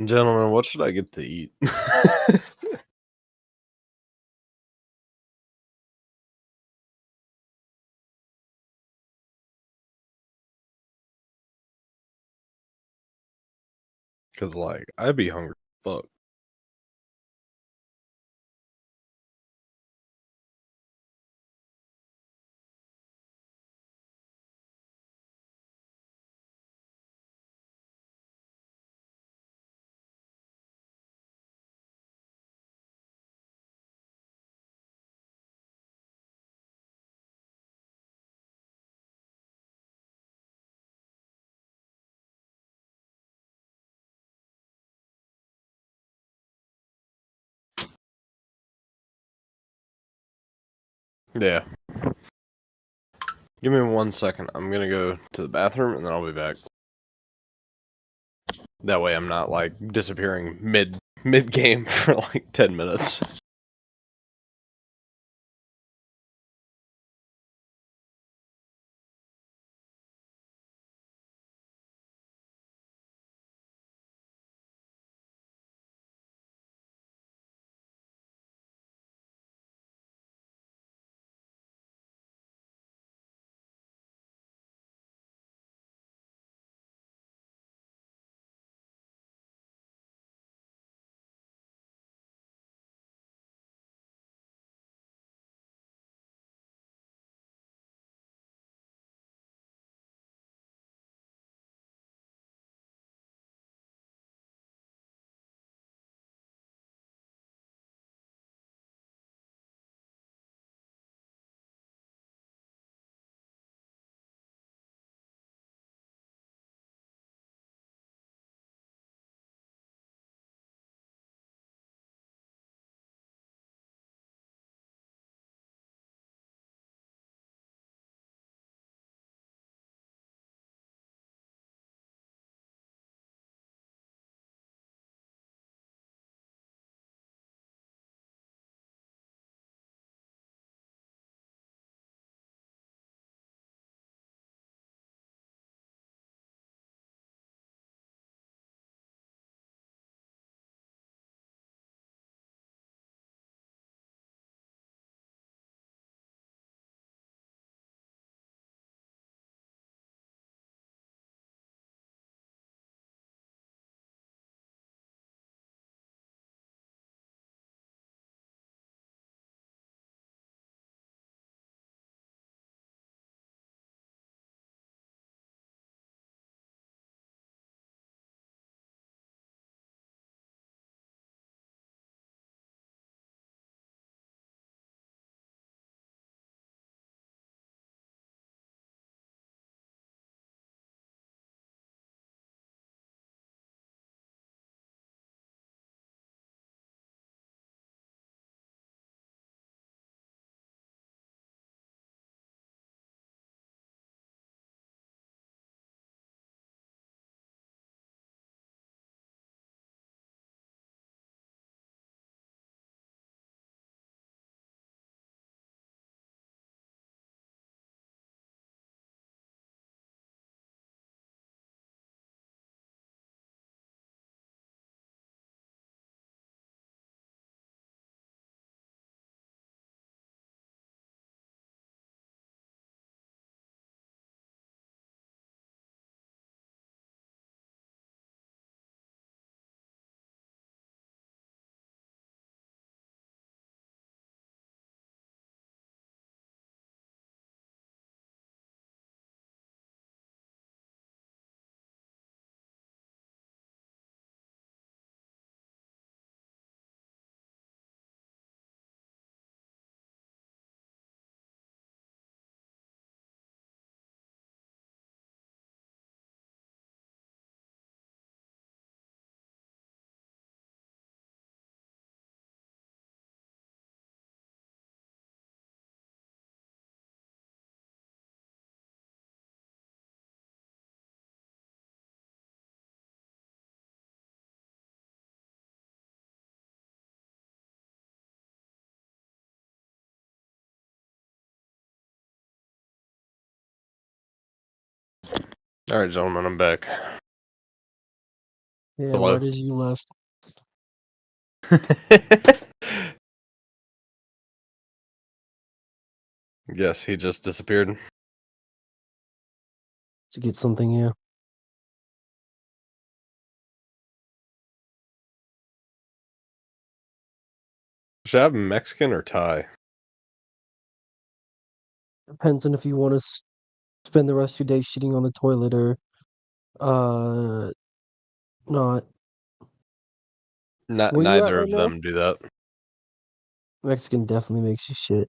Gentlemen, what should I get to eat? Cause like I'd be hungry as fuck. Yeah. Give me 1 second. I'm gonna go to the bathroom and then I'll be back. That way I'm not like disappearing mid game for like 10 minutes. Alright, gentlemen, I'm back. Yeah, Hello? right as you left. Yes, he just disappeared. To get something, yeah. Should I have Mexican or Thai? Depends on if you want to spend the rest of your day shitting on the toilet or, not. Where you at Neither right of now? them do that. Mexican definitely makes you shit.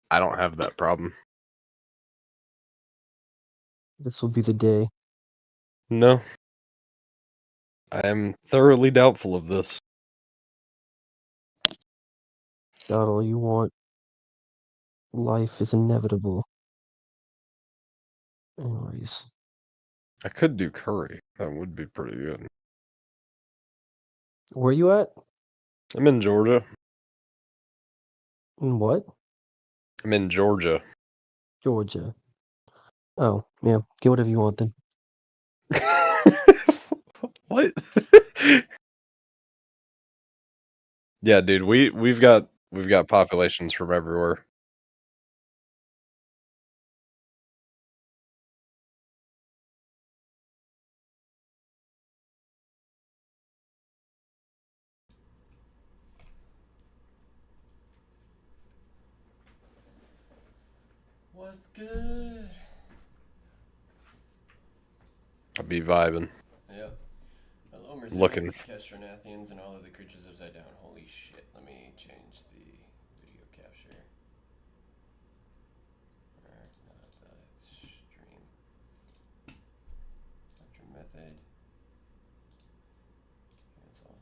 I don't have that problem. This will be the day. No. I am thoroughly doubtful of this. Got all you want. Life is inevitable. Anyways. I could do curry. That would be pretty good. Where you at? I'm in Georgia. In what? I'm in Georgia. Georgia. Oh, yeah. Get whatever you want then. What? Yeah, dude, we've got populations from everywhere. What's good? I'd be vibing. Yep. Hello, Looking. Murzimians Kestronathians and all of the creatures of Zydone. Holy shit. Let me change the video capture. Or not stream. Capture method. Cancel.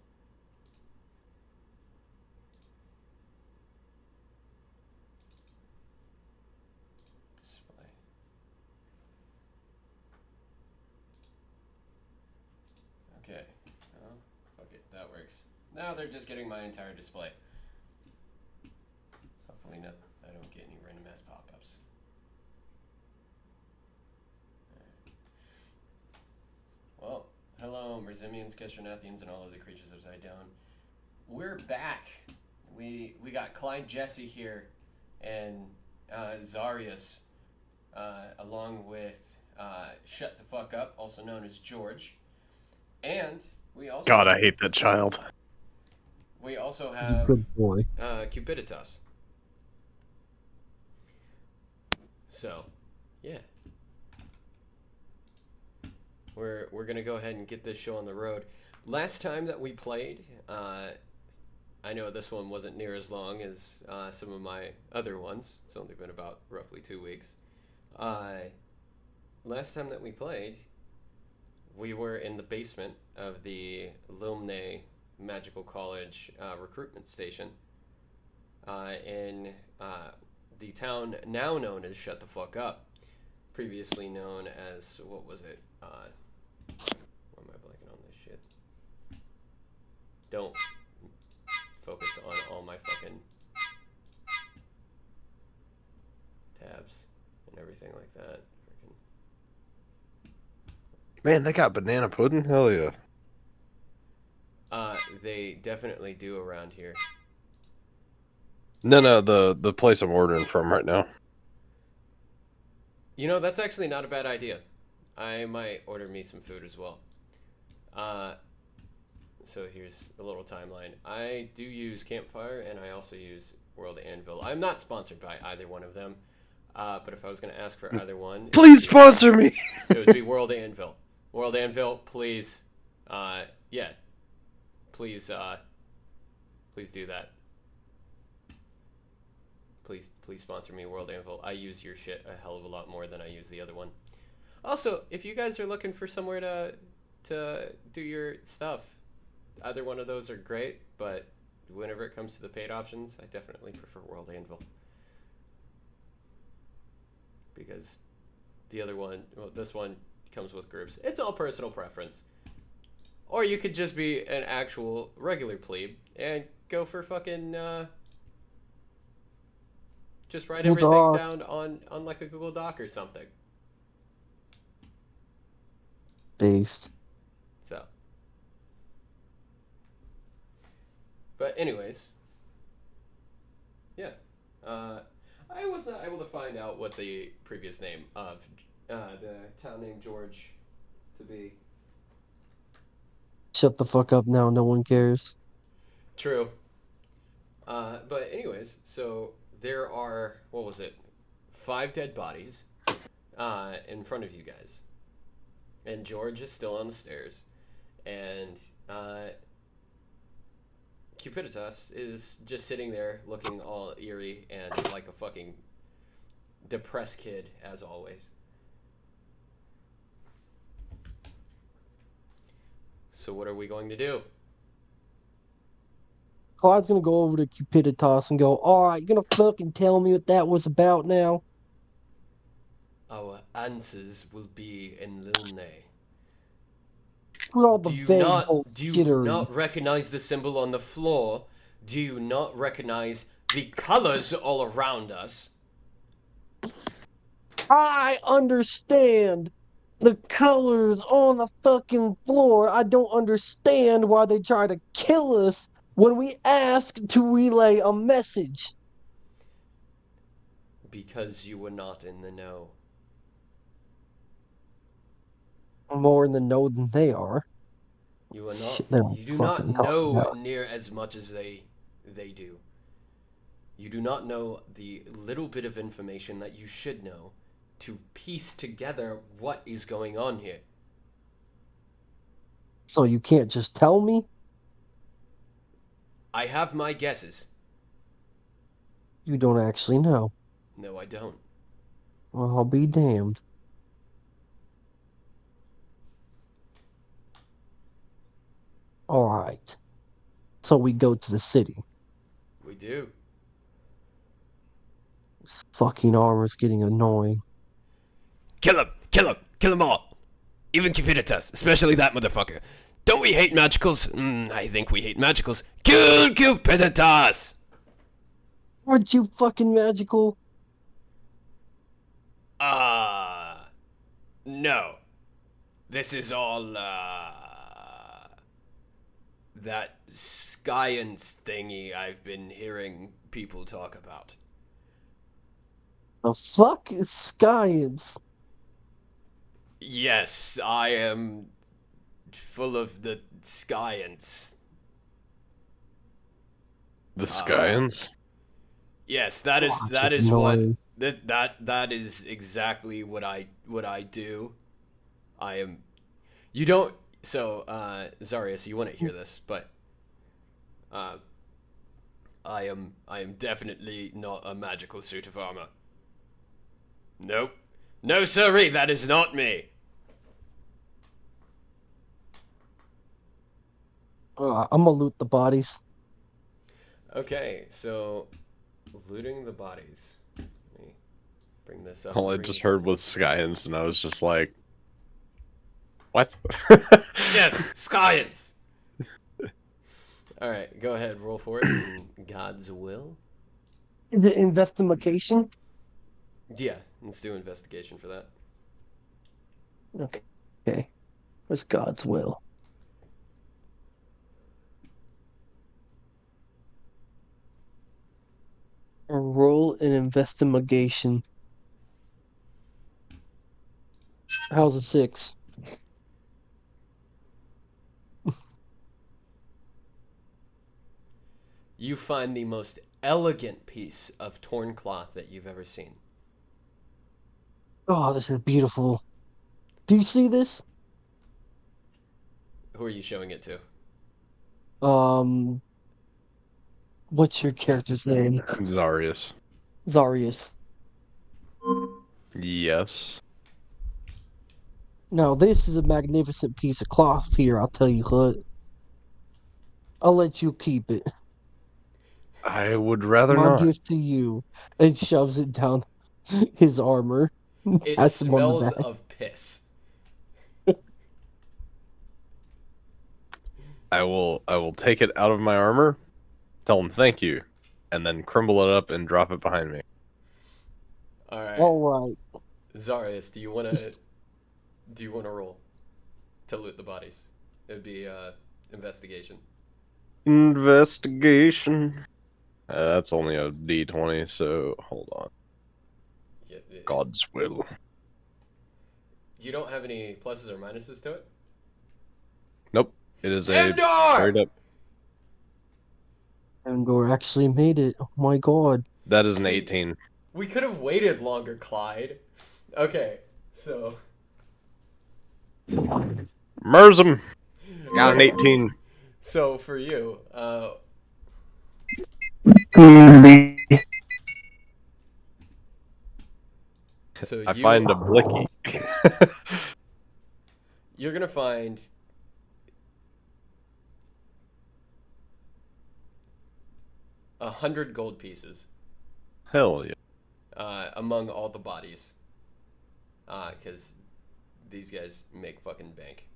Display. Okay. Oh, fuck it. That works. Now they're just getting my entire display. Hopefully not. I don't get any random ass pop-ups. Well, hello, Murzimians Kestronathians and all of the creatures of Zydone. We're back. We got Clyde Jesse here, and Zarius, along with Shut the Fuck Up, also known as George, and we God, also I hate that child. He's a have good boy. Cupiditas. So, yeah. We're gonna go ahead and get this show on the road. Last time that we played, I know this one wasn't near as long as some of my other ones. It's only been about roughly 2 weeks. Last time that we played, we were in the basement of the Lumne Magical College recruitment station in the town now known as Shut the Fuck Up, previously known as, what was it? Why am I blanking on this shit? Don't focus on all my fucking tabs and everything like that. Man, they got banana pudding? Hell yeah. They definitely do around here. No, the place I'm ordering from right now. You know, that's actually not a bad idea. I might order me some food as well. So here's a little timeline. I do use Campfire, and I also use World Anvil. I'm not sponsored by either one of them, but if I was going to ask for either one, Please sponsor me! it would be World Anvil. World Anvil, please, yeah, please, please do that. Please sponsor me, World Anvil. I use your shit a hell of a lot more than I use the other one. Also, if you guys are looking for somewhere to do your stuff, either one of those are great, but whenever it comes to the paid options, I definitely prefer World Anvil. Because the other one, well, this one comes with groups. It's all personal preference. Or you could just be an actual regular plebe and go for fucking, just write Google everything Doc. down on like a Google Doc or something. based. So, but anyways, yeah. I was not able to find out what the previous name of the town named George to be. Shut the fuck up now, no one cares. True. But anyways, so there are, what was it, 5 dead bodies in front of you guys, and George is still on the stairs, and Cupiditas is just sitting there looking all eerie and like a fucking depressed kid as always. So what are we going to do? Clyde's gonna go over to Cupiditas and go, alright, you gonna fucking tell me what that was about now? Our answers will be in Lilne. We're all the Do you vague not bullshittery. recognize the symbol on the floor? Do you not recognize the colors all around us? I understand the colors on the fucking floor. I don't understand why they try to kill us when we ask to relay a message. Because you were not in the know. I'm more in the know than they are. You are not. Shit, they don't You do not fucking talk know about. near as much as they do. You do not know the little bit of information that you should know to piece together what is going on here. So you can't just tell me? I have my guesses. You don't actually know. No, I don't. Well, I'll be damned. Alright. So we go to the city. We do. This fucking armor's getting annoying. Kill him! Kill him! Kill them all! Even Cupiditas, especially that motherfucker. Don't we hate magicals? I think we hate magicals. Kill Cupiditas! Aren't you fucking magical? No. This is all, that science thingy I've been hearing people talk about. The fuck is science? Yes, I am full of the science. The Skyans? Yes, that is Fucking what annoying. that is exactly what I do. I am. You don't. So, Zarius, you wouldn't hear this, but I am definitely not a magical suit of armor. Nope. No, sirree, that is not me. I'm gonna loot the bodies. Okay, so looting the bodies. Let me bring this up. All I really just heard quickly. was Skyans, and I was just like, what? Yes, science. All right, go ahead, roll for it. In God's will. Is it investigation? Yeah, let's do investigation for that. Okay. What's God's will? Roll an investigation. How's a 6? You find the most elegant piece of torn cloth that you've ever seen. Oh, this is beautiful. Do you see this? Who are you showing it to? What's your character's name? Zarius. Zarius. Yes. Now, this is a magnificent piece of cloth here, I'll tell you what. I'll let you keep it. I would rather My not. gift to you. And shoves it down his armor. It Pats him on the smells back. of piss. I will take it out of my armor, tell him thank you, and then crumble it up and drop it behind me. All right, Alright. Zarius, do you wanna roll? to loot the bodies. It would be investigation. Investigation. That's only a D20, so hold on. Yeah, God's will. you don't have any pluses or minuses to it? Nope. It is a Endor! straight up. Endor actually made it. Oh my god. That is an See, 18. We could have waited longer, Clyde. Okay, so Murzim got an 18. so for you, Community. so I find a blicky. you're gonna find 100 gold pieces Hell yeah. among all the bodies, because these guys make fucking bank.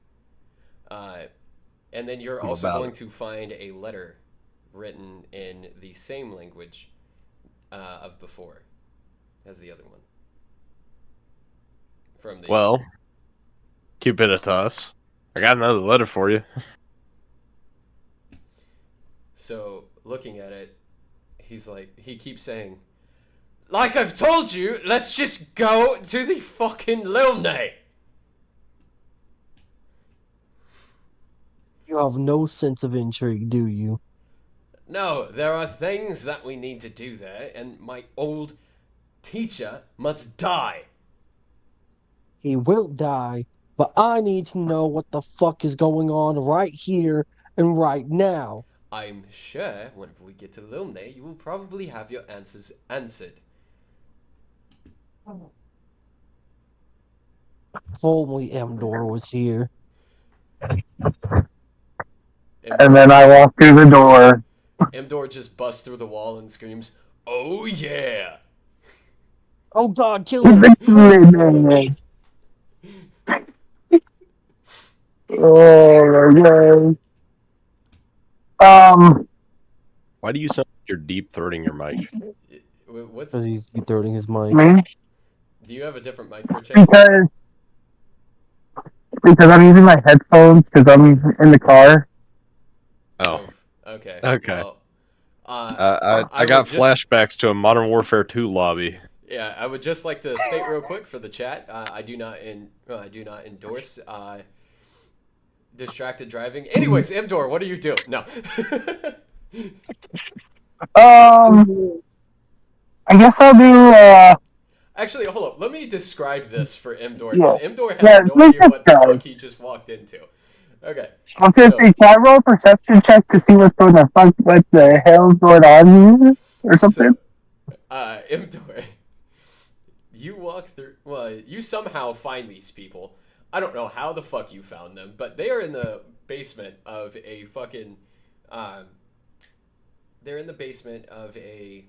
And then you're I'm also about going it. to find a letter written in the same language of before as the other one. From the Well, Cupiditas, I got another letter for you. So looking at it, he keeps saying, "Like I've told you, let's just go to the fucking Lilne." You have no sense of intrigue, do you? No, there are things that we need to do there, and my old teacher must die. He will die, but I need to know what the fuck is going on right here and right now. I'm sure when we get to Lilne, you will probably have your answers answered. If only Endor was here. And then I walk through the door. Imdor just busts through the wall and screams, "Oh yeah!" Oh god, kill him! Oh my god. Why do you sound like you're deep throating your mic? What's? Because he's throwing his mic. Me? Do you have a different mic per chance? Because I'm using my headphones because I'm in the car. Oh, Okay. okay. Well, I got flashbacks to a Modern Warfare 2 lobby. Yeah, I would just like to state real quick for the chat. I do not endorse distracted driving. Anyways, Imdor, what are you doing? No. I guess I'll do. Actually, hold up. Let me describe this for Imdor Yeah. because Imdor has Yeah, no please idea what the describe. fuck he just walked into. Okay. I'm gonna say, can I roll a perception check to see what the hell's going on here, or something? So, Imdor, you walk through. Well, you somehow find these people. I don't know how the fuck you found them, but they are in the basement of a fucking. They're in the basement of a.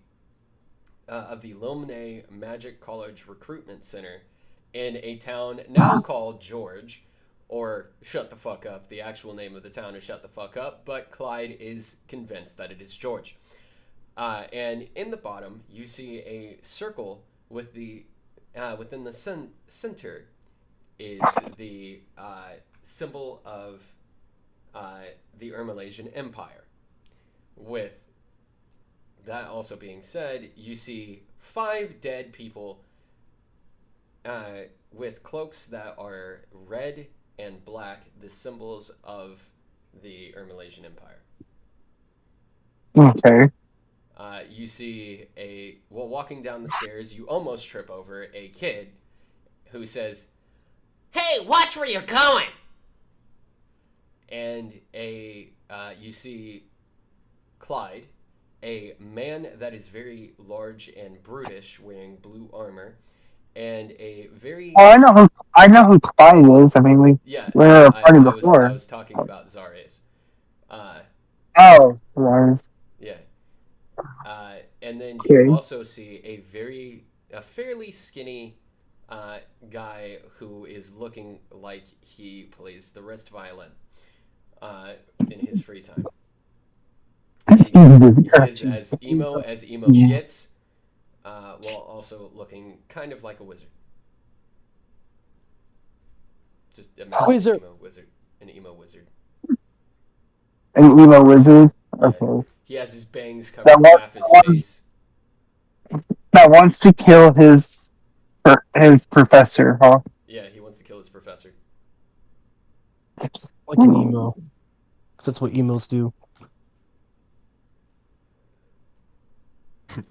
Of the Lilne Magic College Recruitment Center in a town now called George, or Shut the Fuck Up. The actual name of the town is Shut the Fuck Up, but Clyde is convinced that it is George. And in the bottom, you see a circle with the within the center is the symbol of the Ermelasian Empire. With that also being said, you see 5 dead people with cloaks that are red and black, the symbols of the Ermelasian Empire. Okay. You see while walking down the stairs, you almost trip over a kid who says, "Hey, watch where you're going!" And you see Clyde, a man that is very large and brutish, wearing blue armor, and a very... Oh, I know who Clyde is. I mean, we were a party before. I was talking about Zares. Lars. Yeah. And then Okay. you also see a fairly skinny guy who is looking like he plays the wrist violin in his free time. He is as emo gets, while also looking kind of like a wizard. Just imagine Wizard. an emo wizard. An emo wizard. Yeah, Okay. he has his bangs That covering one, half his face. that wants to kill his professor, huh? Yeah, he wants to kill his professor. Like an emo. 'Cause that's what emos do.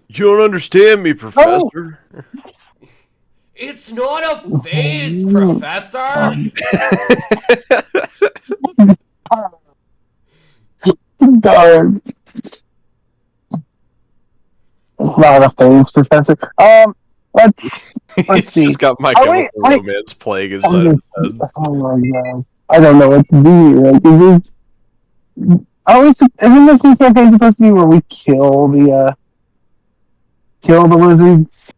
You don't understand me, Professor. It's not a phase, Professor! Darn. It's not a phase, Professor. Let's He's see. just got My Oh, Chemical wait. Romance playing inside his head. Oh my god. I don't know what to do. Like, is this? Isn't this new campaign supposed to be where we kill the wizards?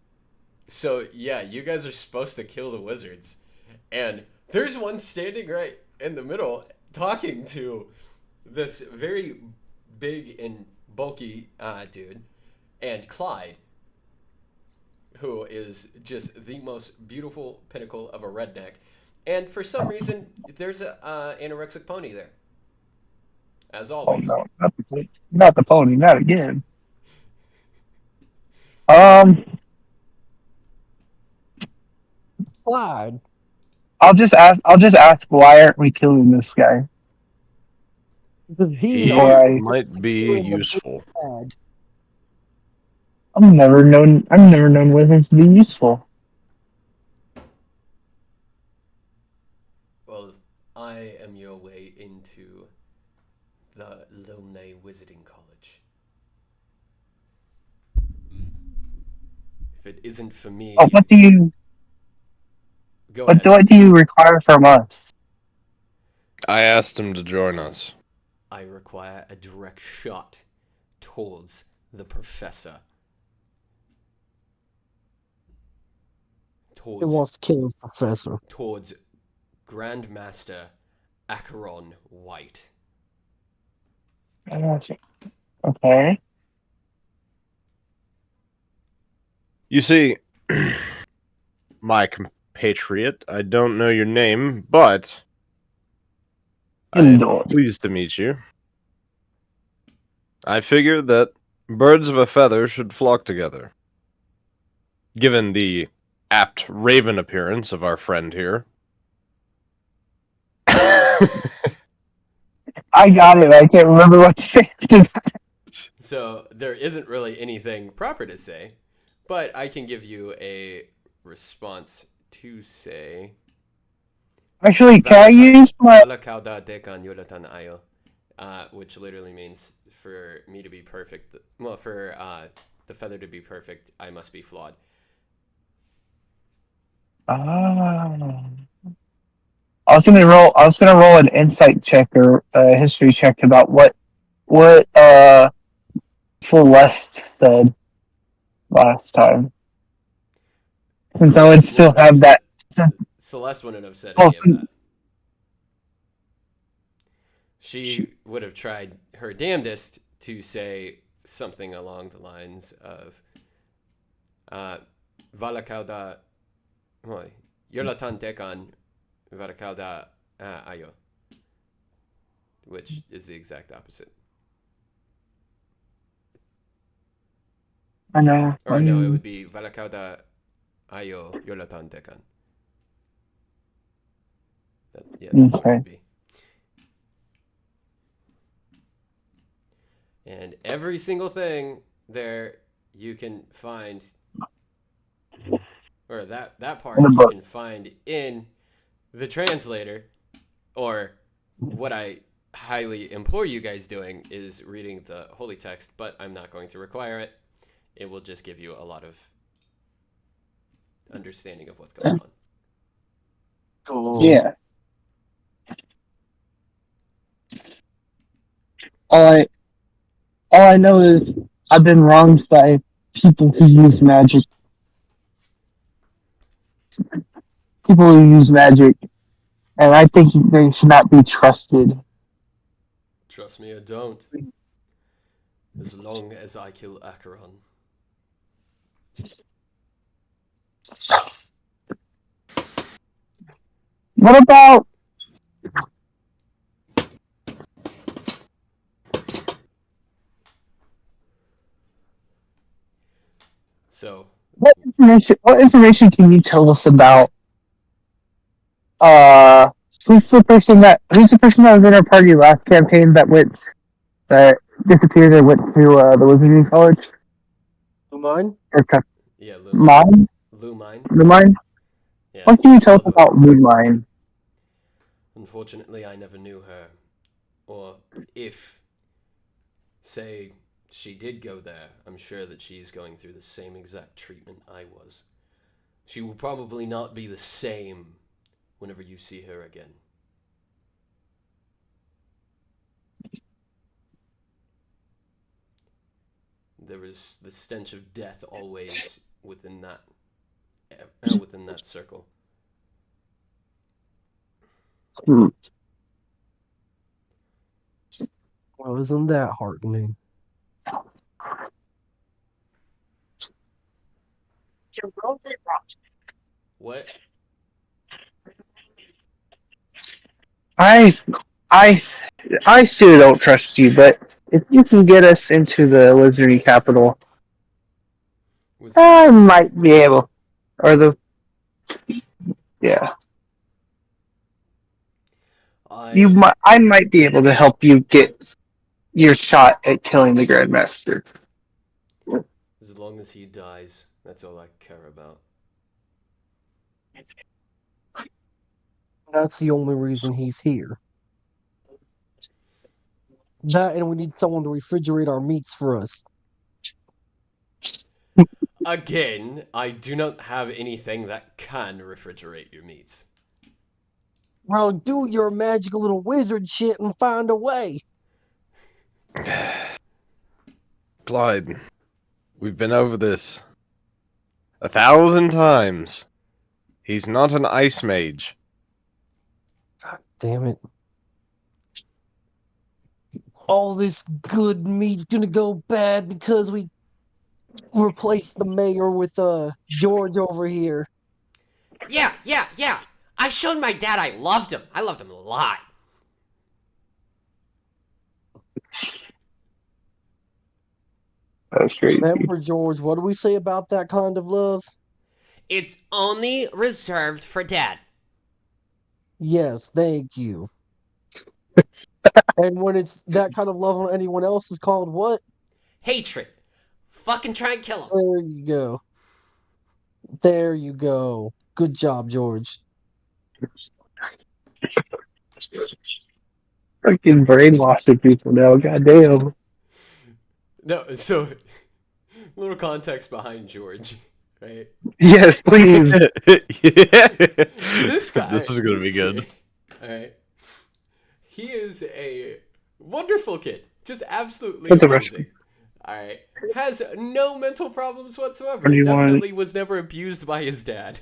So, yeah, you guys are supposed to kill the wizards. And there's one standing right in the middle talking to this very big and bulky dude. And Clyde, who is just the most beautiful pinnacle of a redneck. And for some reason, there's an anorexic pony there. As Oh always. no, not the pony, not again. Clyde. I'll just ask why aren't we killing this guy? Because he's He always might be doing the useful. bad. I've never known wizards to be useful. Well, I am your way into the Lomne Wizarding College. If it isn't for me, Oh, what do you require from us? I asked him to join us. I require a direct shot towards the professor. He wants to kill his professor. Towards Grandmaster Acheron White. Okay. You see, my compatriot, I don't know your name, but I'm pleased to meet you. I figure that birds of a feather should flock together. Given the apt raven appearance of our friend here. I got it. I can't remember what to say. So there isn't really anything proper to say, but I can give you a response to say. Actually, can I use my? Which literally means for me to be perfect. Well, for the feather to be perfect, I must be flawed. I was gonna roll an insight check or a history check about what Celeste said last time. Since I would still have that. Celeste wouldn't have said any of that. She would have tried her damnedest to say something along the lines of Valakauda Yolatan Tekan Valakauda Ayo, which is the exact opposite. I know. Or no, it would be Valakauda Ayo Yolatan Tekan. That's what it would be. And every single thing there you can find, or that part you can find in the translator, or what I highly implore you guys doing is reading the holy text, but I'm not going to require it. It will just give you a lot of understanding of what's going on. Cool. Yeah. All I know is I've been wronged by people who use magic. People who use magic, and I think they should not be trusted. Trust me, I don't. As long as I kill Acheron. What about So, what information can you tell us about who's the person that was in our party last campaign that disappeared and went to the Wizarding College? Mine? Or yeah, Lumine. Mine? Lumine. Lumine? Yeah, What can you you tell know us who. about Moonline? Unfortunately, I never knew her. Or if, say, she did go there, I'm sure that she is going through the same exact treatment I was. She will probably not be the same whenever you see her again. There is the stench of death always within that circle. Hmm. Well, isn't that heartening? What? I I I still don't trust you, but if you can get us into the Wizarding capital, Wizarding I capital. might be able. Or the yeah, I I might be able to help you get your shot at killing the Grandmaster. As long as he dies, that's all I care about. That's the only reason he's here. That and we need someone to refrigerate our meats for us. Again, I do not have anything that can refrigerate your meats. Well, do your magical little wizard shit and find a way. Clyde, we've been over this 1,000 times. He's not an ice mage. God damn it. All this good meat's gonna go bad because we replaced the mayor with George over here. Yeah. I showed my dad I loved him. I loved him a lot. That's crazy. Remember, George, what do we say about that kind of love? It's only reserved for dad. Yes, thank you. And when it's that kind of love on anyone else is called what? Hatred. Fucking try and kill him. There you go. There you go. Good job, George. Fucking brainwashing people now. Goddamn. No, so little context behind George, right? Yes, please. Yeah. This guy, This is gonna this be good. kid, all right. He is a wonderful kid, just absolutely What's the amazing. All right, has no mental problems whatsoever. What do you want? Definitely was never abused by his dad.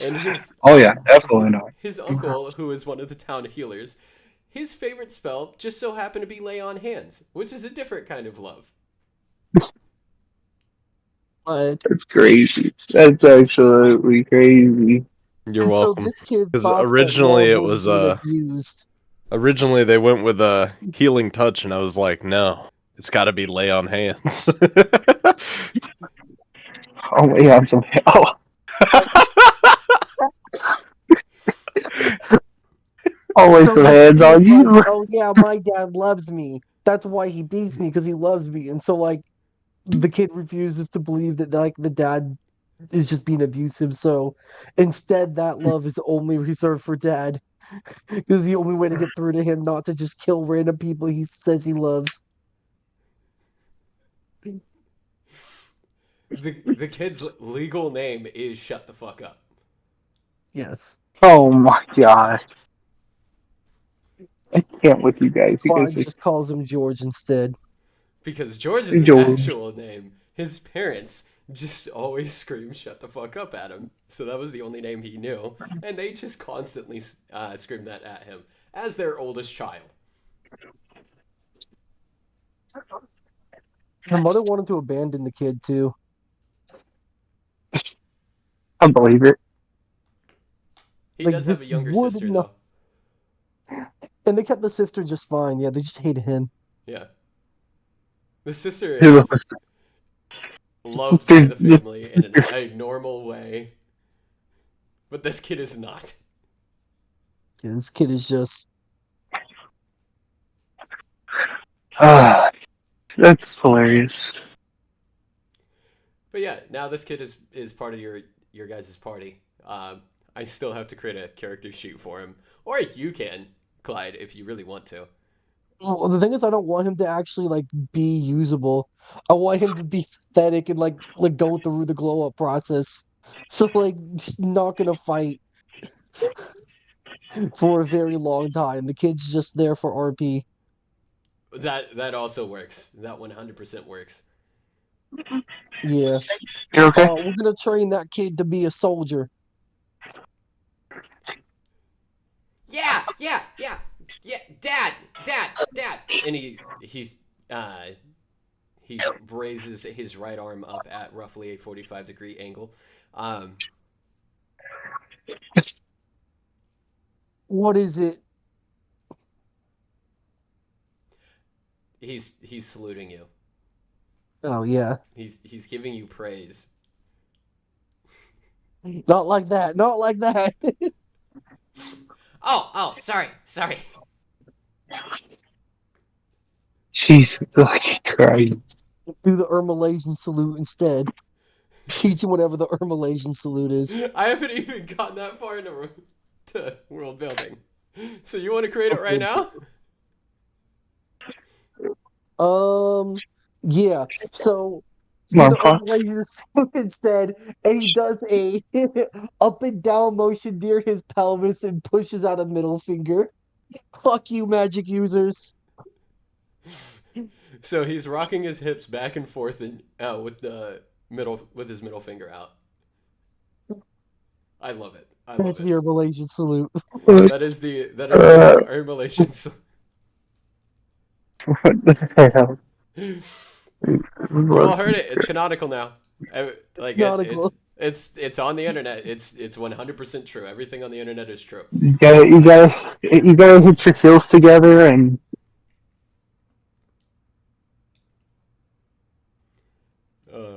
And Oh yeah, definitely not. his uncle, who is one of the town healers, his favorite spell just so happened to be lay on hands, which is a different kind of love. But That's crazy. That's absolutely crazy. You're and so welcome. this kid Because thought that originally love it was was being abused. originally they went with a healing touch, and I was like, no, it's got to be lay on hands. Oh yeah, I'm so. Oh, always So some the hands kid on was like, you. "Oh yeah, my dad loves me. That's why he beats me because he loves me." And so like the kid refuses to believe that like the dad is just being abusive. So instead, that love is only reserved for dad because the only way to get through to him not to just kill random people he says he loves. The kid's legal name is Shut the Fuck Up. Yes, Oh my gosh, I can't with you guys. You guys Clyde just calls him George instead. Because George is are an George. actual name. His parents just always scream "Shut the fuck up" at him, so that was the only name he knew, and they just constantly screamed that at him as their oldest child. The mother wanted to abandon the kid too. I believe it. He Like does this have a younger would sister not, though. and they kept the sister just fine. Yeah, they just hated him. Yeah. The sister Dude, is loved by there's- the family in a normal way, but this kid is not. Yeah, this kid is just Ah, that's hilarious. But yeah, now this kid is part of your guys' party. I still have to create a character sheet for him, or you can, Clyde, if you really want to. well, the thing is, I don't want him to actually like be usable. I want him to be pathetic and like go through the glow up process. So like, just not gonna fight for a very long time. The kid's just there for RP. That also works. That 100% works. Yeah. You okay? We're gonna train that kid to be a soldier. Yeah, yeah, yeah, yeah, Dad, and he raises his right arm up at roughly a 45-degree angle. Um, What is it? he's saluting you. Oh yeah. He's giving you praise. Not like that. Not like that. Oh, sorry. Jesus fucking Christ. Do the Malaysian salute instead. Teach him whatever the Malaysian salute is. I haven't even gotten that far into to world building. So you want to create it right now? Yeah. So Come do on, the Fox. Malaysian salute instead, and he does a up and down motion near his pelvis and pushes out a middle finger. Fuck you, magic users. So he's rocking his hips back and forth and with his middle finger out. I love it. I love That's it. your Malaysian salute. That is the our Malaysian. What the hell? You all heard it. It's canonical now. Like Canonical. it's on the internet. It's 100% true. Everything on the internet is true. You gotta hit your heels together and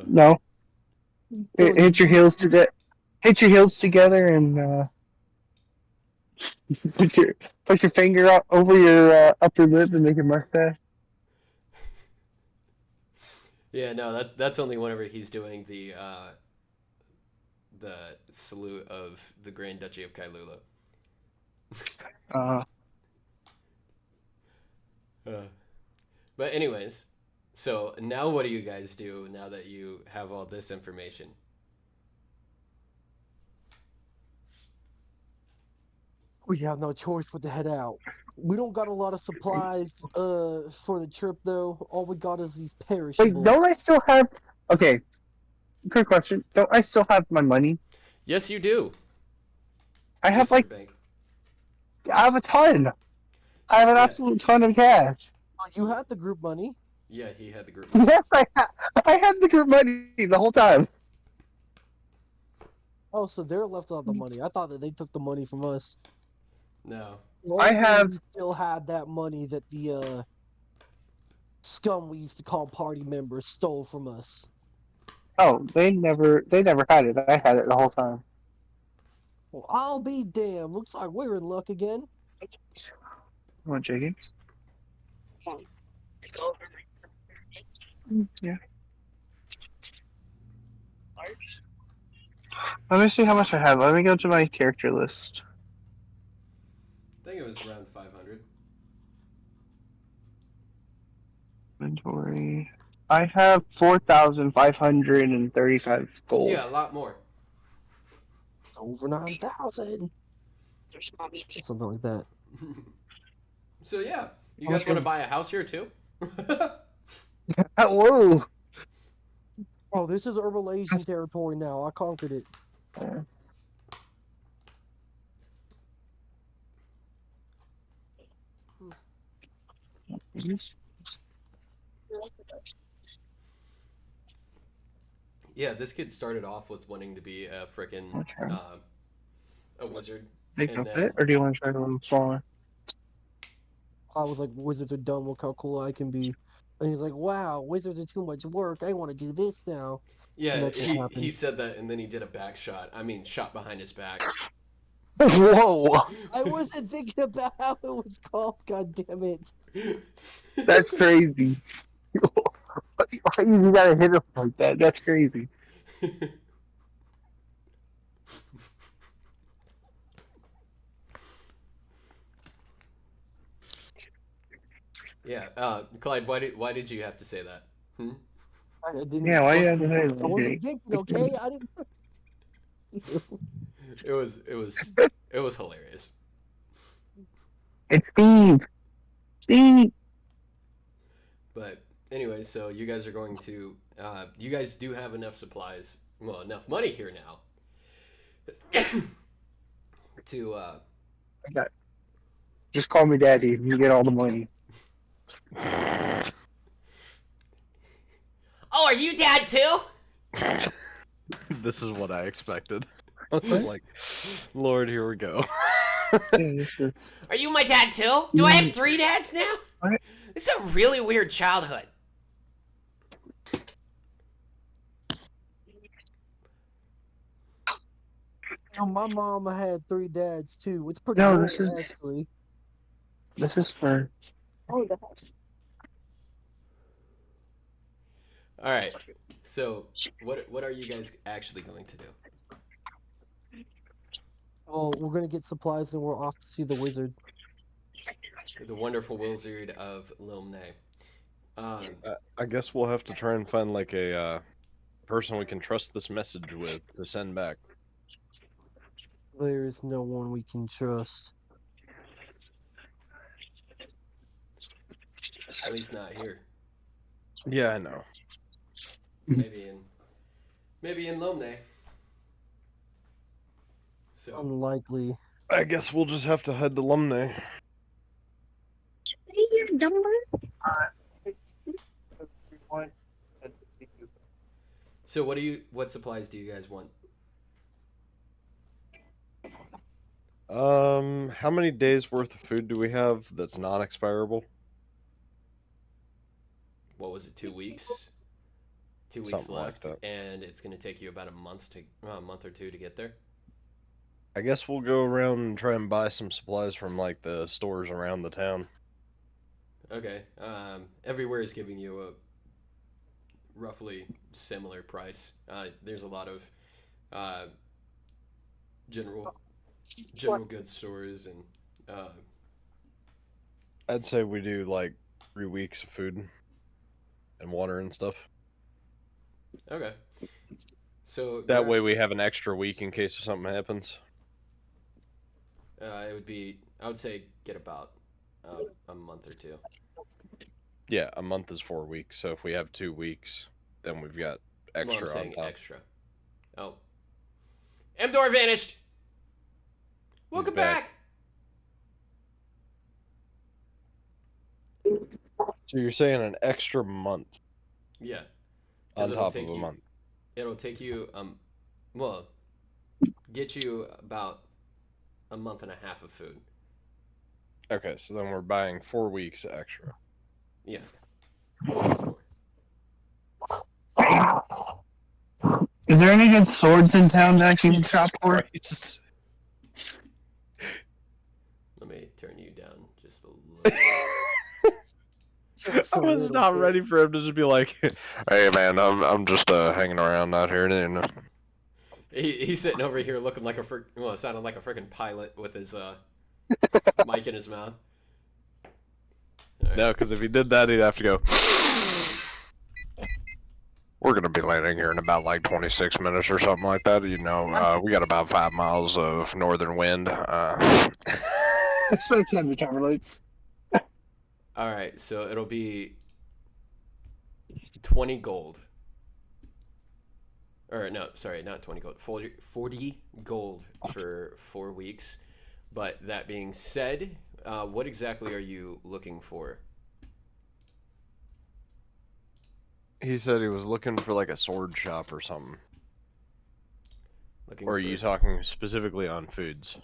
no. Hit your heels to the hit your heels together and put your finger up over your upper lip and make a mustache. Yeah, no, that's only whenever he's doing the salute of the Grand Duchy of Kailua. Uh, But anyways, so now what do you guys do now that you have all this information? We have no choice but to head out. We don't got a lot of supplies for the trip though. All we got is these wait, perishables. don't I still have? Okay, quick question. Don't I still have my money? Yes, you do. I have Mr. like Bank. I have a ton. I have an Yeah. absolute ton of cash. You had the group money. Yeah, he had the group. Yes, I had the group money the whole time. Oh, so they're left without the money. I thought that they took the money from us. No. We still had that money that the scum we used to call party members stole from us. Oh, they never had it. I had it the whole time. Well, I'll be damned. Looks like we're in luck again. Want chicken? Yeah. Let me see how much I have. Let me go to my character list. I think it was around 500. Inventory. I have 4,535 gold. Yeah, a lot more. It's over 9,000. Something like that. So yeah, you guys want to buy a house here too? Whoa! Oh, this is Herbal Asian territory now. I conquered it. Yeah, this kid started off with wanting to be a frickin' a wizard, sake And of then- it, or do you want to try to a little smaller? I was like, wizards are dumb. Look how cool I can be. And he's like, wow, wizards are too much work. I want to do this now. Yeah, And that's what he happened. said that, and then he did a back shot. I mean, shot behind his back. Whoa! I wasn't thinking about how it was called. God damn it. That's crazy. Why you gotta hit him like that? That's crazy. Yeah, Clyde, why did you have to say that? Hmm? I didn't Yeah, why you have to say I that? wasn't thinking, okay? I didn't. It was hilarious. It's Steve. Steve. But anyway, so you guys are going to you guys do have enough supplies, well, enough money here now to I got. Just call me Daddy. And you get all the money. Oh, are you dad too? This is what I expected. I was like, Lord, here we go. Are you my dad too? Do I have 3 dads now? What? It's a really weird childhood. My mom had 3 dads too. It's pretty No, cool, this is- actually. This is for. Oh, All right. So, what are you guys actually going to do? well, we're gonna get supplies and we're off to see the wizard. The wonderful wizard of Lomne. I guess we'll have to try and find like a person we can trust this message with to send back. There is no one we can trust. At least not here. Yeah, I know. Maybe in Lomne. So Unlikely. I guess we'll just have to head to Lumney. So what supplies do you guys want? How many days worth of food do we have that's non-expirable? What was it? 2 weeks. 2 weeks Something like left, that. and it's going to take you about a month or two to get there. I guess we'll go around and try and buy some supplies from like the stores around the town. Okay. Everywhere is giving you a roughly similar price. There's a lot of general goods stores, and I'd say we do like 3 weeks of food and water and stuff. okay. So That way we have an extra week in case something happens. it would be, I would say, get about a month or two. Yeah, a month is 4 weeks, so if we have 2 weeks, then we've got Well, I'm extra on saying top. extra. Oh, Mdor vanished. Welcome back. back. So you're saying an extra month Yeah. 'Cause on it'll top take of a you- month. It'll take you well, get you about a month and a half of food. Okay, so then we're buying 4 weeks extra. Yeah. Is there any good swords in town that I can shop for? Christ. Let me turn you down just a little. Just I a was little not bit. ready for him to just be like, "Hey man, I'm just hanging around out here." And He's sitting over here looking like sounding like a freaking pilot with his mic in his mouth. All right. no, because if he did that, he'd have to go. We're gonna be landing here in about like 26 minutes or something like that. You know, we got about 5 miles of northern wind. Expect time to cover lights. All right, so it'll be 20 gold. Or no, sorry, not 20 gold. 40 gold for 4 weeks. But that being said, what exactly are you looking for? He said he was looking for like a sword shop or something. Looking Or are for you talking specifically on foods?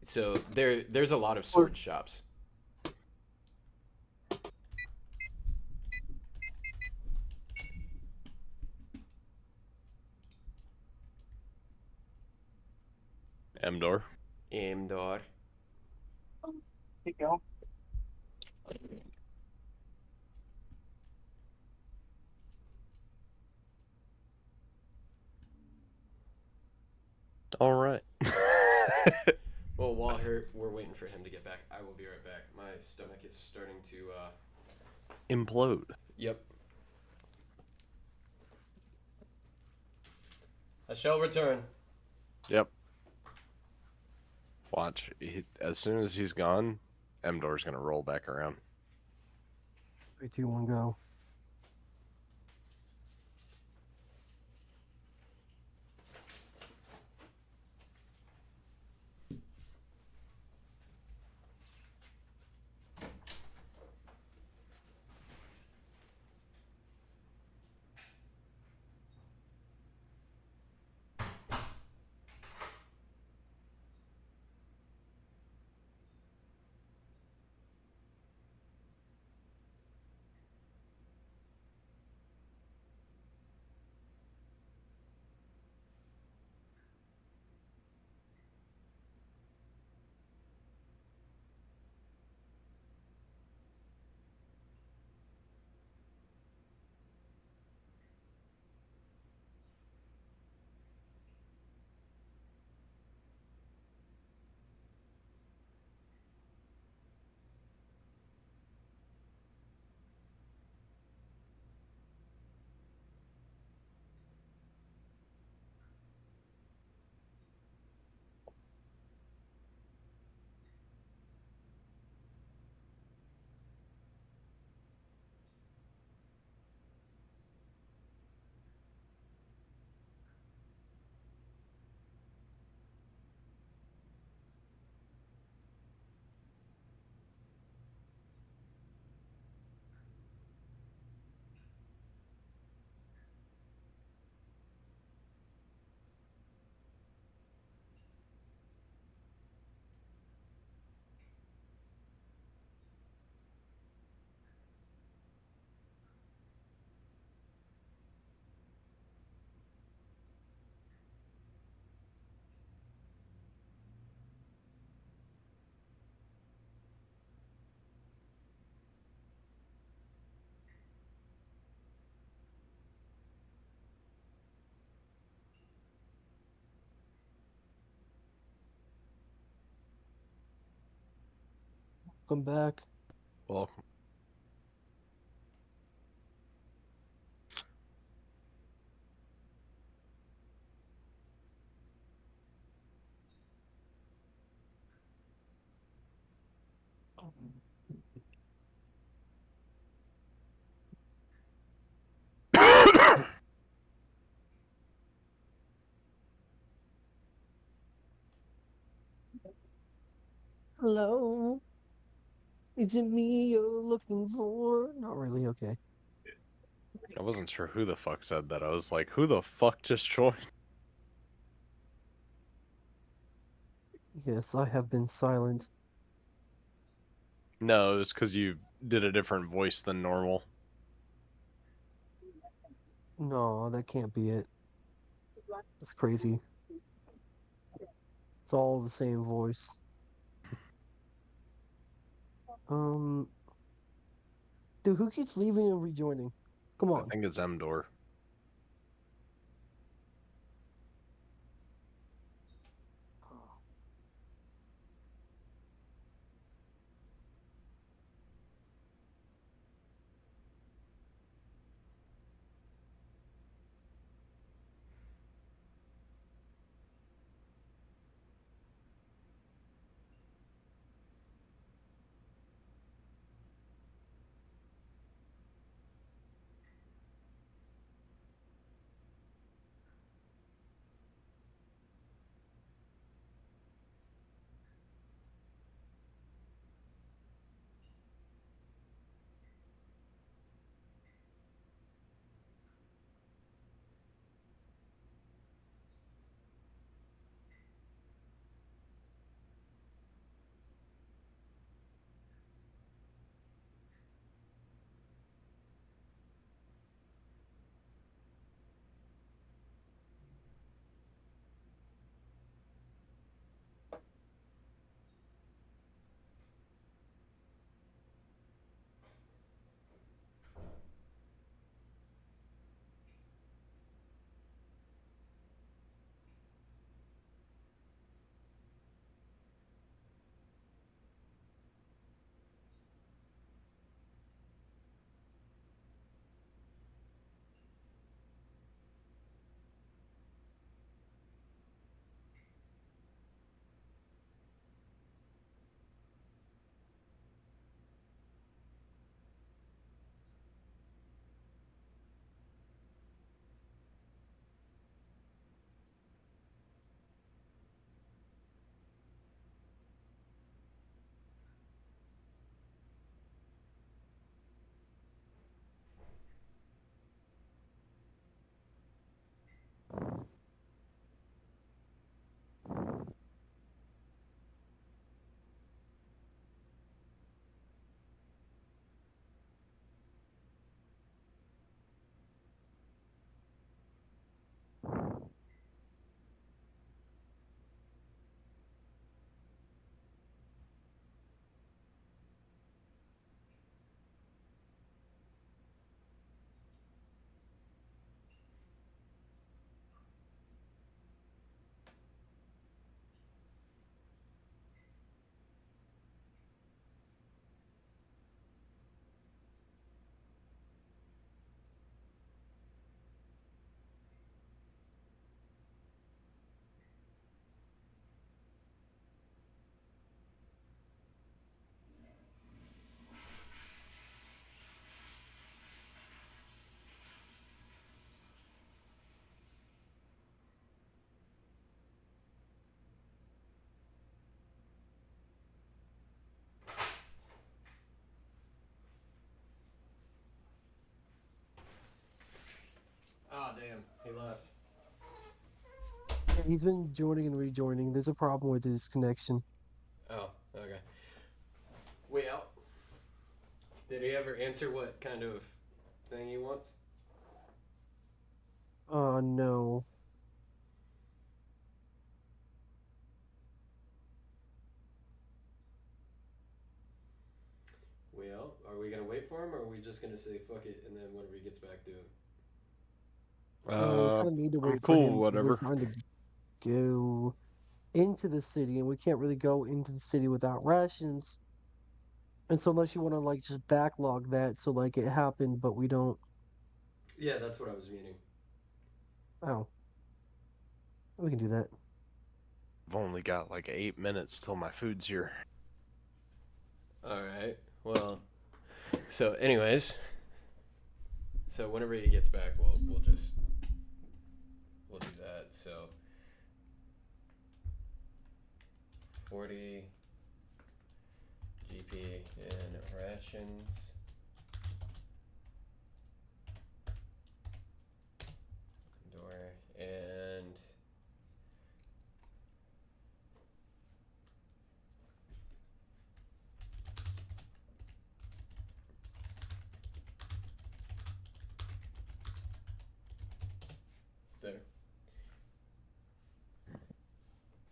So there's a lot of sword shops. Emdor. Imdor. There you go. All right. Well, while we're waiting for him to get back, I will be right back. My stomach is starting to. Implode. Yep. I shall return. Yep. Watch. As soon as he's gone, Emdor's gonna roll back around. 3, 2, 1, go. Come back. Well, Hello. Is it me you're looking for? Not really. Okay. I wasn't sure who the fuck said that. I was like, who the fuck just joined? Yes, I have been silent. No, it was because you did a different voice than normal. No, that can't be it. That's crazy. It's all the same voice. Um, dude, who keeps leaving and rejoining? Come I on. think it's Emdor. Damn, he left. He's been joining and rejoining. There's a problem with his connection. Oh, okay. Well, did he ever answer what kind of thing he wants? Oh no. Well, are we gonna wait for him, or are we just gonna say fuck it, and then whenever he gets back, do it? We kind of need to I'm wait for cool, him because we're whatever. trying to go into the city, and we can't really go into the city without rations. And so unless you want to like just backlog that, so like it happened, but we don't. Yeah, that's what I was meaning. Oh, we can do that. I've only got like 8 minutes till my food's here. All right. Well, so anyways, so whenever he gets back, we'll do that. So 40 GP in rations. Door and there.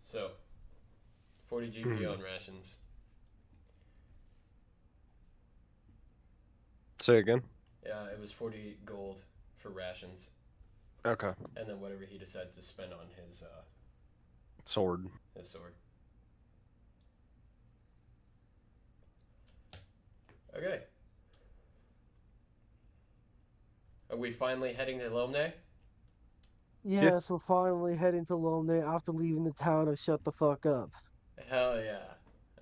So 40 GP on rations. Say again? Yeah, it was 40 gold for rations, Okay. and then whatever he decides to spend on his Sword. sword. Okay. Are we finally heading to Lomne? Yes, we're finally heading to Lomne after leaving the town of Shut the Fuck Up, Hell yeah.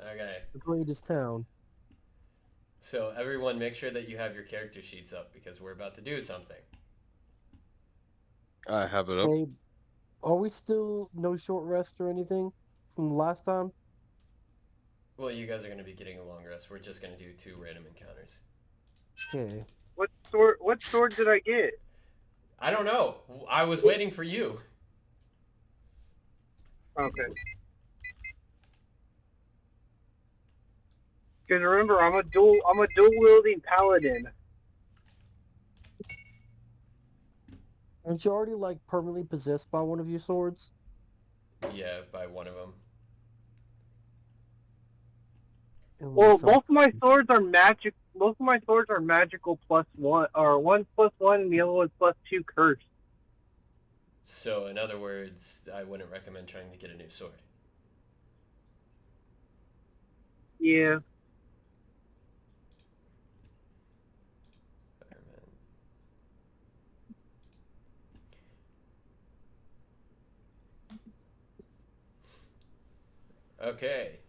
Okay. the greatest town. So everyone make sure that you have your character sheets up because we're about to do something. I have it up. Hey, are we still no short rest or anything from last time? Well, you guys are going to be getting a long rest. We're just going to do 2 random encounters. Okay. What sword did I get? I don't know. I was waiting for you. Okay. Because remember, I'm a dual wielding paladin. Aren't you already like permanently possessed by one of your swords? Yeah, by one of them. Well, both of my swords are magic. Both of my swords are magical +1, or 1+1, and the other one's +2 curse. So, in other words, I wouldn't recommend trying to get a new sword. Yeah. Okay.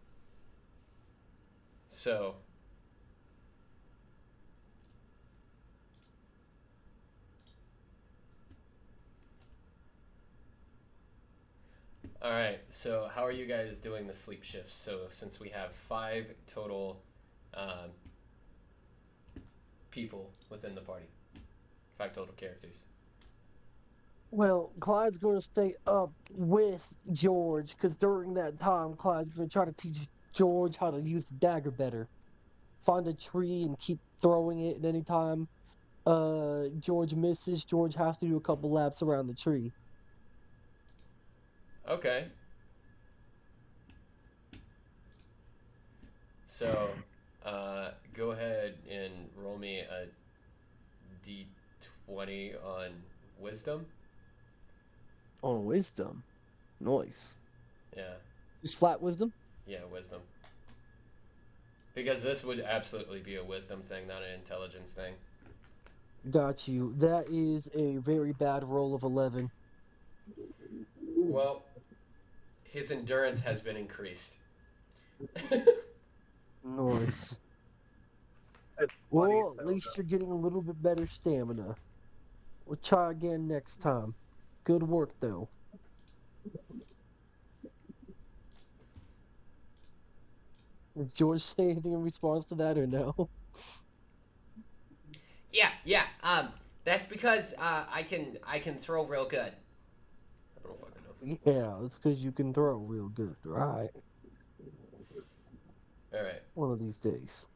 So. Alright, so how are you guys doing the sleep shifts? So, since we have 5 total people within the party, 5 total characters. Well, Clyde's going to stay up with George because during that time, Clyde's going to try to teach George how to use the dagger better. Find a tree and keep throwing it, and anytime George misses, George has to do a couple laps around the tree. Okay. So, go ahead and roll me a d20 on wisdom. On wisdom. Nice. Yeah. Just flat wisdom? Yeah, wisdom. Because this would absolutely be a wisdom thing, not an intelligence thing. Got you. That is a very bad roll of 11. Well, his endurance has been increased. Nice. That's funny, Well, at least you're getting a little bit better stamina. We'll try again next time. Good work, though. Did George say anything in response to that or no? Yeah. That's because I can throw real good. I don't fucking know. Yeah, it's because you can throw real good, right? All right. One of these days.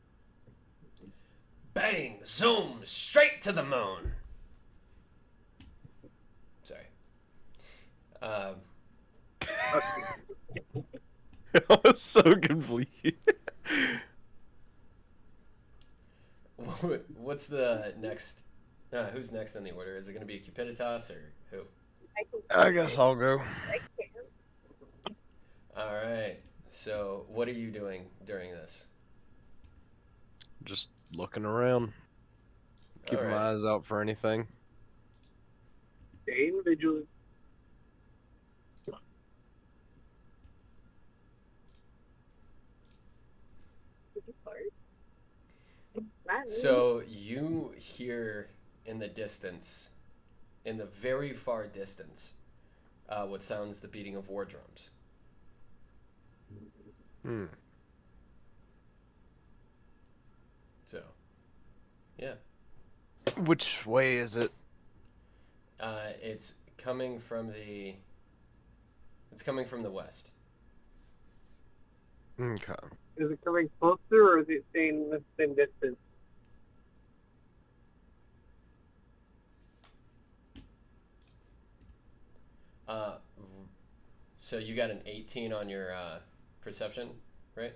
Bang! Zoom! Straight to the moon! Sorry. Um, I was so confused. what's the next? Who's next in the order? Is it going to be Cupiditas or who? I guess I'll go. Alright. So, what are you doing during this? Just looking around. Keeping my eyes out for anything. Staying vigilant. So, you hear in the distance, in the very far distance, what sounds the beating of war drums. Hmm. So, yeah. Which way is it? It's coming from the... It's coming from the west. Okay. Is it coming closer or is it staying the same distance? So you got an 18 on your perception, right?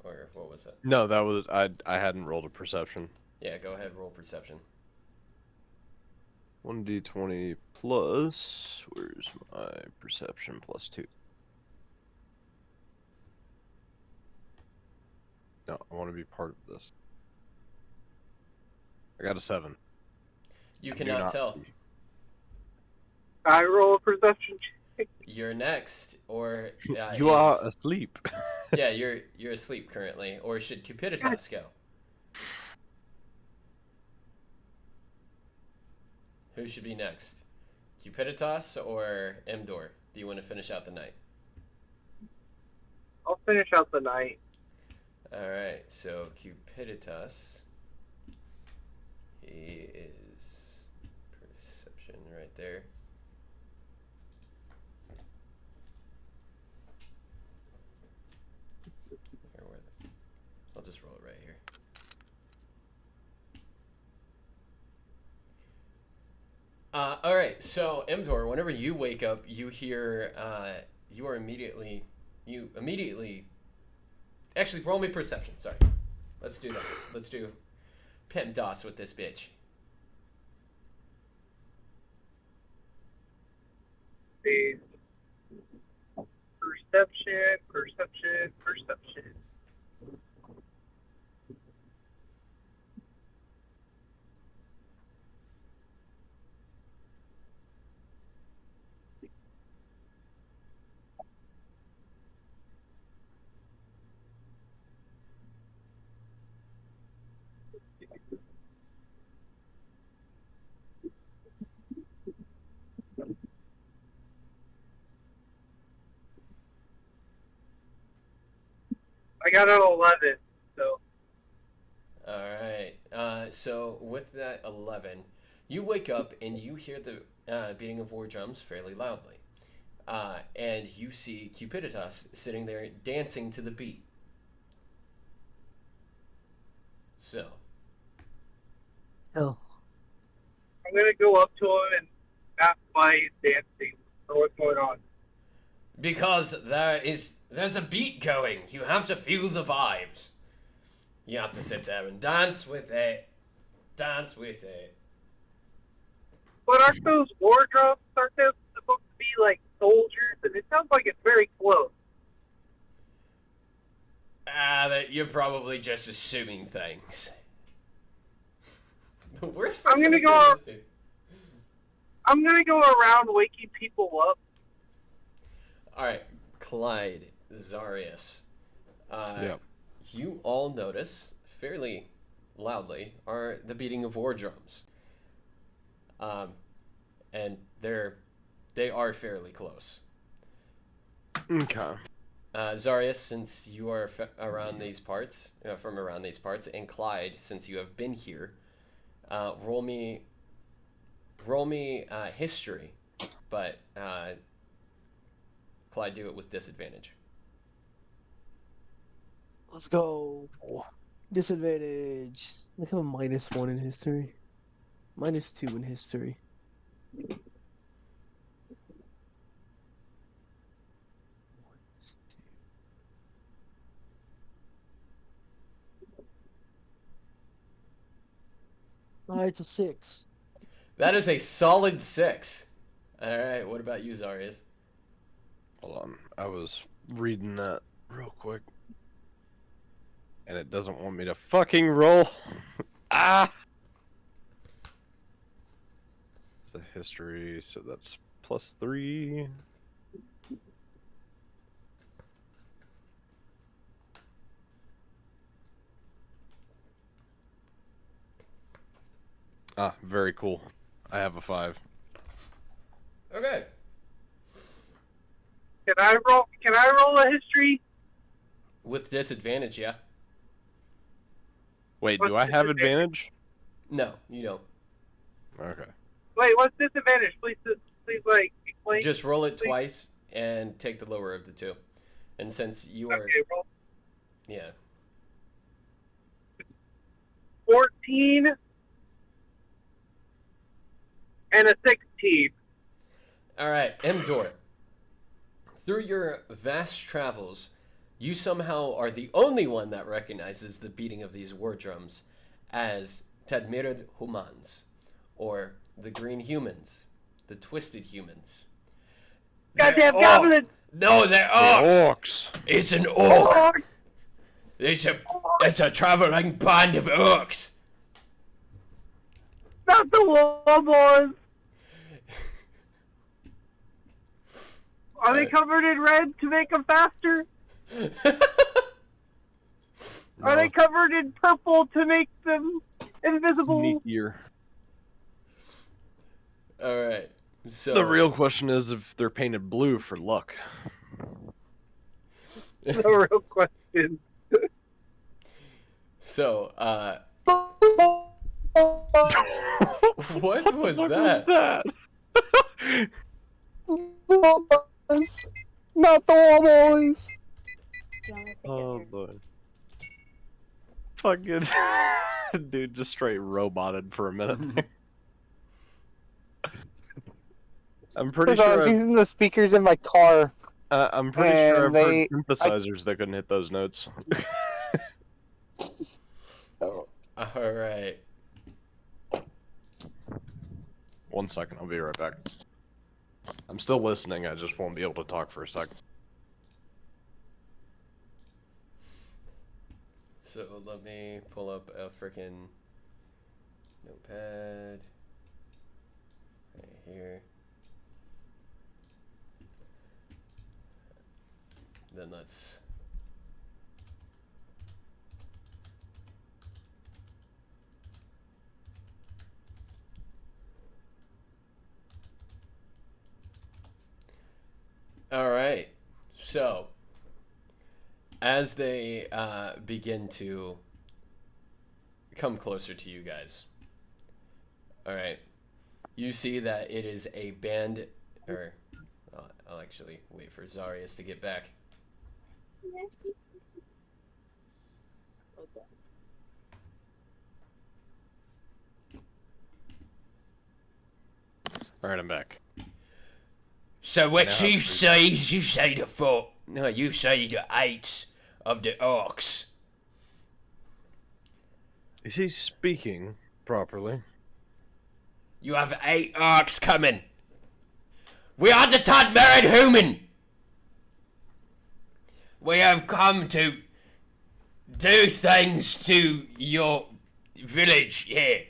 Or what was that? No, that was I hadn't rolled a perception. Yeah, go ahead, roll perception. 1d20 plus. Where's my perception? +2. No, I want to be part of this. I got a 7. You I do cannot not tell. see. I roll a perception check. You're next, or You are asleep. yeah, you're asleep currently, or should Cupiditas go? Who should be next? Cupiditas or Emdor? Do you want to finish out the night? I'll finish out the night. Alright, so Cupiditas. He is perception right there. I'll just roll it right here. Alright, so Emdor, whenever you wake up, you hear, you immediately, actually, roll me perception, sorry. Let's do that. Let's do PEMDOS with this bitch. See. Perception. I got an 11, so. Alright, so with that 11, you wake up and you hear the beating of war drums fairly loudly. And you see Cupiditas sitting there dancing to the beat. So. Oh. I'm gonna go up to him and ask why he's dancing or what's going on. Because there's a beat going. You have to feel the vibes. You have to sit there and dance with it. Dance with it. But aren't those war drums, aren't they supposed to be like soldiers? And it sounds like it's very close. You're probably just assuming things. The worst I'm person gonna to go. say this to. I'm gonna go around waking people up. Alright, Clyde, Zarius. Yeah. You all notice, fairly loudly, are the beating of war drums. And they are fairly close. Okay. Zarius, since you are around these parts, from around these parts, and Clyde, since you have been here, Roll me history, but Clyde, do it with disadvantage. Let's go. Disadvantage. Look, I'm a -1 in history. -2 in history. It's a 6. That is a solid 6. All right, what about you, Zarius? Hold on, I was reading that real quick. And it doesn't want me to fucking roll. Ah! It's a history, so that's +3. Ah, very cool. I have a 5. Okay. Can I roll a history? With disadvantage, yeah. Wait, What's do I have disadvantage? advantage? No, you don't. Okay. Wait, what's disadvantage? Please, like, explain. Just roll it twice and take the lower of the two. And since you are... Okay, roll. Yeah. 14 and a 16. All right, Mdor. Through your vast travels, you somehow are the only one that recognizes the beating of these war drums as Tadmirad Humans, or the Green Humans, the Twisted Humans. Goddamn goblins! No, they're The orcs! orcs! It's an orc! Orcs! It's a traveling band of orcs! Not the warboys! Are they covered in red to make them faster? Are they covered in purple to make them invisible? Meteor. Alright, so... The real question is if they're painted blue for luck. The real question. So, what was What that? was that? Not the boys. Oh boy. Fucking dude just straight roboted for a minute. I'm pretty I sure was using the speakers in my car. I'm pretty sure I've and heard synthesizers that couldn't hit those notes. Alright. 1 second, I'll be right back. I'm still listening, I just won't be able to talk for a second. So let me pull up a freaking notepad right here. Then let's... Alright, so as they begin to come closer to you guys, alright, you see that it is a band, or I'll actually wait for Zarius to get back. Alright, I'm back. So what Now you it's- say is you say the 8 of the orcs. Is he speaking properly? You have 8 orcs coming. We are the Tadmirad Human. We have come to do things to your village here.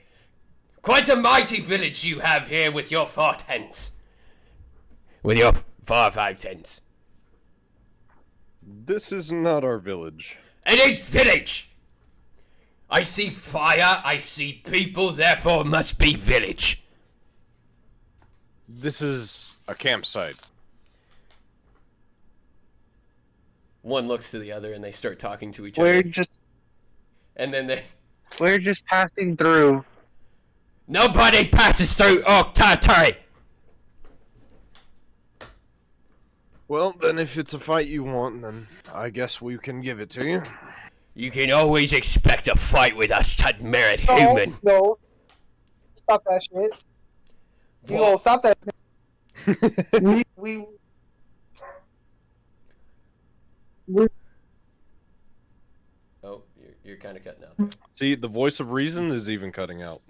Quite a mighty village you have here with your 4 tents. With your 4 or 5 tents. This is not our village. It is village! I see fire, I see people, therefore it must be village. This is a campsite. One looks to the other and they start talking to each We're other. just And then they... we're just passing through. Nobody passes through Orc territory! Well, then if it's a fight you want, then I guess we can give it to you. You can always expect a fight with us, Tudmerit human. No. Stop that shit. You gonna stop that. we Oh, you're kind of cutting out there. See, the voice of reason is even cutting out.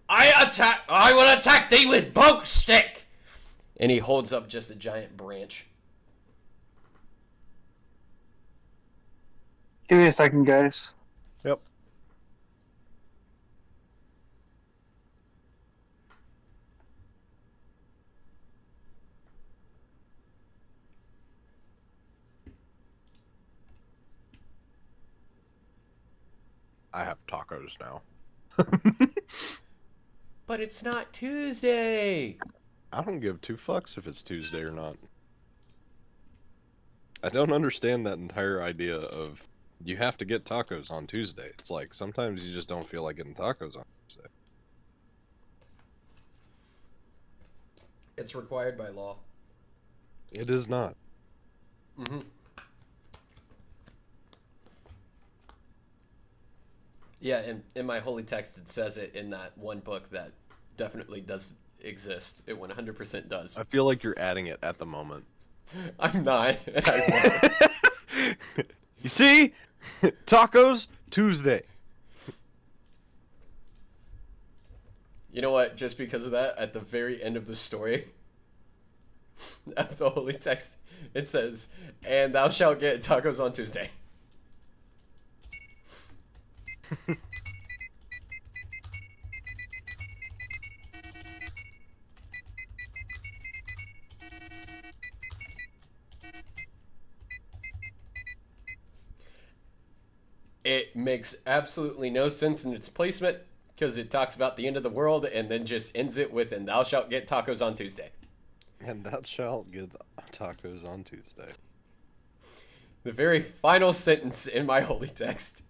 I will attack thee with boat stick! And he holds up just a giant branch. give me a second, guys. Yep. I have tacos now. But it's not Tuesday! I don't give two fucks if it's Tuesday or not. I don't understand that entire idea of you have to get tacos on Tuesday. It's like sometimes you just don't feel like getting tacos on Tuesday. It's required by law. It is not. Mm-hmm. Yeah, in my holy text it says it in that one book that definitely does exist. It 100% does. I feel like you're adding it at the moment. I'm not. You see? Tacos, Tuesday. You know what? Just because of that, at the very end of the story, of the holy text, it says, "And thou shalt get tacos on Tuesday." It makes absolutely no sense in its placement because it talks about the end of the world and then just ends it with, "And thou shalt get tacos on Tuesday." And thou shalt get tacos on Tuesday. The very final sentence in my holy text.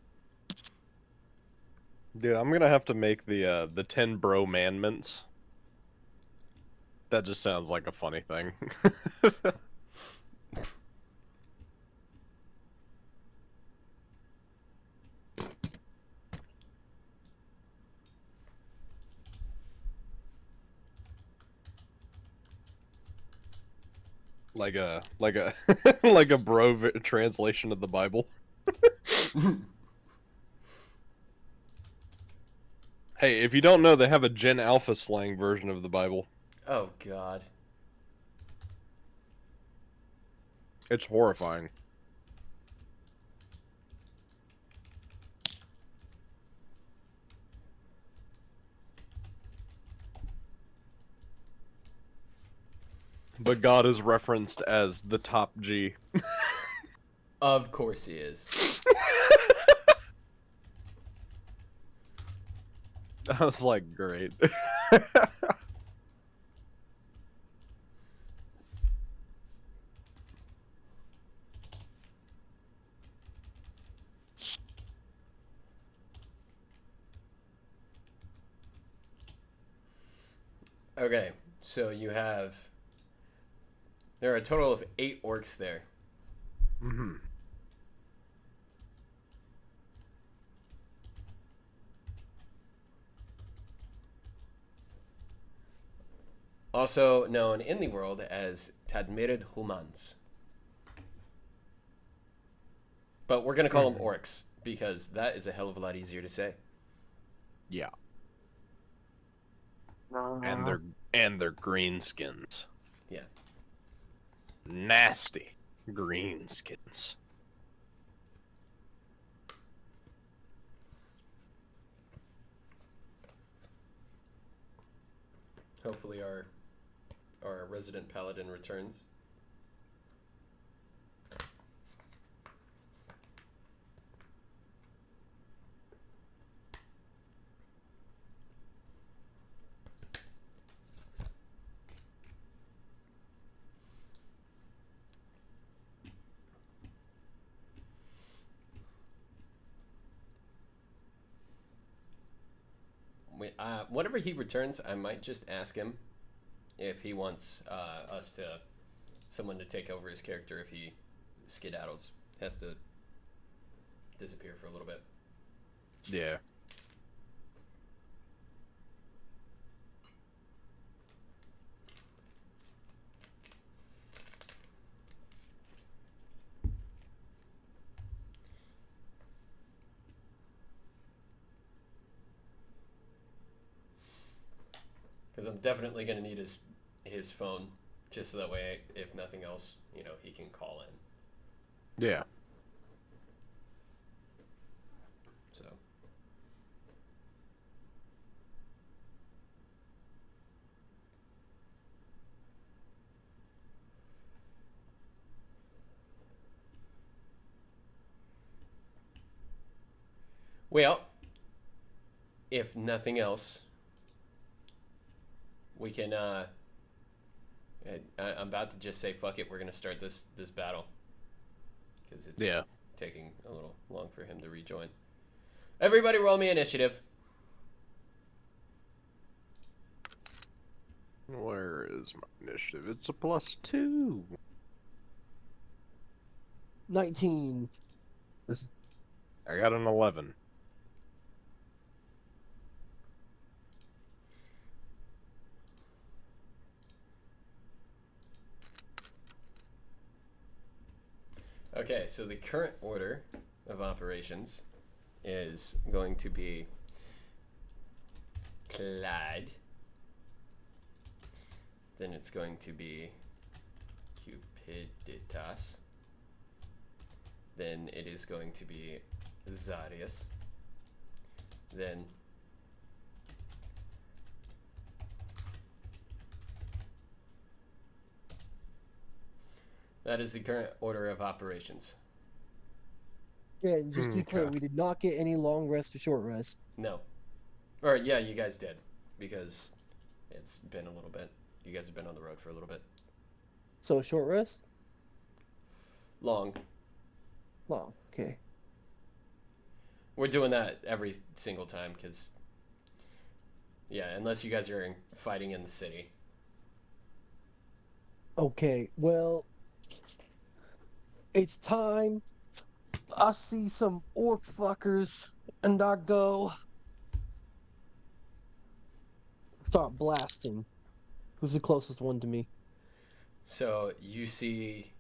Dude, I'm gonna have to make the 10 bro manments. That just sounds like a funny thing. like a like a translation of the Bible. Hey, if you don't know, they have a Gen Alpha slang version of the Bible. Oh, God. It's horrifying. But God is referenced as the top G. Of course he is. I was like, great. Okay, so you have... There are a total of 8 orcs there. Mm-hmm. Also known in the world as Tadmirid Humans. But we're going to call them orcs, because that is a hell of a lot easier to say. Yeah. And they're green skins. Yeah. Nasty green skins. Hopefully our resident paladin returns. Whenever he returns, I might just ask him if he wants someone to take over his character if he skedaddles, has to disappear for a little bit. Yeah. Because I'm definitely going to need his phone, just so that way, if nothing else, he can call in. Yeah. So. Well, if nothing else, we can, I'm about to just say, fuck it, we're going to start this battle. Because it's taking a little long for him to rejoin. Everybody roll me initiative. Where is my initiative? It's a +2. 19. I got an 11. Okay, so the current order of operations is going to be Clyde. Then it's going to be Cupiditas. Then it is going to be Zarius. Then that is the current order of operations. Yeah, and just to be clear, we did not get any long rest or short rest. No. Or, yeah, you guys did. Because it's been a little bit. You guys have been on the road for a little bit. So, short rest? Long. Long, okay. We're doing that every single time, because... Yeah, unless you guys are fighting in the city. Okay, well... It's time. I see some orc fuckers, and I go... Start blasting. Who's the closest one to me? So, you see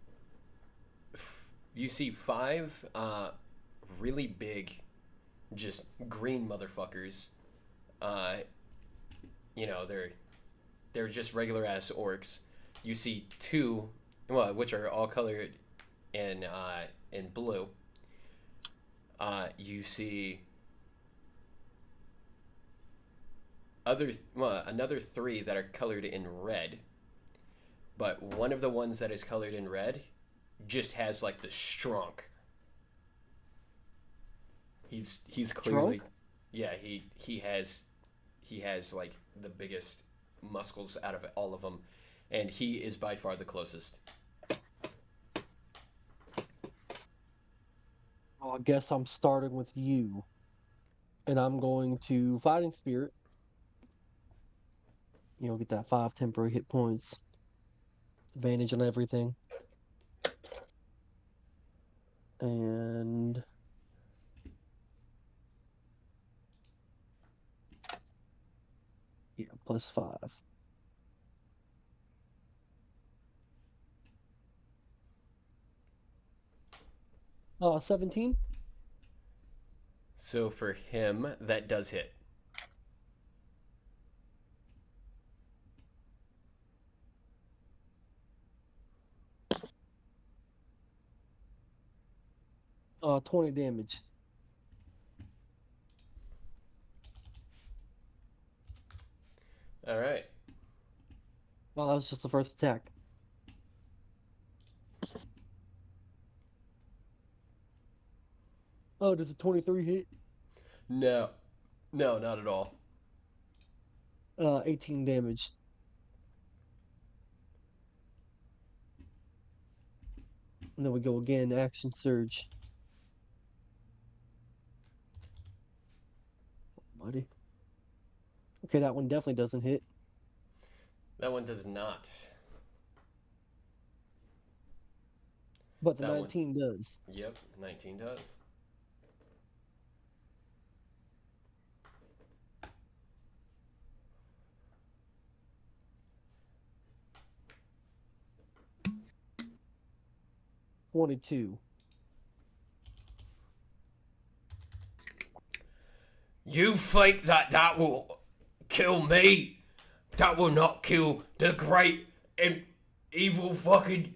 5 really big, just green motherfuckers. They're just regular ass orcs. You see 2, which are all colored in blue. You see another 3 that are colored in red. But one of the ones that is colored in red just has like the strunk. He's clearly, Strunk? yeah. He has like the biggest muscles out of all of them, and he is by far the closest. Well, I guess I'm starting with you. And I'm going to Fighting Spirit. Get that 5 temporary hit points. Advantage on everything. And... yeah, +5. 17? So for him, that does hit. Uh, 20 damage. All right. Well, that was just the first attack. Oh, does a 23 hit? No, not at all. 18 damage. And then we go again, action surge. Buddy. Okay, that one definitely doesn't hit. That one does not. But the That one. 19 does. Yep, 19 does. $22. You think that will kill me? That will not kill the great and evil fucking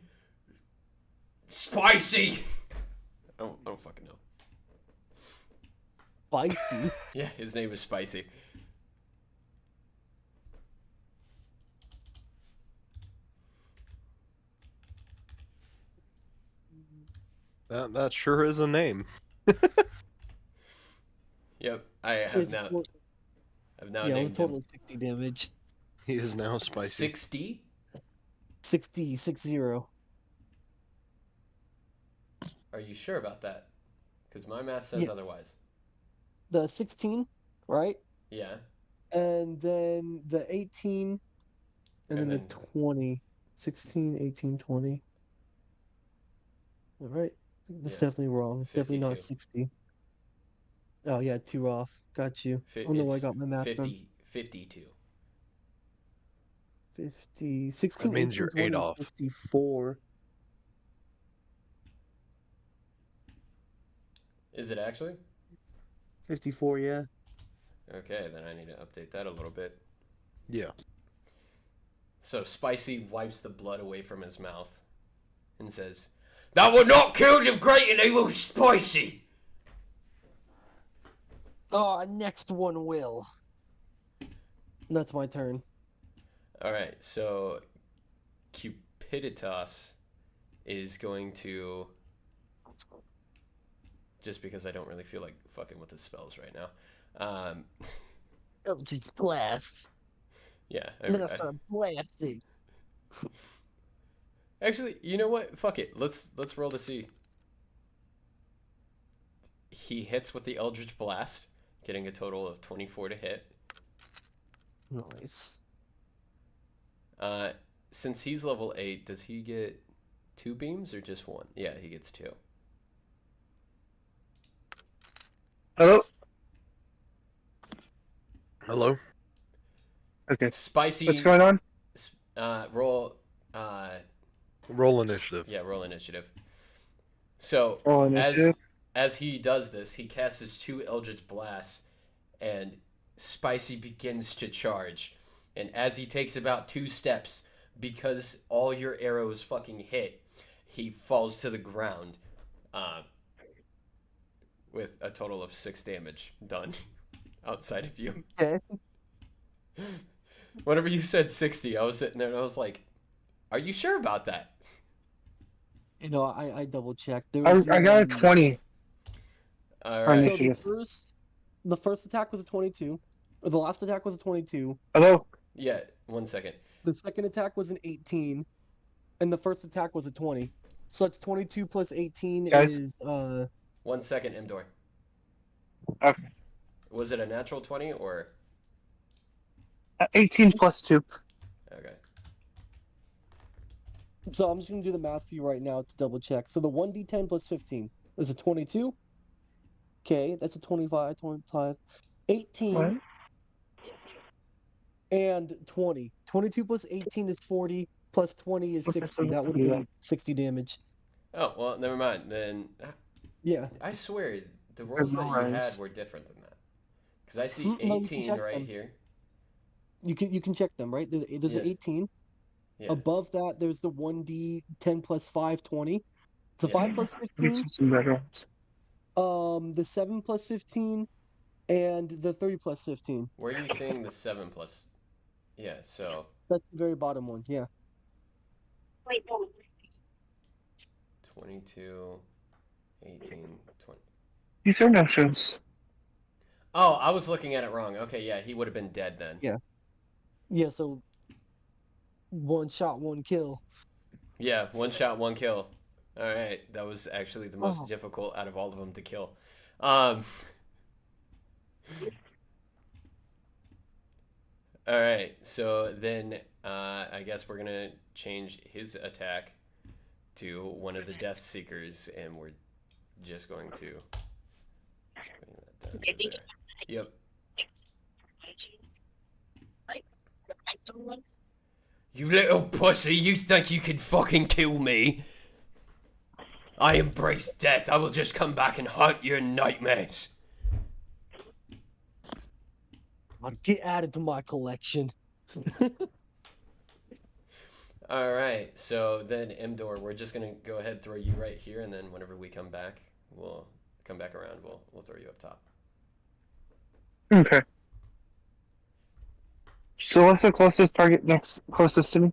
Spicy. I don't fucking know. Spicy? Yeah, his name is Spicy. That sure is a name. Yep, I have It's now. for- I've now yeah, it was named total him of 60 damage. He is now spicy. 60. 60. Are you sure about that? Because my math says Yeah. otherwise. The 16, right? Yeah. And then the 18, and then the then 20. 16, 18, 20. All right. That's Yeah. definitely wrong. It's definitely not 52. 60. Oh, yeah, 2 off. Got you. I don't know why I It's got my math wrong. 52. 50. That 16, means 18, you're 20 8 is off. 54. Is it actually? 54, yeah. Okay, then I need to update that a little bit. Yeah. So Spicy wipes the blood away from his mouth and says, "That will not kill the great and evil Spicy." Oh, next one will. That's my turn. All right, so Cupiditas is going to, just because I don't really feel like fucking with the spells right now. Eldritch Blast. Yeah. And then I start blasting. Actually, you know what? Fuck it. Let's roll to see. He hits with the Eldritch Blast, getting a total of 24 to hit. Nice. Since he's level 8, does he get 2 beams or just 1? Yeah, he gets 2. Hello? Hello? Okay. Spicy. What's going on? Roll. Roll initiative. Yeah, roll initiative. So Roll initiative. as he does this, he casts his 2 Eldritch Blasts, and Spicy begins to charge. And as he takes about 2 steps, because all your arrows fucking hit, he falls to the ground, with a total of 6 damage done outside of you. Okay. Whenever you said 60, I was sitting there and I was like, "Are you sure about that?" You know, I double checked. I got a 20. All Fine. right. So Initiative. the first attack was a 22, or the last attack was a 22. Hello? Yeah, 1 second. The second attack was an 18, and the first attack was a 20. So that's 22 plus 18 Guys? is 1 second, Imdor. Okay. Was it a natural 20 or? 18 plus 2. Okay. So I'm just gonna do the math for you right now to double check. So the 1d10 plus 15 is a 22. Okay, that's a 25, 25, 18, What? and 20. 22 plus 18 is 40, plus 20 is 60. That would have been 60 damage. Oh, well, never mind. Then, Yeah. I swear, the It's rolls that no you rise. had were different than that. Because I see No, you can 18 check right them. here. You can check them, right? There's an Yeah. 18. Yeah. Above that, there's the 1d10 plus 5, 20. It's a Yeah. 5 plus 15, Some better ones. the 7 plus 15, and the 3 plus 15. Where are you seeing the 7 plus? Yeah, so That's the very bottom one, yeah. 22, 18, 20. These are no-shows. Oh, I was looking at it wrong. Okay, yeah, he would have been dead then. Yeah. Yeah, so one shot, one kill. Yeah, 1 shot, 1 kill. All right, that was actually the most Oh. difficult out of all of them to kill. All right, so then I guess we're gonna change his attack to one of the Death Seekers, and we're just going to bring that down to there. Yep. You little pussy! You think you can fucking kill me? I embrace death. I will just come back and haunt your nightmares. I'll get added to my collection. All right, so then Imdor, we're just gonna go ahead and throw you right here, and then whenever we come back, we'll come back around. We'll throw you up top. Okay. So what's the closest target closest to me?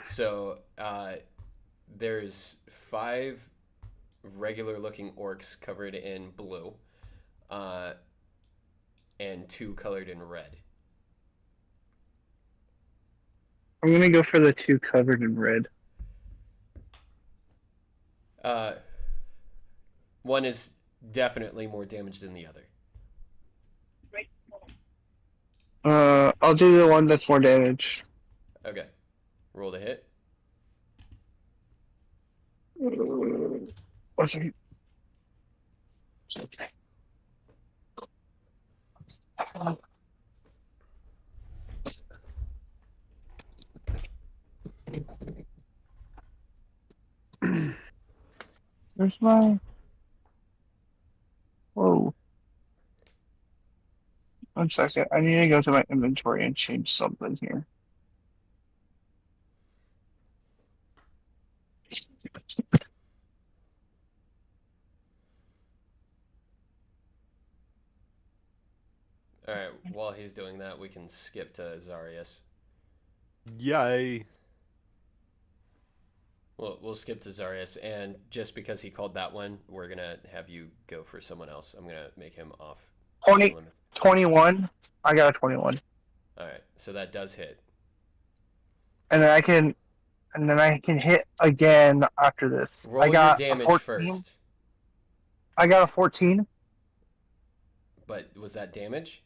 So there's 5 regular-looking orcs covered in blue, and 2 colored in red. I'm gonna go for the 2 covered in red. One is definitely more damaged than the other. I'll do the one that's more damage. Okay. Roll to hit. 1 second. Where's my... Whoa. 1 second. I need to go to my inventory and change something here. All right. While he's doing that, we can skip to Zarius. Yay. We'll skip to Zarius, and just because he called that one, we're gonna have you go for someone else. I'm gonna make him off. 21. I got a 21. All right, so that does hit. And then I can hit again after this. Roll I got your damage a 14. first. I got a 14. But was that damage?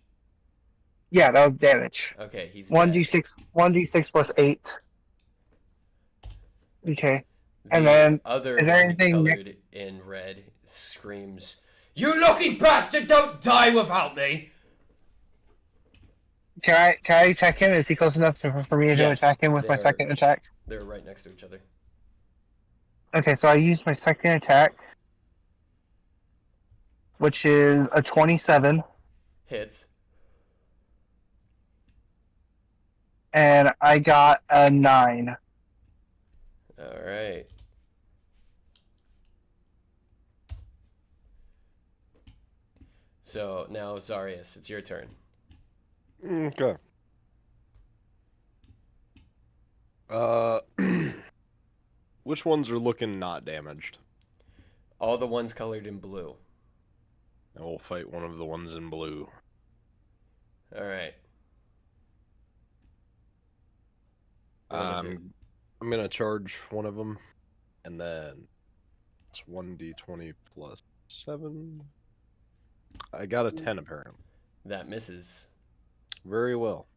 Yeah, that was damage. Okay, he's 1d6 plus 8. Okay. The And then other is there one anything colored in red screams, "You lucky bastard! Don't die without me!" Can I attack him? Is he close enough for me to Yes, attack him with my second attack? They're right next to each other. Okay, so I use my second attack, which is a 27, Hits. and I got a 9. All right. So now, Zarius, it's your turn. Okay. Which ones are looking not damaged? All the ones colored in blue. I will fight one of the ones in blue. All right. I'm gonna charge one of them, and then it's 1d20 plus 7. I got a 10 apparently. That misses. Very well.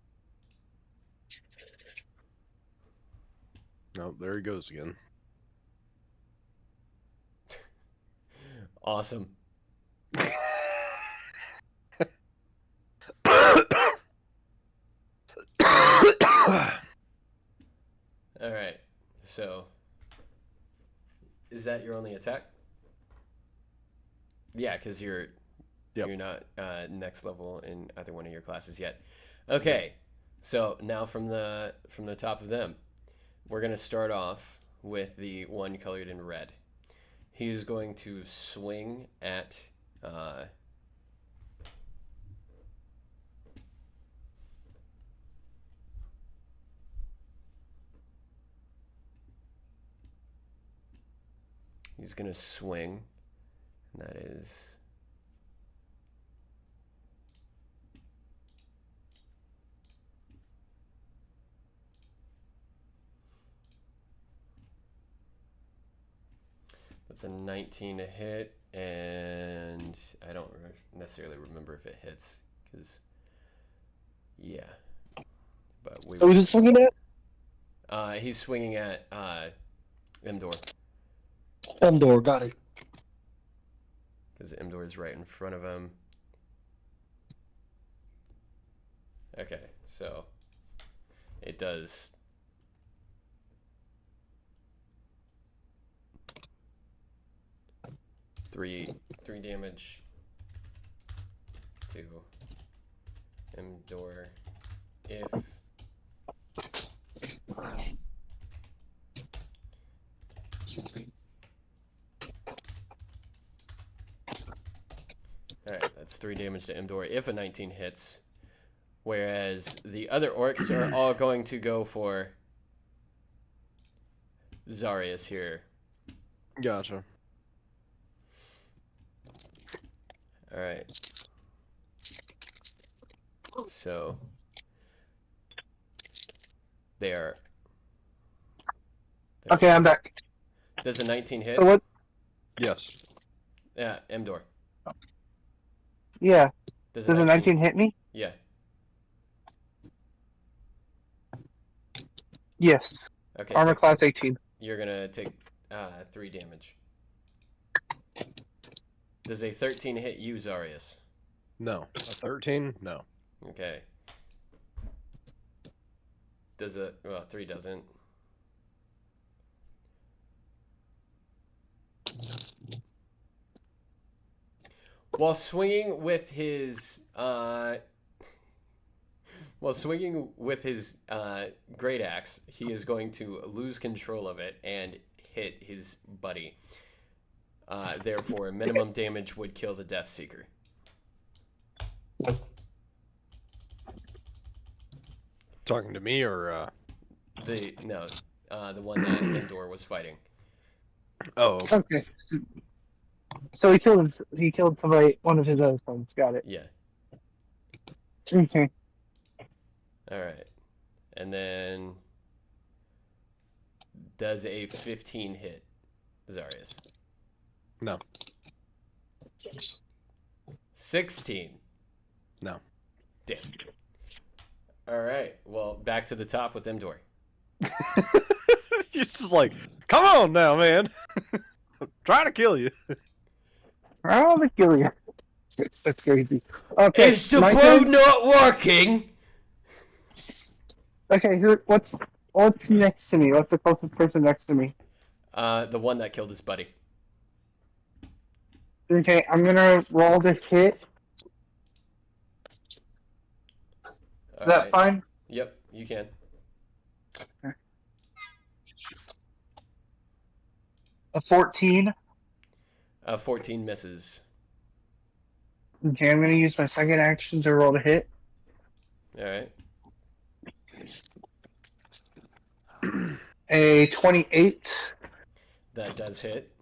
Oh, there he goes again. Awesome. All right. So, is that your only attack? Yeah, because you're not next level in either one of your classes yet. Okay. So now from the top of them, we're gonna start off with the one colored in red. He's going to swing at he's gonna swing, and that is that's a 19 to hit, and I don't necessarily remember if it hits, because, yeah. But we. So who's he swinging at? He's swinging at Imdor. Endor, got it. Because Imdor is right in front of him. Okay, so it does 3 damage to Imdor if Alright, that's 3 damage to Imdor if a 19 hits. Whereas the other orcs are all going to go for Zarius here. Gotcha. Alright. So they are. Okay, I'm back. Does a 19 hit? So what? Yes. Yeah, Imdor. Yeah. Does Does a 19 hit me? Yeah. Yes. Okay. Armor class 18. You're gonna take 3 damage. Does a 13 hit you, Zarius? No. A 13? No. Okay. Does it? Well, 3 doesn't. While swinging with his great axe, he is going to lose control of it and hit his buddy. Therefore, minimum damage would kill the Death Seeker. Talking to me or the one that Endor was fighting. Oh. Okay. So he killed somebody, one of his other friends. Got it. Yeah. Okay. All right. And then does a 15 hit Zarius? No. 16. No. Damn. All right. Well, back to the top with Imdor. You're just like, come on now, man. I'm trying to kill you. I'll kill you. That's crazy. Okay. Is the bow not working? Okay. What's next to me? What's the closest person next to me? The one that killed his buddy. Okay, I'm gonna roll this hit. Is that fine? Yep, you can. Okay. A 14. 14 misses. Okay, I'm gonna use my second action to roll to hit. All right. A 28. That does hit.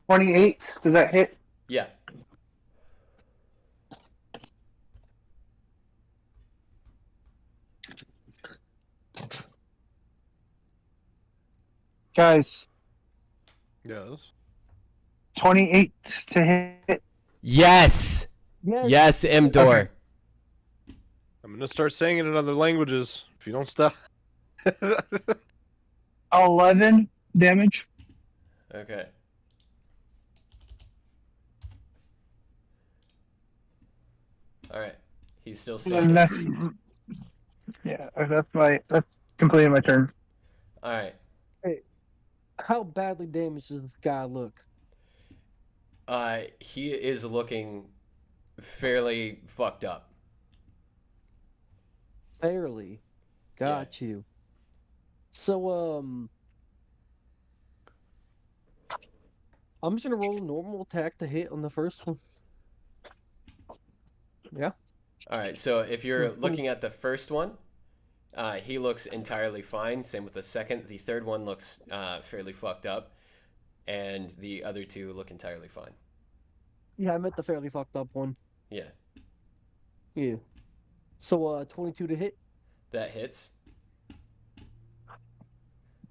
28. Does that hit? Yeah. Guys, Yes. 28 to hit. Yes. Yes, Imdor. Okay. I'm gonna start saying it in other languages if you don't stop. 11 damage. Okay. All right. He's still And standing. that's completed my turn. All right. How badly damaged does this guy look? He is looking fairly fucked up. Fairly. Got you. So, I'm just gonna roll a normal attack to hit on the first one. Yeah. All right. So if you're looking at the first one, he looks entirely fine. Same with the second. The third one looks fairly fucked up, and the other two look entirely fine. Yeah, I meant the fairly fucked up one. Yeah. Yeah. So, 22 to hit. That hits.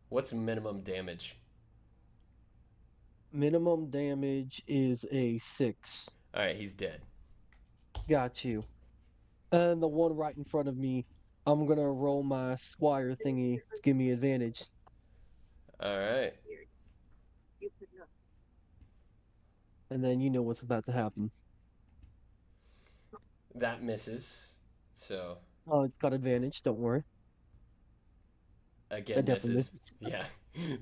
What's minimum damage? Minimum damage is a 6. All right, he's dead. Got you. And the one right in front of me, I'm gonna roll my squire thingy to give me advantage. All right. And then you know what's about to happen. That misses. So Oh, it's got advantage, don't worry. again That definitely misses. misses. Yeah.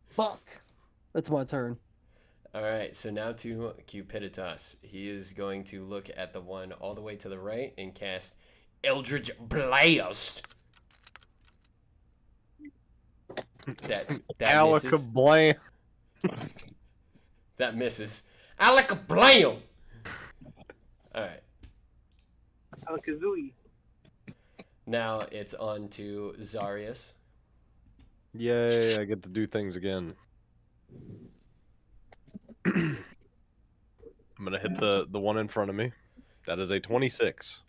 Fuck! That's my turn. All right. So now to Cupiditas. He is going to look at the one all the way to the right and cast Eldritch Blast. That misses. Alaka-blam. That misses. Alaka-blam. All right. Alakazooey. Now it's on to Zarius. Yay, I get to do things again. I'm gonna hit the one in front of me. That is a 26.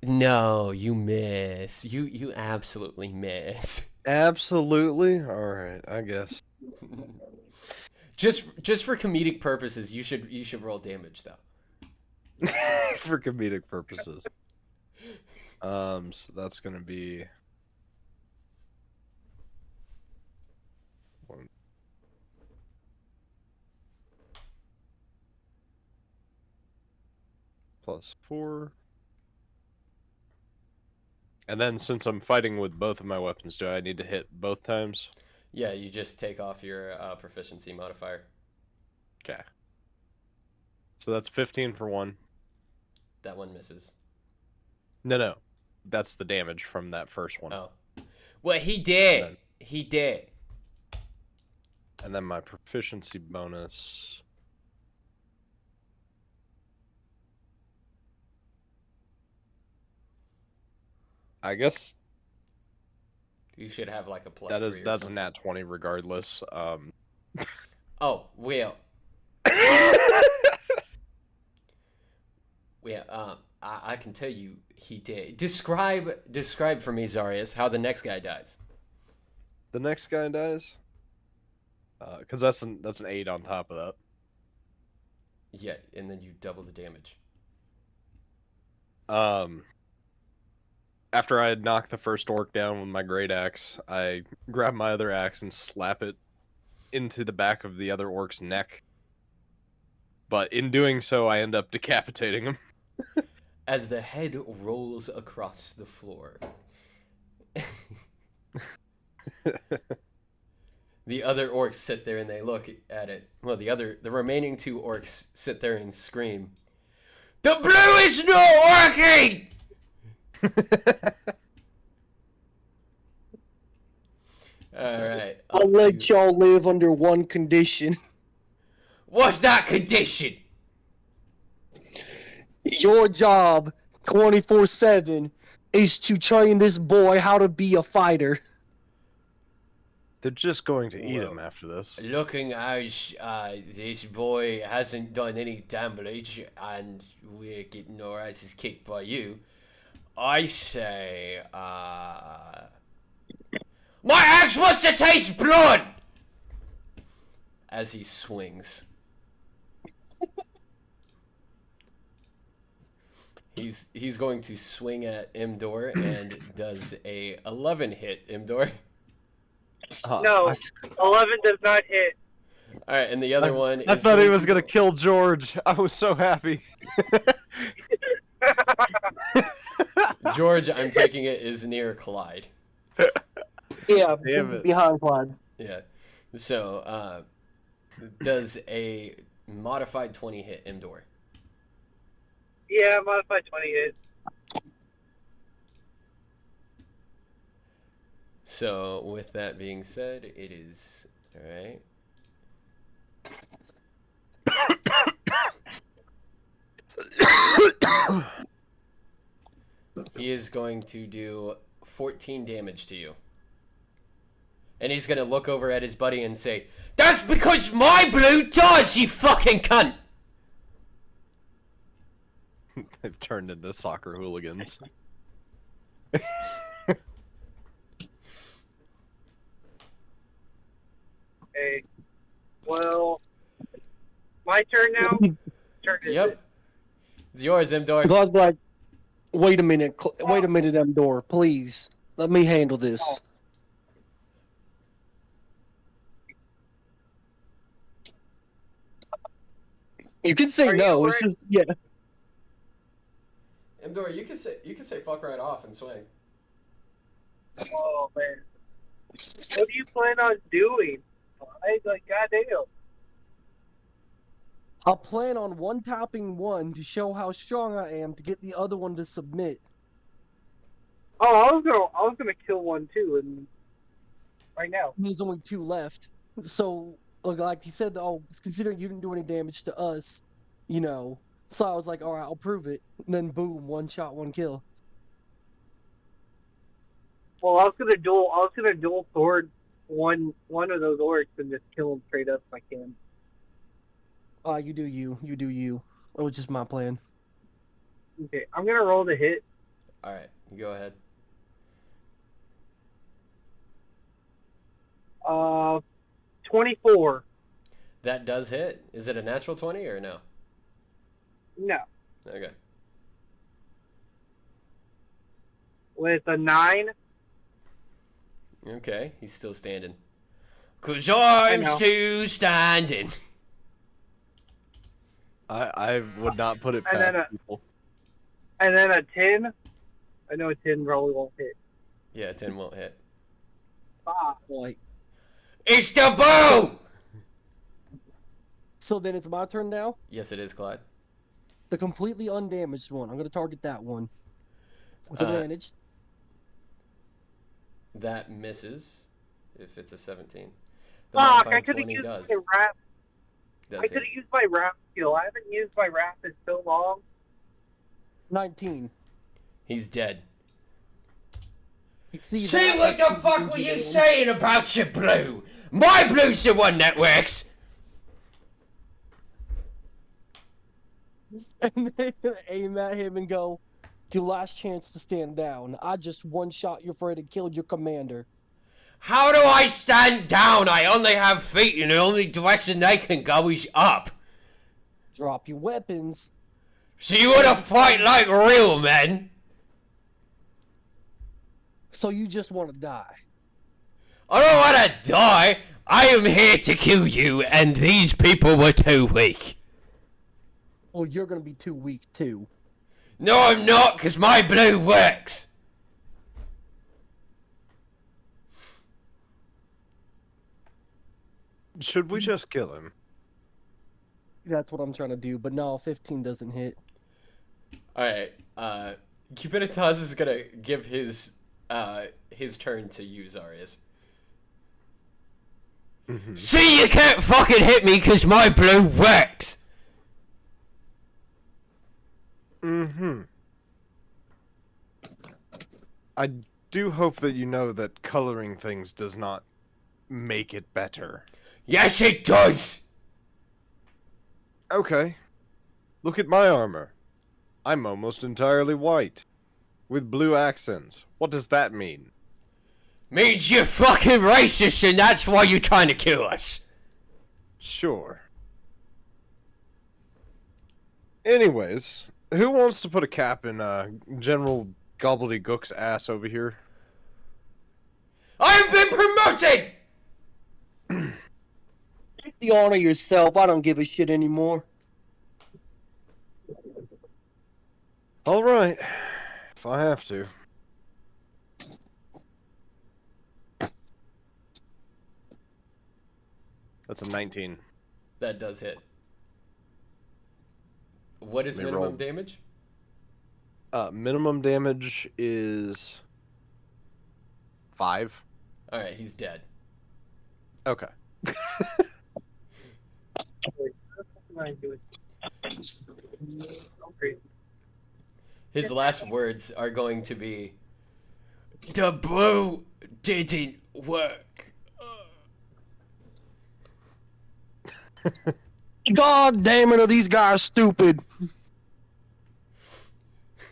No, you miss. You absolutely miss. Absolutely. Alright, I guess. Just for comedic purposes, you should roll damage though. For comedic purposes. So that's gonna be 1 plus 4. And then since I'm fighting with both of my weapons, do I need to hit both times? Yeah, you just take off your proficiency modifier. Okay. So that's 15 for one. That one misses. No. That's the damage from that first one. Oh. Well, he did. Then- He did. And then my proficiency bonus. I guess You should have like a plus that's 3 or a something. nat 20 regardless. Oh, well. Yeah, I can tell you he did. Describe for me, Zarius, how the next guy dies. The next guy dies. Because that's an 8 on top of that. Yeah, and then you double the damage. After I had knocked the first orc down with my great axe, I grab my other axe and slap it into the back of the other orc's neck. But in doing so, I end up decapitating him. As the head rolls across the floor. The other orcs sit there and they look at it. Well, the remaining 2 orcs sit there and scream, "The blue is not working!" Alright. I'll let y'all live under one condition. What's that condition? Your job, 24/7, is to train this boy how to be a fighter. They're just going to eat Well, him after this. Looking as this boy hasn't done any damage and we're getting our asses kicked by you, I say, my axe wants to taste blood! As he swings. He's going to swing at Imdor and does a 11 hit, Imdor. No, 11 does not hit. Alright, and the other one is I thought he going was to- gonna kill George. I was so happy. George, I'm taking it, is near Clyde. Yeah, Damn it. behind Clyde. Yeah. So, does a modified 20 hit Imdor? Yeah, modified 20 hit. So, with that being said, it is... Alright. He is going to do 14 damage to you. And he's going to look over at his buddy and say, "That's because my blue dies, you fucking cunt!" They've turned into soccer hooligans. Okay. Well, my turn now? Turn is Yep. it? It's yours, Imdor. God's like, wait a minute, Emdor, please. Let me handle this. You can say no, it's just, yeah. Imdor, you can say fuck right off and swing. Oh man, what do you plan on doing? Like goddamn. I'll plan on one topping one to show how strong I am to get the other one to submit. Oh, I was gonna kill one too, and right now. There's only 2 left. So, like he said, considering you didn't do any damage to us, you know. So I was like, alright, I'll prove it. And then boom, 1 shot, 1 kill. Well, I was gonna dual sword one of those orcs and just kill him straight up if I can. You do you. It was just my plan. Okay, I'm gonna roll the hit. Alright, you go ahead. 24. That does hit. Is it a natural 20 or no? No. Okay. With a 9. Okay, he's still standing. 'Cause I'm still standing. I would not put it And then past people. And then a 10. I know a 10 probably won't hit. Yeah, 10 won't hit. Like, It's the bow! so then it's my turn now? Yes, it is, Clyde. The completely undamaged one. I'm gonna target that one. With advantage. That misses. If it's a 17. The Fuck, modified I could have 20 used does. my wrap. Does I hit. could have used my wrap skill. I haven't used my wrap in so long. 19. He's dead. See what the fuck were you saying about your blue? My blue's the one that works! And then aim at him and go, your last chance to stand down. I just one-shot your friend and killed your commander. How do I stand down? I only have feet and the only direction they can go is up. Drop your weapons. So you wanna fight like real men? So you just want to die. I don't wanna die. I am here to kill you and these people were too weak. Well, you're gonna be too weak too. No, I'm not, because my blue works. Should we just kill him? That's what I'm trying to do, but no, 15 doesn't hit. Alright, Cupiditaz is gonna give his turn to you, Zarius. See, you can't fucking hit me because my blue works! I do hope that you know that coloring things does not make it better. Yes, it does! Okay. Look at my armor. I'm almost entirely white. With blue accents. What does that mean? Means you're fucking racist and that's why you're trying to kill us. Sure. Anyways, who wants to put a cap in General Gobbledygook's ass over here? I've been promoted! Take the honor yourself. I don't give a shit anymore. Alright. If I have to. That's a 19. That does hit. What is Let me minimum roll. damage? Minimum damage is 5. Alright, he's dead. Okay. His last words are going to be, the blue didn't work. God damn it, are these guys stupid?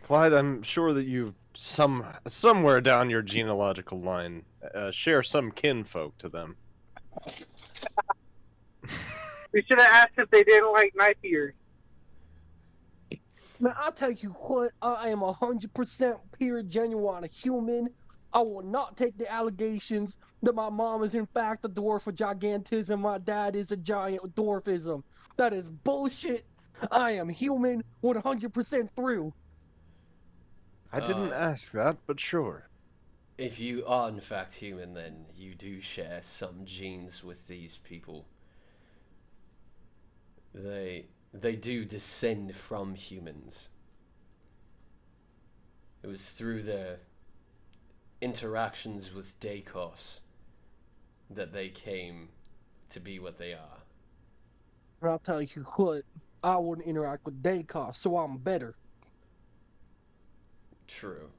Clyde, I'm sure that you somewhere down your genealogical line share some kinfolk to them. We should have asked if they didn't like knife ears. Man, I tell you what, I am 100% pure, genuine human. I will not take the allegations that my mom is in fact a dwarf of gigantism, my dad is a giant with dwarfism. That is bullshit. I am human 100% through. I didn't ask that, but sure. If you are in fact human, then you do share some genes with these people. They do descend from humans. It was through their interactions with Dacos that they came to be what they are. And I'll tell you what, I wouldn't interact with Dacos, so I'm better. True.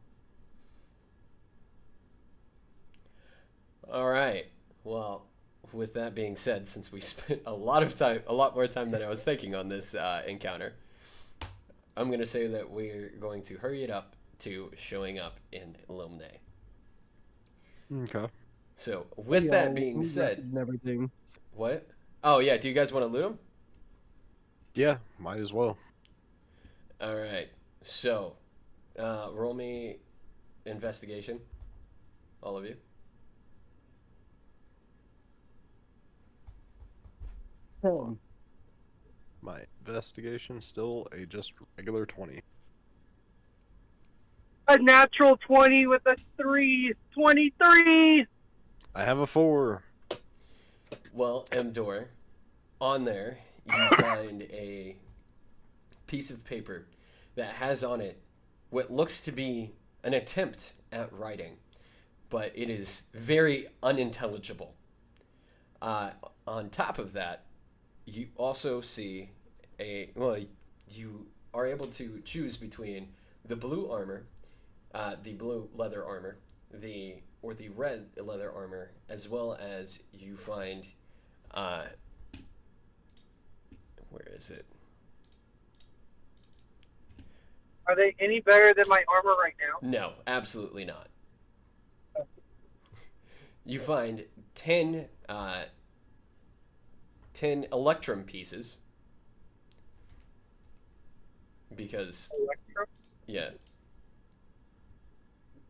All right. Well, with that being said, since we spent a lot more time than I was thinking on this encounter, I'm going to say that we're going to hurry it up to showing up in Lumne. Okay. So, with that being said, and everything. what? Oh yeah, do you guys want to loot them? Yeah, might as well. All right. So, roll me investigation, all of you. My investigation still a just regular 20. A natural 20 with a 3. 23! I have a 4. Well, Mdor, on there you find a piece of paper that has on it what looks to be an attempt at writing, but it is very unintelligible. On top of that, you also see you are able to choose between the blue armor, the blue leather armor, or the red leather armor, as well as you find, where is it? Are they any better than my armor right now? No, absolutely not. You find 10 electrum pieces. Because, Electrum? yeah.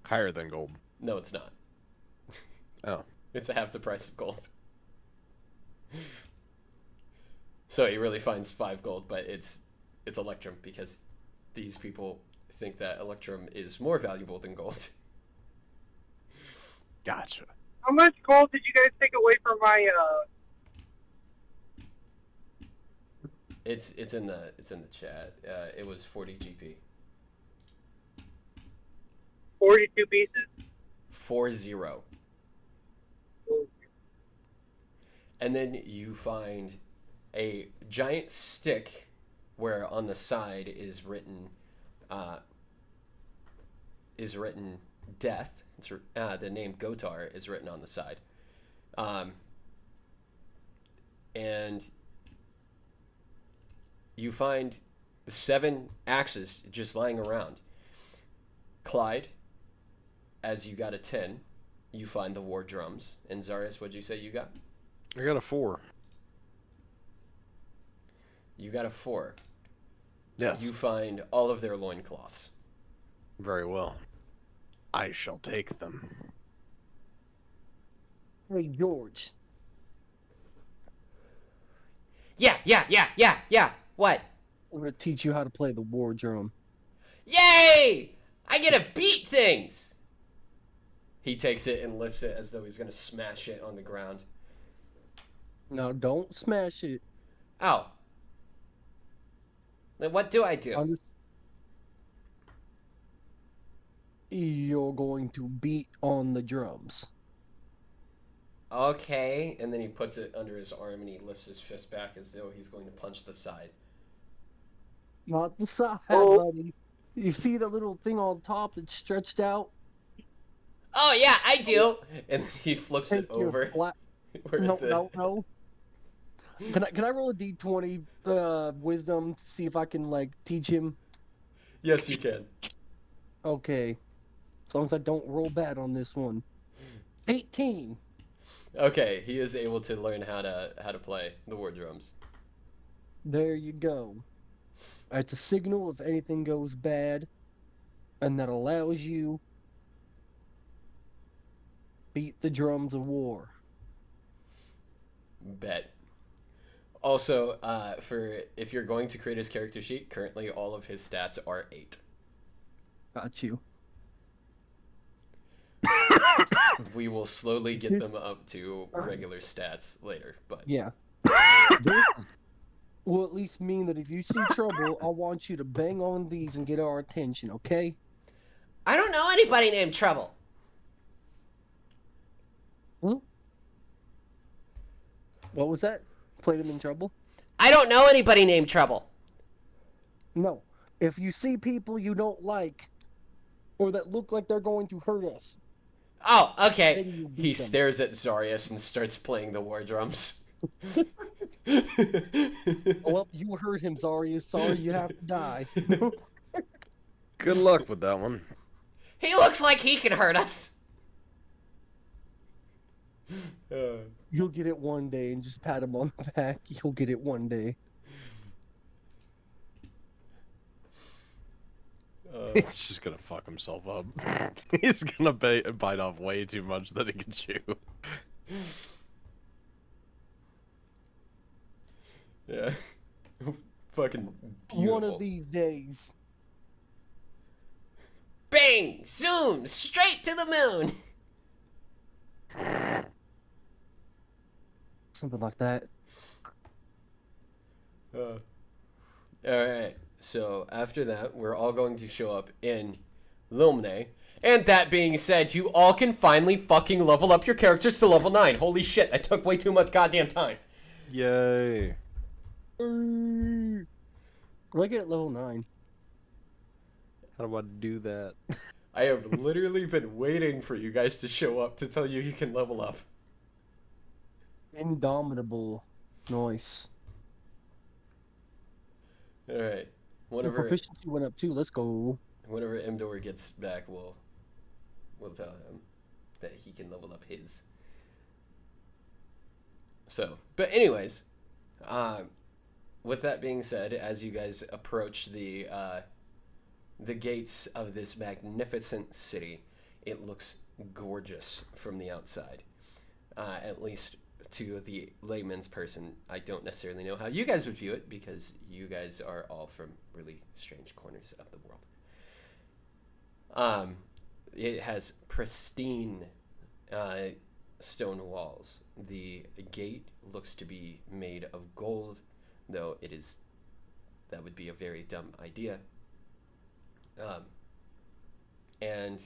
Higher than gold. No, it's not. Oh. It's half the price of gold. So he really finds 5 gold, but it's electrum because these people think that electrum is more valuable than gold. Gotcha. How much gold did you guys take away from my, It's in the chat. It was 40 GP. 42 pieces? 40. And then you find a giant stick where on the side is written death. It's the name Gotar is written on the side. And you find 7 axes just lying around. Clyde, as you got a 10, you find the war drums. And Zarius, what'd you say you got? I got a 4. You got a 4. Yes. You find all of their loincloths. Very well. I shall take them. Hey, George. Yeah. What? I'm gonna teach you how to play the war drum. Yay! I get to beat things! He takes it and lifts it as though he's going to smash it on the ground. Now, don't smash it. Oh. Then what do I do? You're going to beat on the drums. Okay. And then he puts it under his arm and he lifts his fist back as though he's going to punch the side. Not the side, buddy. You see the little thing on top that's stretched out? Oh, yeah, I do. And he flips it over. No. Can I roll a d20 wisdom to see if I can, like, teach him? Yes, you can. Okay. As long as I don't roll bad on this one. 18. Okay, he is able to learn how to play the war drums. There you go. It's a signal if anything goes bad, and that allows you beat the drums of war. Bet. Also, for if you're going to create his character sheet, currently all of his stats are 8. Got you. We will slowly get them up to regular stats later, but Yeah. This will at least mean that if you see trouble, I want you to bang on these and get our attention, okay? I don't know anybody named Trouble. Hmm? What was that? Played him in trouble? I don't know anybody named Trouble. No. If you see people you don't like, or that look like they're going to hurt us, Oh, okay. then you beat He them. stares at Zarius and starts playing the war drums. Well, you hurt him, Zarius. Sorry, you have to die. Good luck with that one. He looks like he can hurt us. You'll get it one day, and just pat him on the back. You'll get it one day. He's just gonna fuck himself up. He's gonna bite off way too much that he can chew. Yeah. Fucking beautiful. One of these days. Bang! Zoom! Straight to the moon! Something like that. Alright, so after that, we're all going to show up in Lumne. And that being said, you all can finally fucking level up your characters to level 9. Holy shit, that took way too much goddamn time. Yay. When I get level 9. How do I do that? I have literally been waiting for you guys to show up to tell you you can level up. Indomitable. Nice. Alright. Your Whenever proficiency went up too. Let's go. Imdor gets back, we'll tell him that he can level up his. So, but anyways, with that being said, as you guys approach the gates of this magnificent city, it looks gorgeous from the outside. At least to the layman's person. I don't necessarily know how you guys would view it, because you guys are all from really strange corners of the world. It has pristine stone walls. The gate looks to be made of gold, though that would be a very dumb idea. And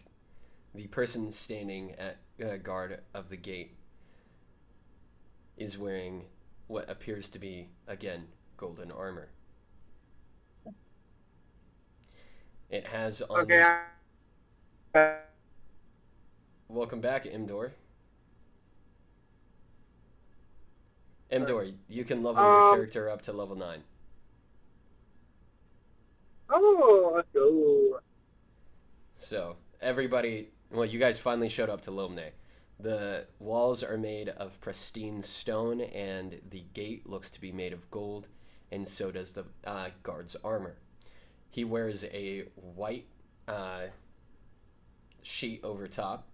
the person standing at guard of the gate is wearing what appears to be, again, golden armor. It has on... Okay. Welcome back, Imdor. Imdor, you can level your character up to level 9. Oh, let's go. So, everybody... Well, you guys finally showed up to Lomne. The walls are made of pristine stone, and the gate looks to be made of gold, and so does the guard's armor. He wears a white sheet over top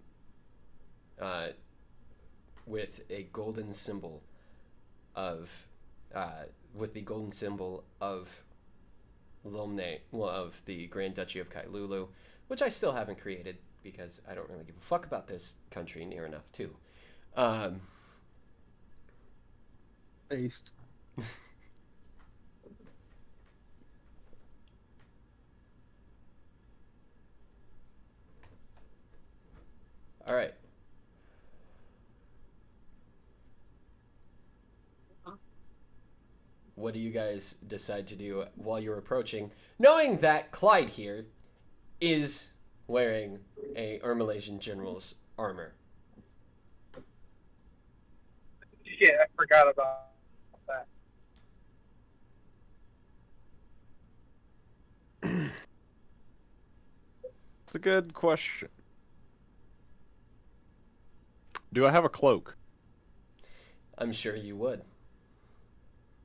with a golden symbol of Lomne, well, of the Grand Duchy of Kailulu, which I still haven't created because I don't really give a fuck about this country near enough too. Based. All right. What do you guys decide to do while you're approaching, knowing that Clyde here is wearing a Ermelasian general's armor? Shit, I forgot about that. It's a good question. Do I have a cloak? I'm sure you would.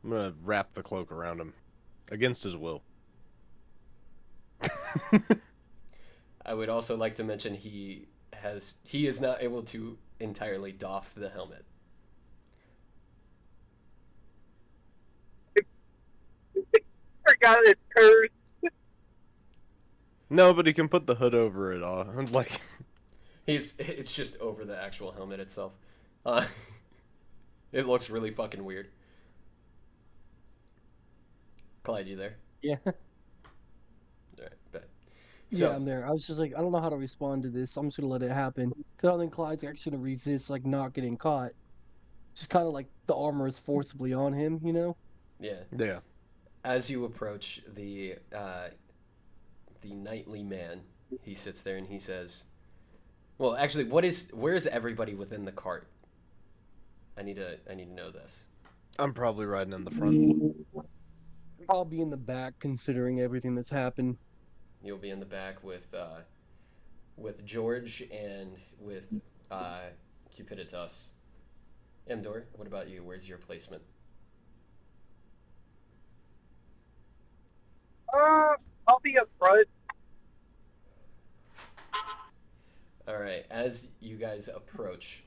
I'm gonna wrap the cloak around him. Against his will. I would also like to mention he is not able to entirely doff the helmet. Forgot it's cursed. No, but he can put the hood over it all. Like, It's just over the actual helmet itself. Uh, it looks really fucking weird. Clyde, you there? Yeah. Alright, bet. So, Yeah, I'm there. I was just like, I don't know how to respond to this. I'm just gonna let it happen. Because I don't think Clyde's actually gonna resist, like, not getting caught. Just kind of like the armor is forcibly on him, you know? yeah. yeah. As you approach the knightly man, he sits there and he says, well, actually, where's everybody within the cart? I need to know this. I'm probably riding in the front. I'll be in the back considering everything that's happened. You'll be in the back with George and with Cupiditas. Emdor, what about you? Where's your placement? I'll be up front. Alright, as you guys approach,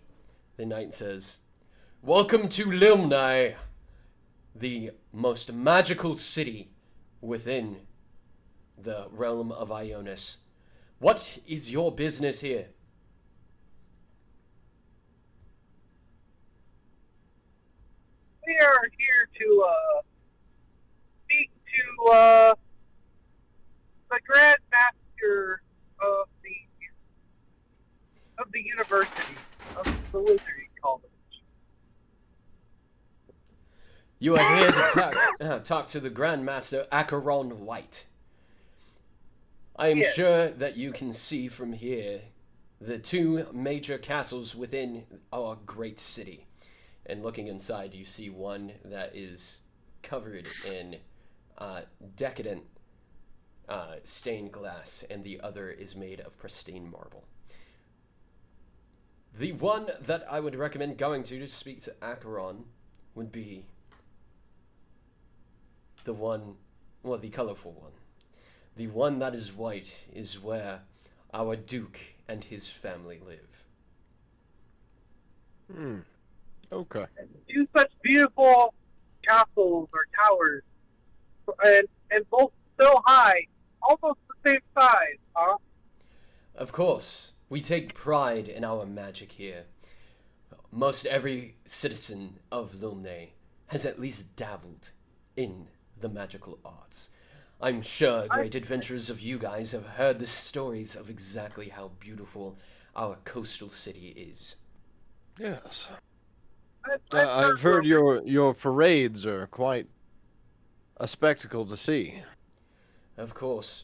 the knight says, "Welcome to Limnai, the most magical city within the realm of Ionis. What is your business here?" We are here to speak to the Grand Master of the university of the Wizarding College. You are here to talk to the Grand Master Acheron White. I am Yes. sure that you can see from here the two major castles within our great city. And looking inside, you see one that is covered in decadent stained glass, and the other is made of pristine marble. The one that I would recommend going to speak to Acheron would be the one, well, the colorful one. The one that is white is where our Duke and his family live. Okay. Two such beautiful castles or towers, and both so high, almost the same size, huh? Of course, we take pride in our magic here. Most every citizen of Lumne has at least dabbled in the magical arts. I'm sure great adventurers of you guys have heard the stories of exactly how beautiful our coastal city is. Yes. I've Heard your parades are quite a spectacle to see. Of course.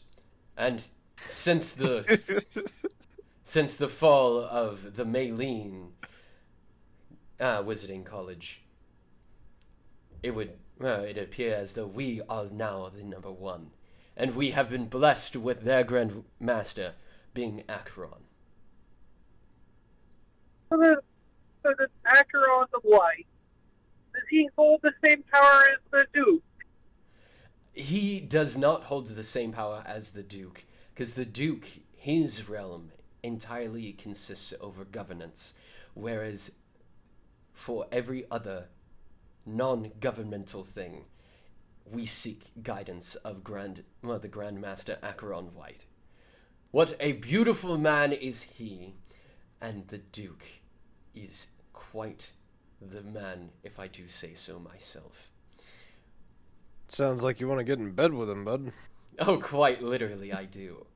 And since the fall of the Maylene Wizarding College, it appear as though we are now the number one, and we have been blessed with their Grand Master being Acheron. So the Acheron the White, does he hold the same power as the Duke? He does not hold the same power as the Duke, because the Duke, his realm, entirely consists over governance, whereas for every other non-governmental thing, we seek guidance of the Grand Master Acheron White. What a beautiful man is he, and the Duke is quite the man, if I do say so myself. Sounds like you want to get in bed with him, bud. Oh, quite literally, I do.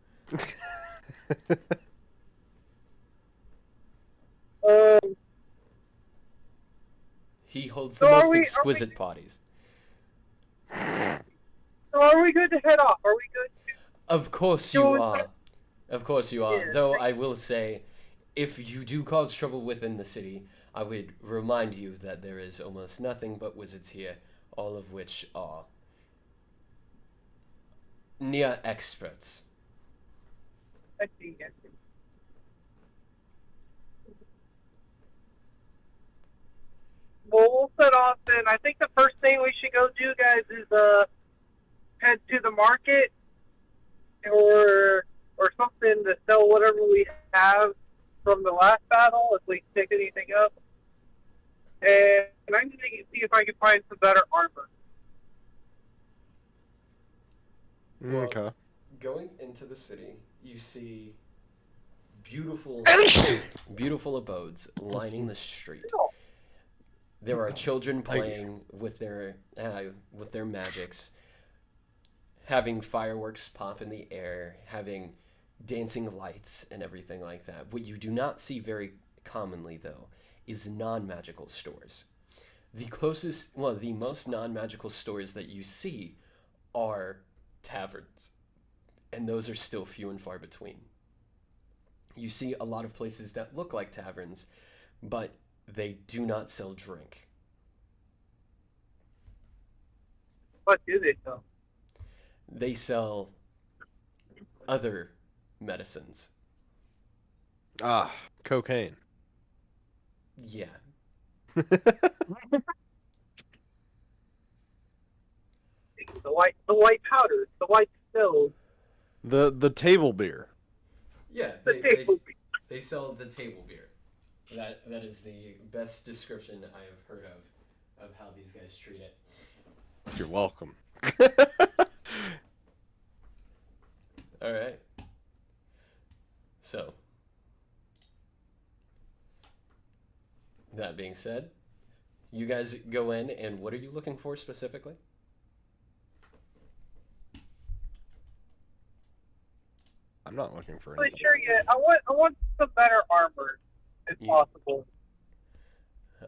He holds the So most exquisite parties. So are we good to head off? Are we good to... Of course you are. Of course you are. Yeah. Though I will say, if you do cause trouble within the city, I would remind you that there is almost nothing but wizards here, all of which are near experts. I see. Well, we'll set off then. I think the first thing we should go do, guys, is head to the market or something to sell whatever we have from the last battle if we pick anything up. And I need to see if I can find some better armor. Well, Okay. going into the city, you see beautiful, beautiful abodes lining the street. There are children playing with their magics, having fireworks pop in the air, having dancing lights and everything like that. What you do not see very commonly, though, is non-magical stores. The most non-magical stores that you see are taverns, and those are still few and far between. You see a lot of places that look like taverns, but they do not sell drink. What do they sell? They sell other medicines. Ah, cocaine. Yeah. The white powders, the white stills. The table beer. Yeah, they sell the table beer. That is the best description I have heard of how these guys treat it. You're welcome. All right. So, that being said, you guys go in, and what are you looking for specifically? I'm not looking for Really anything. sure yet. I want some better armor, if possible.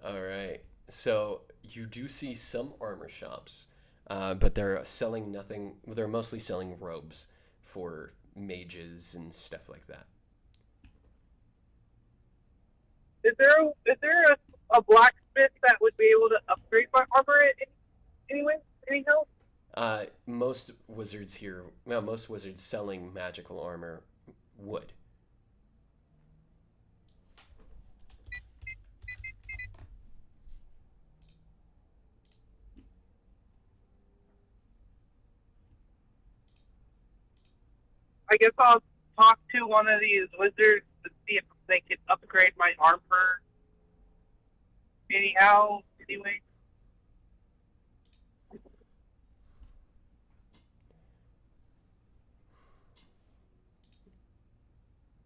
All right. So you do see some armor shops, but they're selling nothing. They're mostly selling robes for mages and stuff like that. Is there a blacksmith that would be able to upgrade my armor anyhow? Most wizards selling magical armor would. I guess I'll talk to one of these wizards to see if they can upgrade my armor anyhow. Anyway.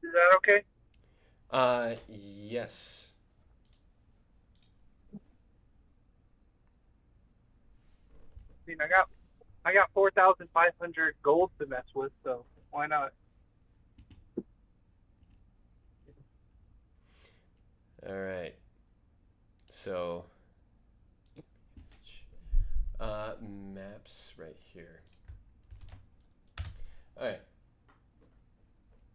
Is that okay? Yes. I mean, I got 4,500 gold to mess with, so why not? All right. So, maps right here. All right.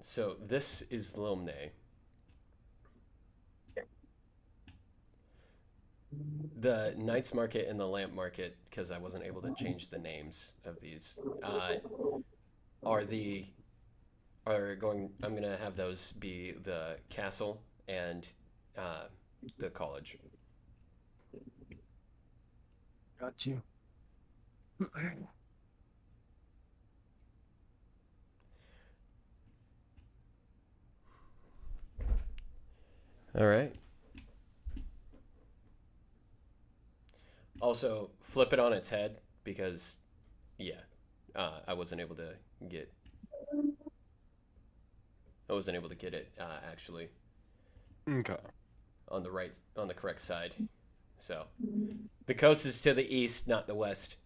So this is Lomne. The Knights Market and the Lamp Market, because I wasn't able to change the names of these, I'm gonna have those be the castle and the college. Got you. All right. Also, flip it on its head because, yeah, I wasn't able to get it actually Okay. on the correct side. So, the coast is to the east, not the west.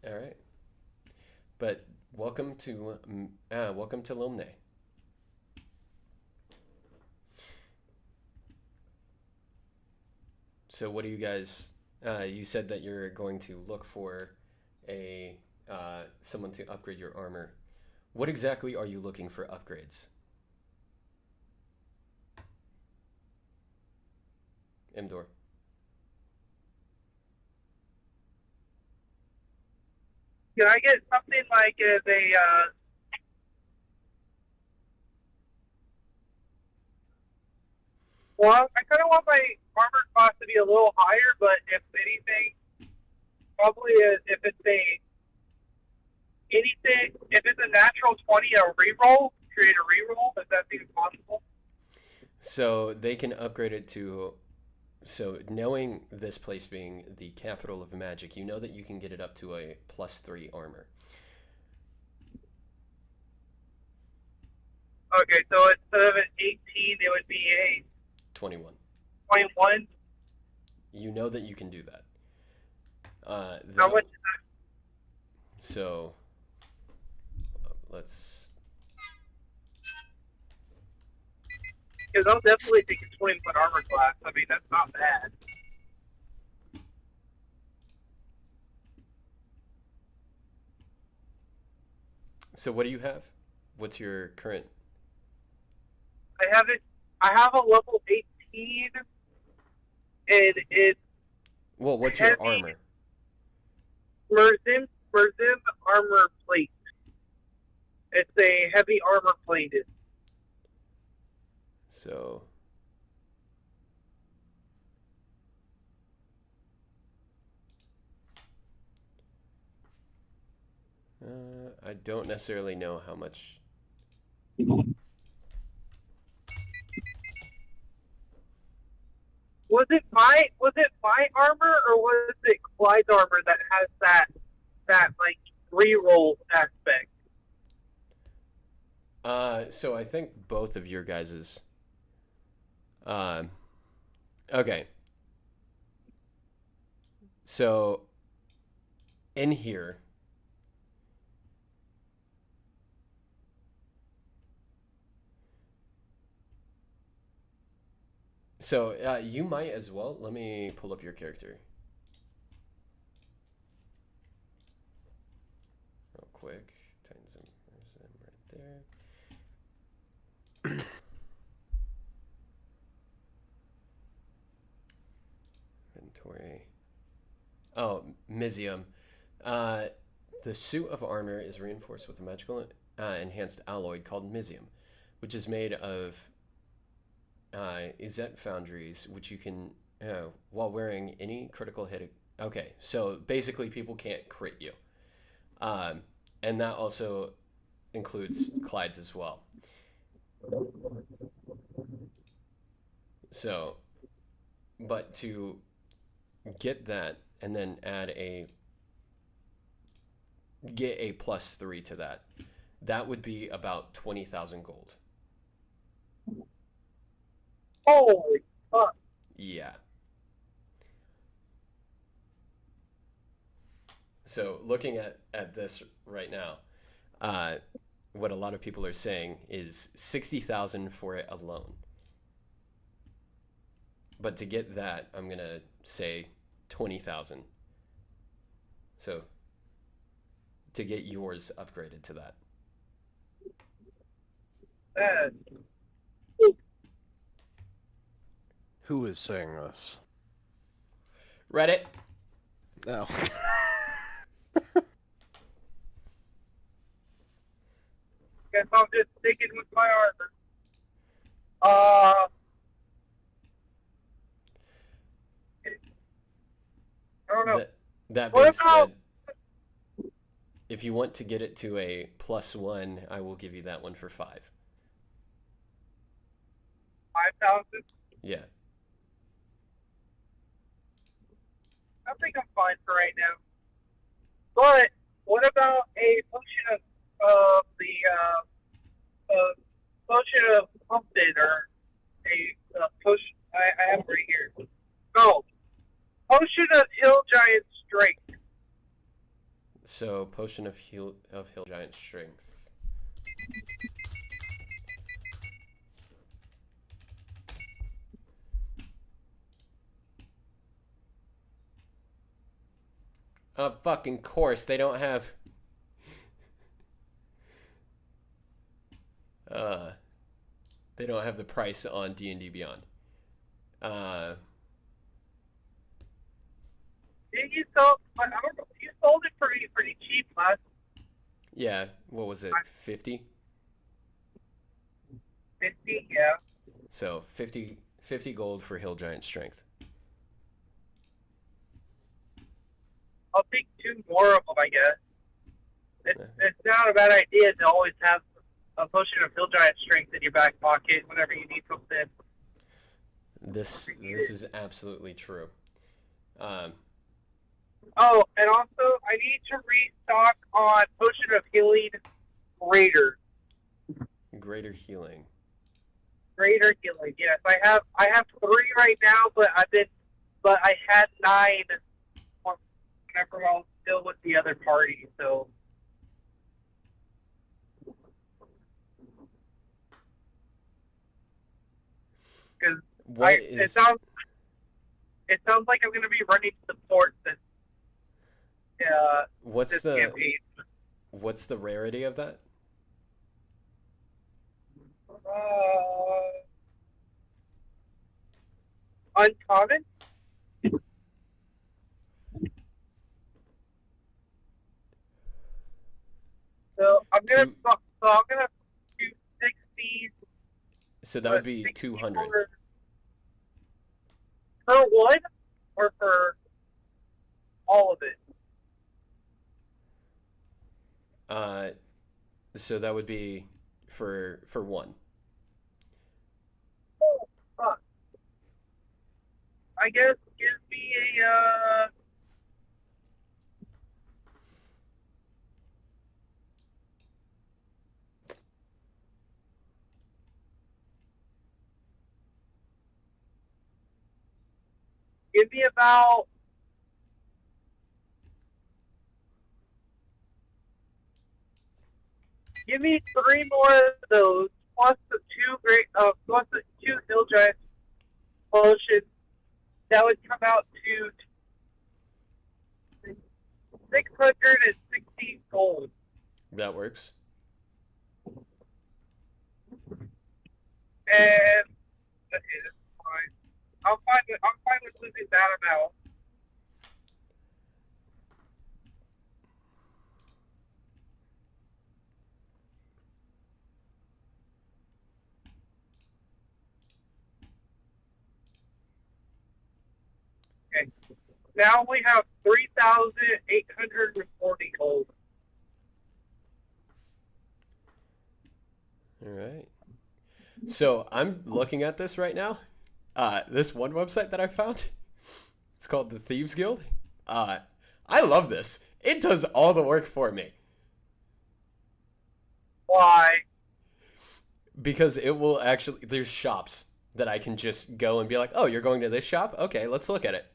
All right. But welcome to Lomne. So what do you guys? You said that you're going to look for a someone to upgrade your armor. What exactly are you looking for upgrades? Imdor. Can I get something like Well, I kind of want my armor class to be a little higher, but if anything, probably if it's a natural 20, a reroll, create a reroll, if that's even possible. So they can upgrade it to. So knowing this place being the capital of magic, you know that you can get it up to a +3 armor. Okay, so instead of an 18, it would be a 21. 21. You know that you can do that. How much is that? So let's. Because I'll definitely take a 20-foot armor class. I mean, that's not bad. So what do you have? What's your current? I have a level 18, and it's Well, what's heavy your armor? Murzim armor plate. It's a heavy armor plated. So. I don't necessarily know how much. Was it my armor or was it Clyde's armor that has that like reroll aspect? So I think both of your guys's. Okay. So in here. So you might as well. Let me pull up your character real quick. Murzim right there. Inventory. Oh, Murzim. The suit of armor is reinforced with a magical enhanced alloy called Murzim, which is made of Zydone foundries, which you can, while wearing any critical hit. Okay, so basically people can't crit you. And that also includes Clyde's as well. So, but to get that and then get a +3 to that, that would be about 20,000 gold. Holy fuck. Yeah. So looking at this right now, what a lot of people are saying is 60,000 for it alone. But to get that, I'm going to say 20,000. So to get yours upgraded to that. Who is saying this? Reddit. No. Guess I'm just sticking with my armor. I don't know. That What being about- said, if you want to get it to a +1, I will give you that one for 5. 5,000? Yeah. I think I'm fine for right now. But what about a potion of potion of something or a potion? I have it right here. No, potion of hill giant strength. So potion of hill giant strength. Of fucking course they don't have. They don't have the price on D&D Beyond. Did you sell? I don't know. You sold it pretty cheap last. Yeah, what was it? 50? 50, yeah. So 50 50 gold for Hill Giant Strength. I'll take 2 more of them, I guess. It's not a bad idea to always have a potion of Hill Giant Strength in your back pocket whenever you need something. This is absolutely true. Oh, and also, I need to restock on Potion of Healing Greater. Greater healing. Greater Healing, yes. I have 3 right now, but I had 9 whenever I was still with the other party, so. Because it sounds like I'm going to be running support this campaign. What's the rarity of that? Uncommon. So I'm gonna do 60. So that would be 200 per one, or for all of it. So that would be for one. Oh, fuck. I guess give me a give me about give me 3 more of those, plus the 2 Hill Giant potions. That would come out to 660 gold. That works. And okay, that's fine. I'm fine with losing that amount. Okay. Now we have 3,840 gold. All right. So I'm looking at this right now. This one website that I found. It's called the Thieves Guild. I love this. It does all the work for me. Why? Because it will actually, there's shops that I can just go and be like, oh, you're going to this shop? Okay, let's look at it.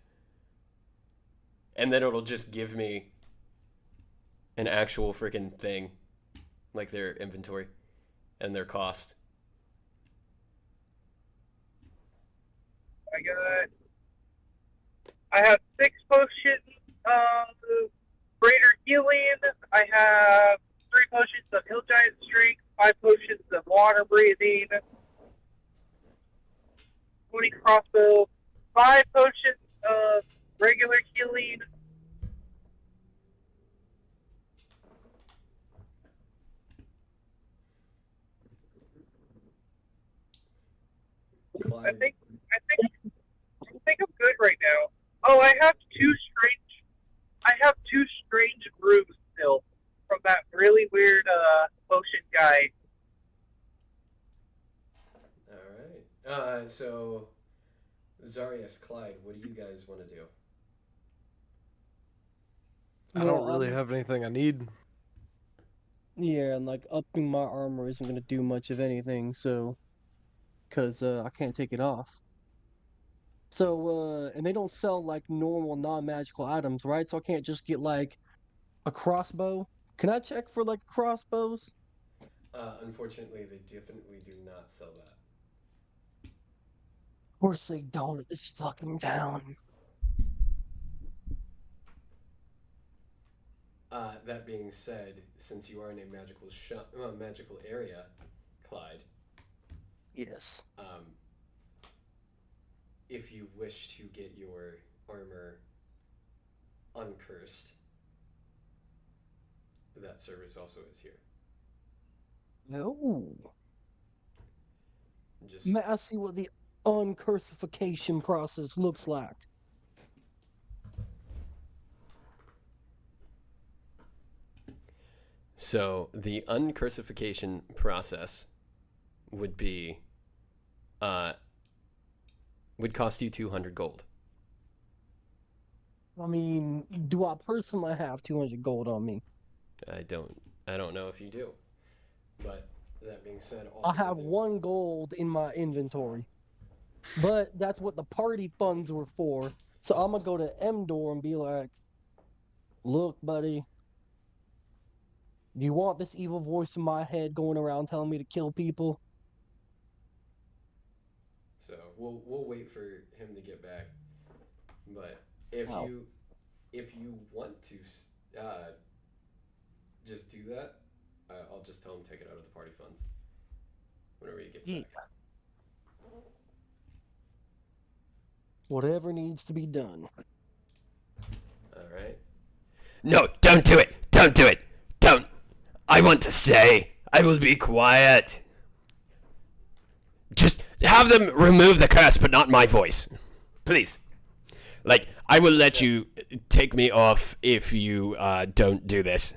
And then it'll just give me an actual freaking thing, like their inventory and their cost. I have 6 potions of greater healing. I have 3 potions of Hill Giant Strength, 5 potions of water breathing, 20 crossbow, 5 potions of regular healing. I think I'm good right now. Oh, I have 2 strange grooves still from that really weird potion guy. All right. So Zarius, Clyde, what do you guys want to do? I don't really have anything I need. Yeah, and like upping my armor isn't gonna do much of anything, so because I can't take it off. So and they don't sell like normal non-magical items, right? So I can't just get like a crossbow. Can I check for like crossbows? Unfortunately, they definitely do not sell that. Of course they don't at this fucking town. That being said, since you are in a magical area, Clyde. Yes. If you wish to get your armor uncursed, that service also is here. Oh. Just May I see what the uncursification process looks like. So the uncursification process would be, would cost you 200 gold. I mean, do I personally have 200 gold on me? I don't know if you do. But that being said, I have 1 gold in my inventory. But that's what the party funds were for. So I'm gonna go to Mdor and be like, look, buddy, do you want this evil voice in my head going around telling me to kill people? So we'll wait for him to get back. But if you want to just do that, I'll just tell him to take it out of the party funds whenever he gets back. Whatever needs to be done. All right. No, don't do it. Don't do it. Don't. I want to stay. I will be quiet. Just have them remove the curse, but not my voice. Please. Like, I will let you take me off if you don't do this.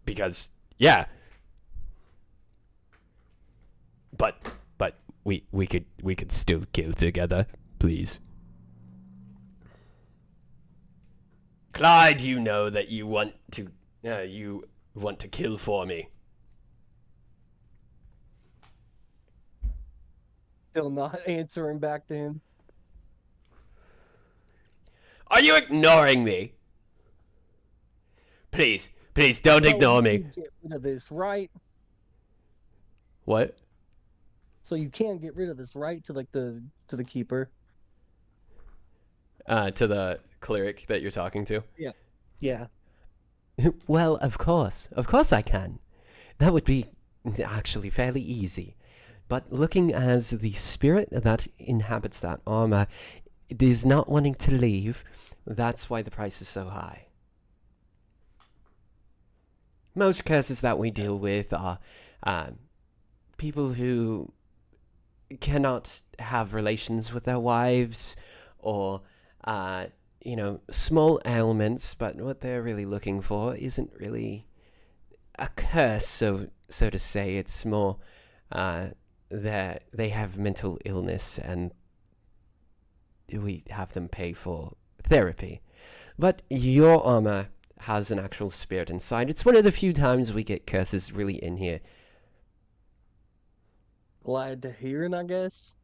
Because, yeah. But we could still kill together, please. Clyde, you know that you want to kill for me. Still not answering back to him. Are you ignoring me? Please don't ignore me. Get rid of this, right? What? So you can get rid of this, right? To the keeper. To the cleric that you're talking to? Yeah. Yeah. Well, of course I can. That would be actually fairly easy. But looking as the spirit that inhabits that armor is not wanting to leave, that's why the price is so high. Most curses that we deal with are people who cannot have relations with their wives, or small ailments, but what they're really looking for isn't really a curse, so to say. It's more that they have mental illness and we have them pay for therapy. But your armor has an actual spirit inside. It's one of the few times we get curses really in here. Glad to hear it, I guess.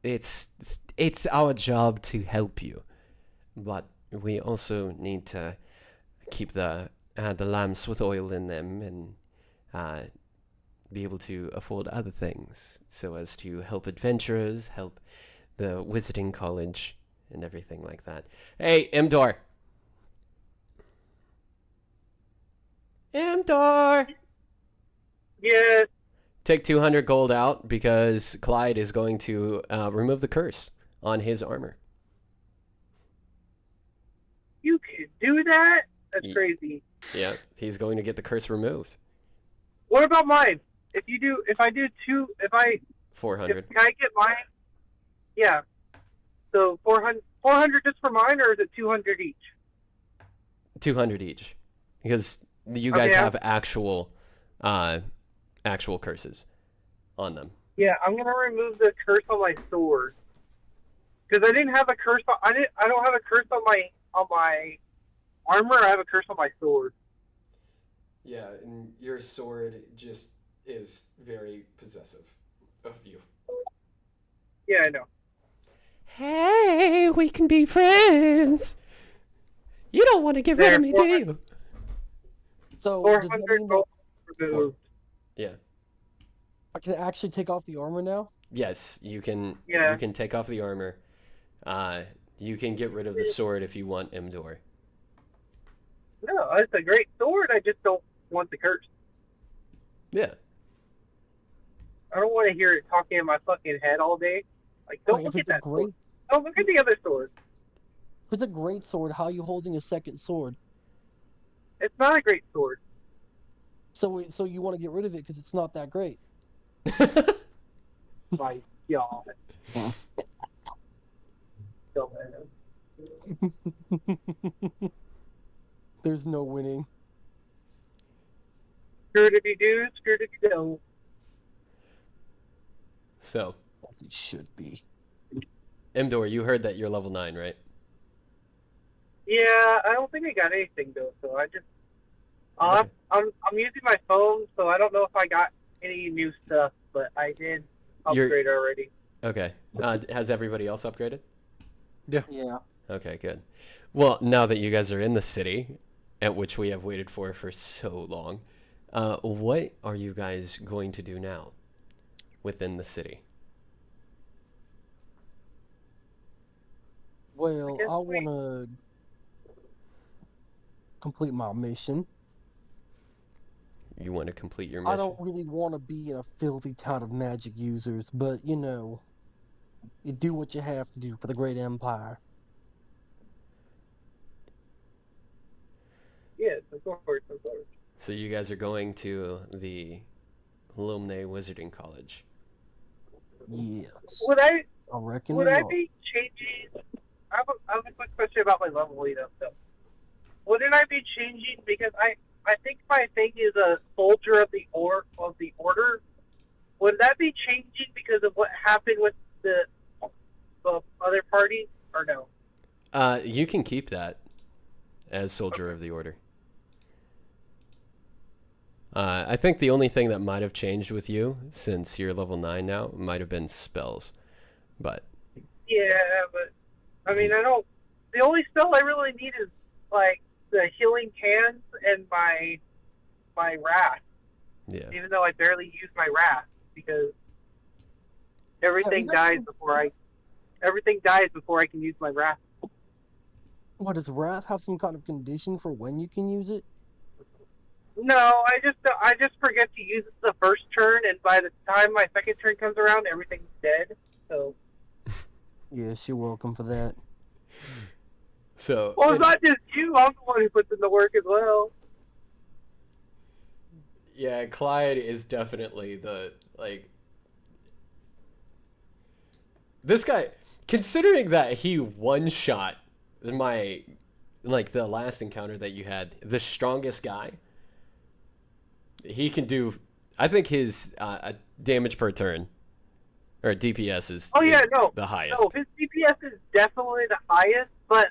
It's our job to help you, but we also need to keep the lamps with oil in them and be able to afford other things, so as to help adventurers, help the Wizarding College, and everything like that. Hey, Mdor! Mdor! Yes. Take 200 gold out, because Clyde is going to remove the curse on his armor. You can do that? That's crazy. Yeah, he's going to get the curse removed. What about mine? If I do 400. can I get mine? Yeah. So 400 just for mine, or is it 200 each? 200 each, because you guys have actual curses on them. Yeah, I'm gonna remove the curse on my sword, because I didn't have a curse on. I don't have a curse on my armor. I have a curse on my sword. Yeah, and your sword just is very possessive of you. Yeah, I know. Hey, we can be friends. You don't want to get rid of me, do you? So does that 400 mean gold removed. Yeah. I can actually take off the armor now? Yes, you can. Yeah. You can take off the armor. You can get rid of the sword if you want, Mdor. No, it's a great sword. I just don't want the curse. Yeah. I don't want to hear it talking in my fucking head all day. Like, don't look at that sword. Don't look at the other sword. If it's a great sword, how are you holding a second sword? It's not a great sword. So you want to get rid of it because it's not that great? My God. So bad. There's no winning. Screwed if you do, screwed if you don't. So, As it should be. Imdor, you heard that you're level 9, right? Yeah, I don't think I got anything though. So I just, Okay. I'm using my phone, so I don't know if I got any new stuff, but I did upgrade already. Okay. Has everybody else upgraded? Yeah. Okay, good. Well, now that you guys are in the city, at which we have waited for so long, what are you guys going to do now within the city? Well, guess I want to complete my mission. You want to complete your mission? I don't really want to be in a filthy town of magic users, but you know, you do what you have to do for the great empire. Yes, of course, of course. So you guys are going to the Lumne Wizarding College. Yes. Would I reckon would we I are. be changing? I have a quick question about my leveling up though. Wouldn't I be changing because I think my thing is a soldier of the order. Would that be changing because of what happened with the other party or no? You can keep that as Soldier of the Order. I think the only thing that might have changed with you, since you're level 9 now, might have been spells. But Yeah, but I mean I don't. The only spell I really need is like the healing hands and my wrath. yeah. Even though I barely use my wrath because everything dies before I can use my wrath. What, does Wrath have some kind of condition for when you can use it? No, I just forget to use it the first turn, and by the time my second turn comes around, everything's dead. So. Yes, you're welcome for that. So. Well, it's not just you. I'm the one who puts in the work as well. Yeah, Clyde is definitely this guy, considering that he one-shot the last encounter that you had, the strongest guy, he can do, I think his damage per turn, or DPS is, the highest. No, his DPS is definitely the highest, but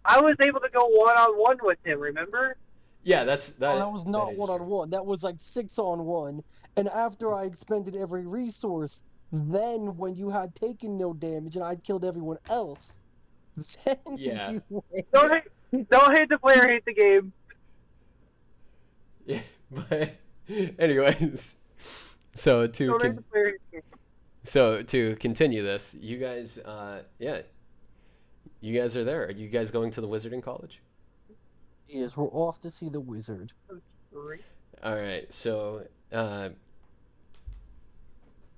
I was able to go one-on-one with him, remember? Yeah, that was not one-on-one. That was like 6-on-1. And after I expended every resource, then when you had taken no damage and I'd killed everyone else, then Yeah. you went. Don't hate the player, hate the game. Yeah, but anyways, so to continue this, you guys, you guys are there. Are you guys going to the Wizarding College? Yes, we're off to see the wizard. All right, so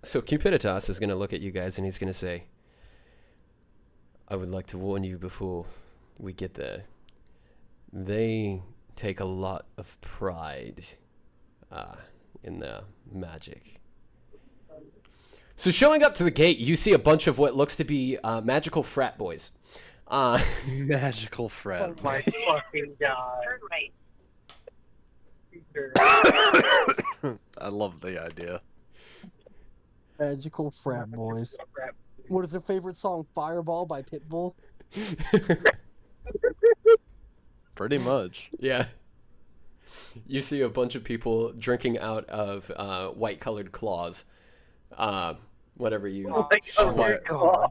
Cupiditas is going to look at you guys and he's going to say, I would like to warn you before we get there. They take a lot of pride in their magic. So showing up to the gate, you see a bunch of what looks to be magical frat boys. Magical frat. Oh my fucking god. Turn right. I love the idea. Magical frat boys. What is their favorite song? Fireball by Pitbull? Pretty much. Yeah. You see a bunch of people drinking out of white-colored claws. Whatever you... God.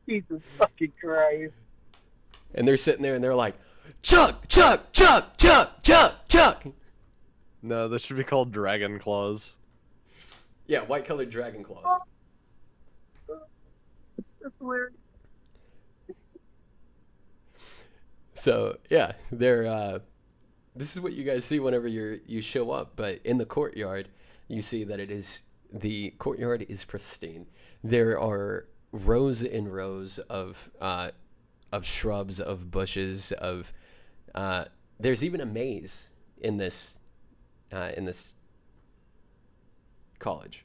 Jesus fucking Christ. And they're sitting there and they're like, Chuck, Chuck, Chuck, Chuck, Chuck, Chuck. No, this should be called Dragon Claws. Yeah, white-colored dragon claws. That's weird. So, yeah, they're, this is what you guys see whenever you show up, but in the courtyard, you see that the courtyard is pristine. There are rows and rows of shrubs, of bushes, there's even a maze in this college.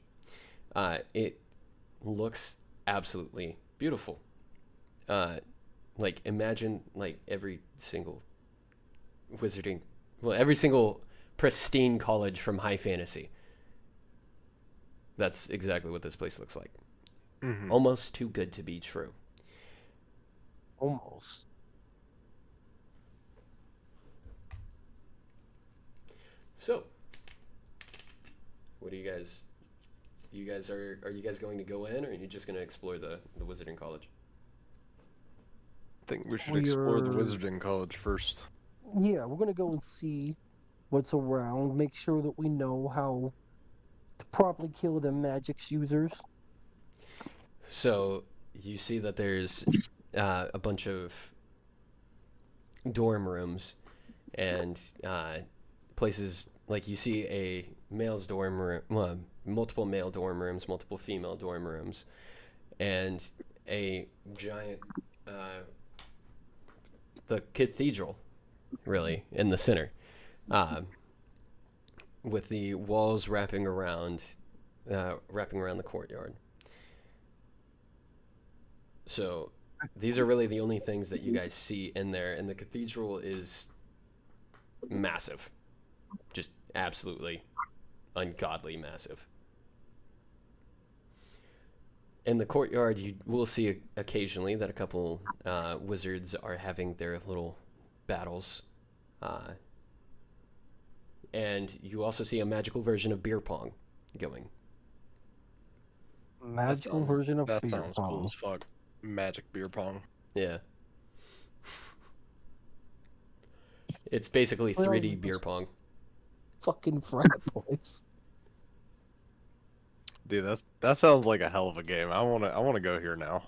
It looks absolutely beautiful. Like, imagine, like, every single pristine college from high fantasy. That's exactly what this place looks like. Mm-hmm. Almost too good to be true. Almost. So, what do you guys? Are you guys going to go in, or are you just going to explore the Wizarding College? I think we should explore the Wizarding College first. Yeah, we're gonna go and see what's around. Make sure that we know how to properly kill the magic users. So you see that there's a bunch of dorm rooms and places, like you see a male's dorm room, multiple male dorm rooms, multiple female dorm rooms, and a giant the cathedral, really, in the center, with the walls wrapping around the courtyard. So these are really the only things that you guys see in there, and the cathedral is massive, just absolutely ungodly massive. In the courtyard, you will see occasionally that a couple wizards are having their little battles. And you also see a magical version of beer pong going. Magical version of that beer sounds pong. cool as fuck. Magic beer pong. Yeah. It's basically 3D beer pong. Fucking frat boys. Dude, that sounds like a hell of a game. I wanna go here now.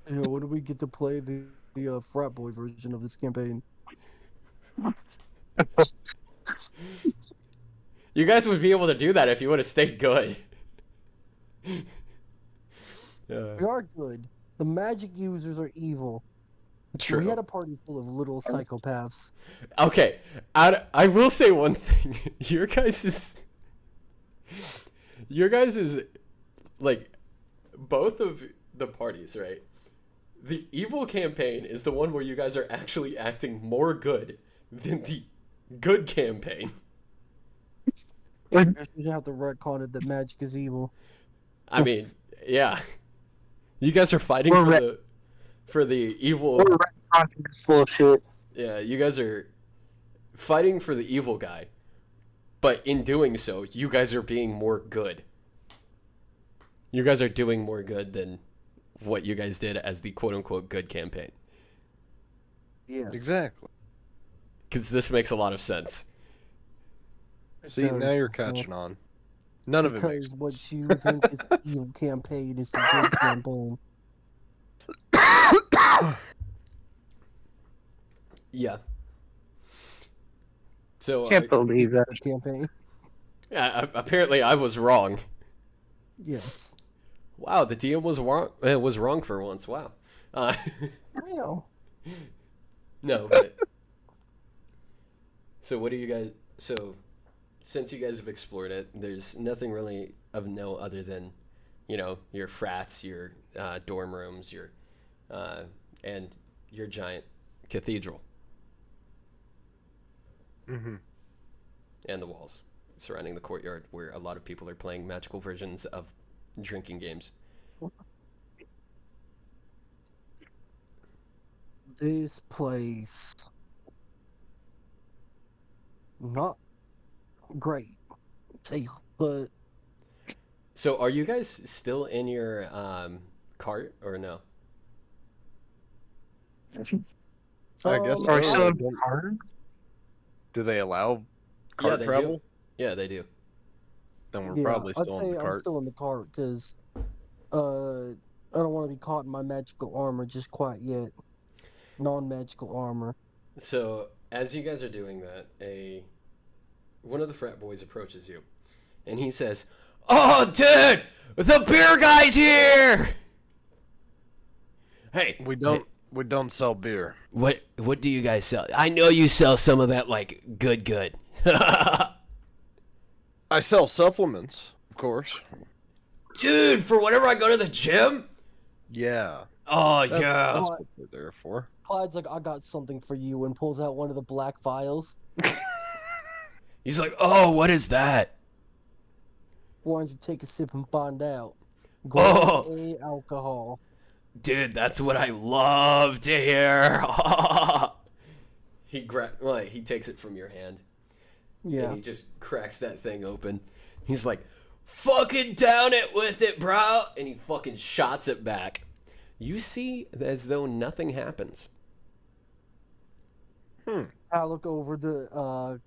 You know, when do we get to play the frat boy version of this campaign? You guys would be able to do that if you would have stayed good. We are good. The magic users are evil. True. We had a party full of little psychopaths. Okay, I will say one thing. Your guys is like, both of the parties, right? The evil campaign is the one where you guys are actually acting more good than the good campaign. I guess we have to retcon it that magic is evil. I mean, yeah. You guys are fighting for the evil. We're retconning this bullshit. Yeah, you guys are fighting for the evil guy, but in doing so, you guys are being more good. You guys are doing more good than what you guys did as the quote-unquote good campaign. Yes. Exactly. Because this makes a lot of sense. See, now you're catching on. None of it makes Because what you think is the evil campaign is the good campaign. Yeah. So Can't believe that. Campaign. apparently I was wrong. Yes. Wow, the DM was wrong. Was wrong for once. Wow. Well. No, but so what do you guys? So since you guys have explored it, there's nothing really of note other than, you know, your frats, your dorm rooms, your and your giant cathedral. Mm-hmm. And the walls surrounding the courtyard, where a lot of people are playing magical versions of drinking games. This place, not great. Tell you, but So are you guys still in your cart or no? I guess Are so. we still in the card? Do they allow cart they travel? do. Yeah, they do. Then we're yeah, probably I'd still say in the I'm cart. still in the cart because I don't want to be caught in my magical armor just quite yet. Non-magical armor. So as you guys are doing that, one of the frat boys approaches you, and he says, "Oh, dude, the beer guy's here! Hey, We don't sell beer. what do you guys sell? I know you sell some of that, like, good." I I sell supplements, of course. Dude, for whenever I go to the gym? Yeah. Oh, That's, yeah. that's what they're there for. Clyde's like, I got something for you, and pulls out one of the black vials. He's like, oh, what is that? Why don't you take a sip and find out? Oh. Grade A alcohol. Dude, that's what I love to hear. He takes it from your hand. Yeah. And he just cracks that thing open. He's like, fucking down it with it, bro. And he fucking shots it back. You see as though nothing happens. I look over to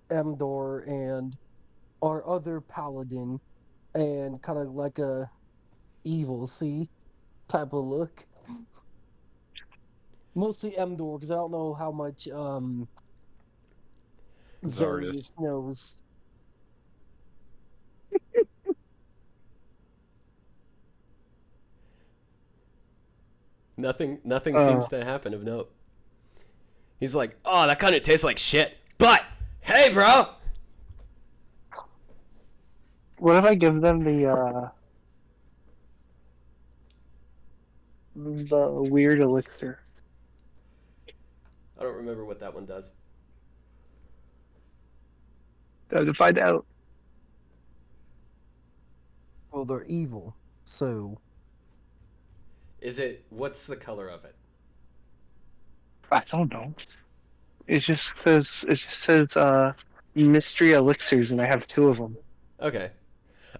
Emdor and our other paladin, and kind of like a evil, see, type of look. Mostly Emdor, because I don't know how much Zarius knows. Nothing seems to happen of note. He's like, oh, that kind of tastes like shit. But, hey, bro. What if I give them the weird elixir? I don't remember what that one does. To find out. Well, they're evil, so What's the color of it? I don't know. It just says mystery elixirs, and I have 2 of them. Okay.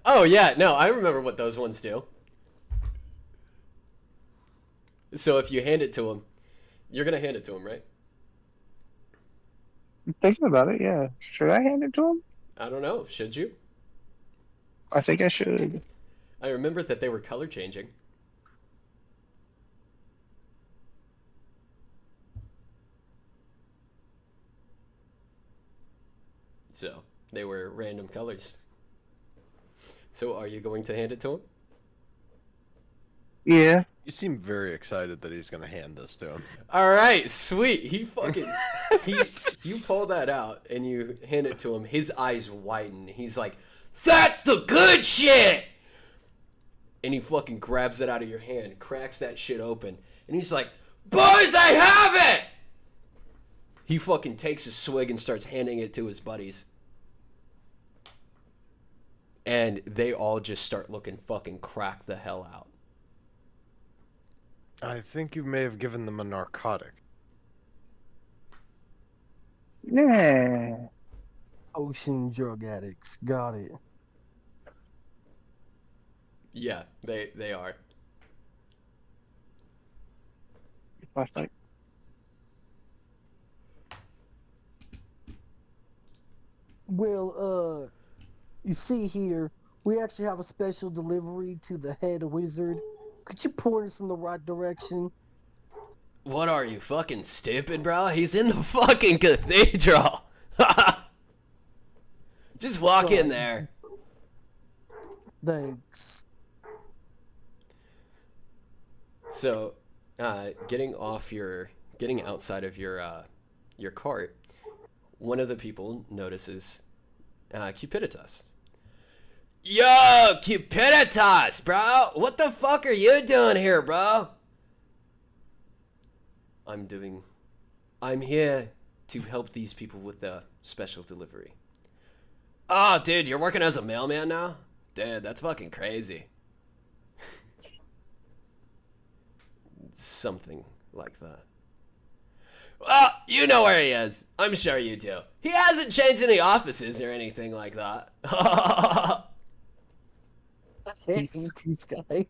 Oh, yeah, no, I remember what those ones do. So if you hand it to him, you're going to hand it to him, right? I'm thinking about it, yeah. Should I hand it to him? I don't know. Should you? I think I should. I remember that they were color changing. So, they were random colors. So, are you going to hand it to him? Yeah. You seem very excited that he's gonna hand this to him. All right, sweet. You pull that out and you hand it to him. His eyes widen. He's like, "That's the good shit!" And he fucking grabs it out of your hand, cracks that shit open, and he's like, "Boys, I have it!" He fucking takes a swig and starts handing it to his buddies. And they all just start looking fucking cracked the hell out. I think you may have given them a narcotic. Yeah. ocean drug addicts. Got it. Yeah, they are. Flashlight. Well, you see here, we actually have a special delivery to the head wizard. Could you point us in the right direction? What are you, fucking stupid, bro? He's in the fucking cathedral. Just walk in there. Thanks. So, getting outside of your cart, one of the people notices Cupiditas. Yo, Cupiditas, bro! What the fuck are you doing here, bro? I'm here to help these people with the special delivery. Oh, dude, you're working as a mailman now? Dude, that's fucking crazy. Something like that. Well, you know where he is. I'm sure you do. He hasn't changed any offices or anything like that. I hate these guys.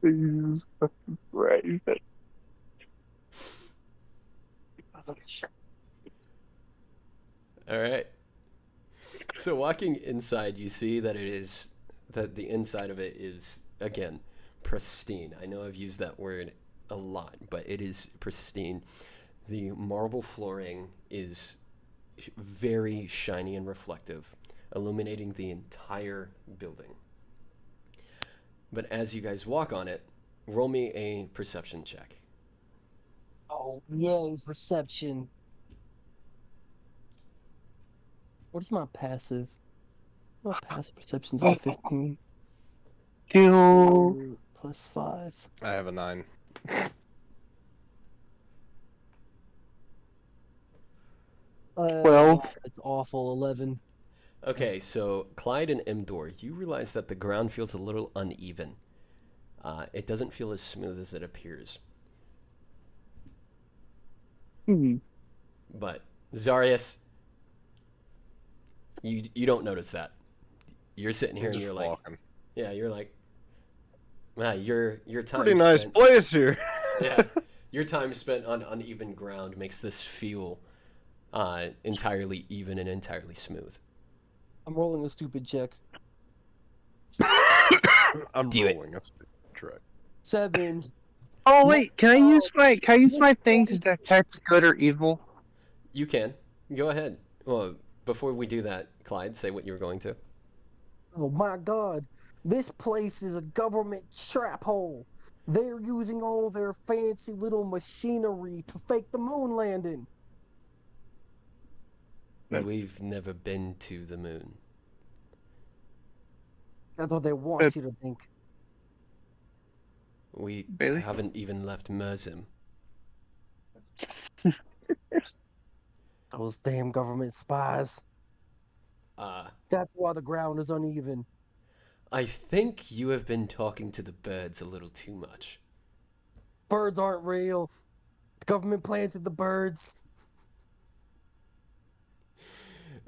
Jesus fucking Christ. Alright. So walking inside, you see that the inside of it is, again, pristine. I know I've used that word a lot, but it is pristine. The marble flooring is very shiny and reflective, illuminating the entire building. But as you guys walk on it, roll me a perception check. Oh, yay, perception. What's my passive? My passive perception's on 15. Kill. Plus 5. I have a 9. Well. It's awful. 11. Okay, so Clyde and Imdor, you realize that the ground feels a little uneven. It doesn't feel as smooth as it appears. But Zarius, you don't notice that. You're sitting here I'm and just you're walking. like, yeah, you're like, wow, your time Pretty nice spent, place here. yeah, your time spent on uneven ground makes this feel entirely even and entirely smooth. I'm rolling a stupid check. I'm Do it. rolling. That's right. 7. Oh wait, can I use my thing to detect good or evil? You can go ahead. Well, before we do that, Clyde, say what you were going to. Oh my god. This place is a government trap hole. They're using all their fancy little machinery to fake the moon landing. We've never been to the moon. That's what they want you to think. We Really? haven't even left Murzim. Those damn government spies. That's why the ground is uneven. I think you have been talking to the birds a little too much. Birds aren't real. The government planted the birds.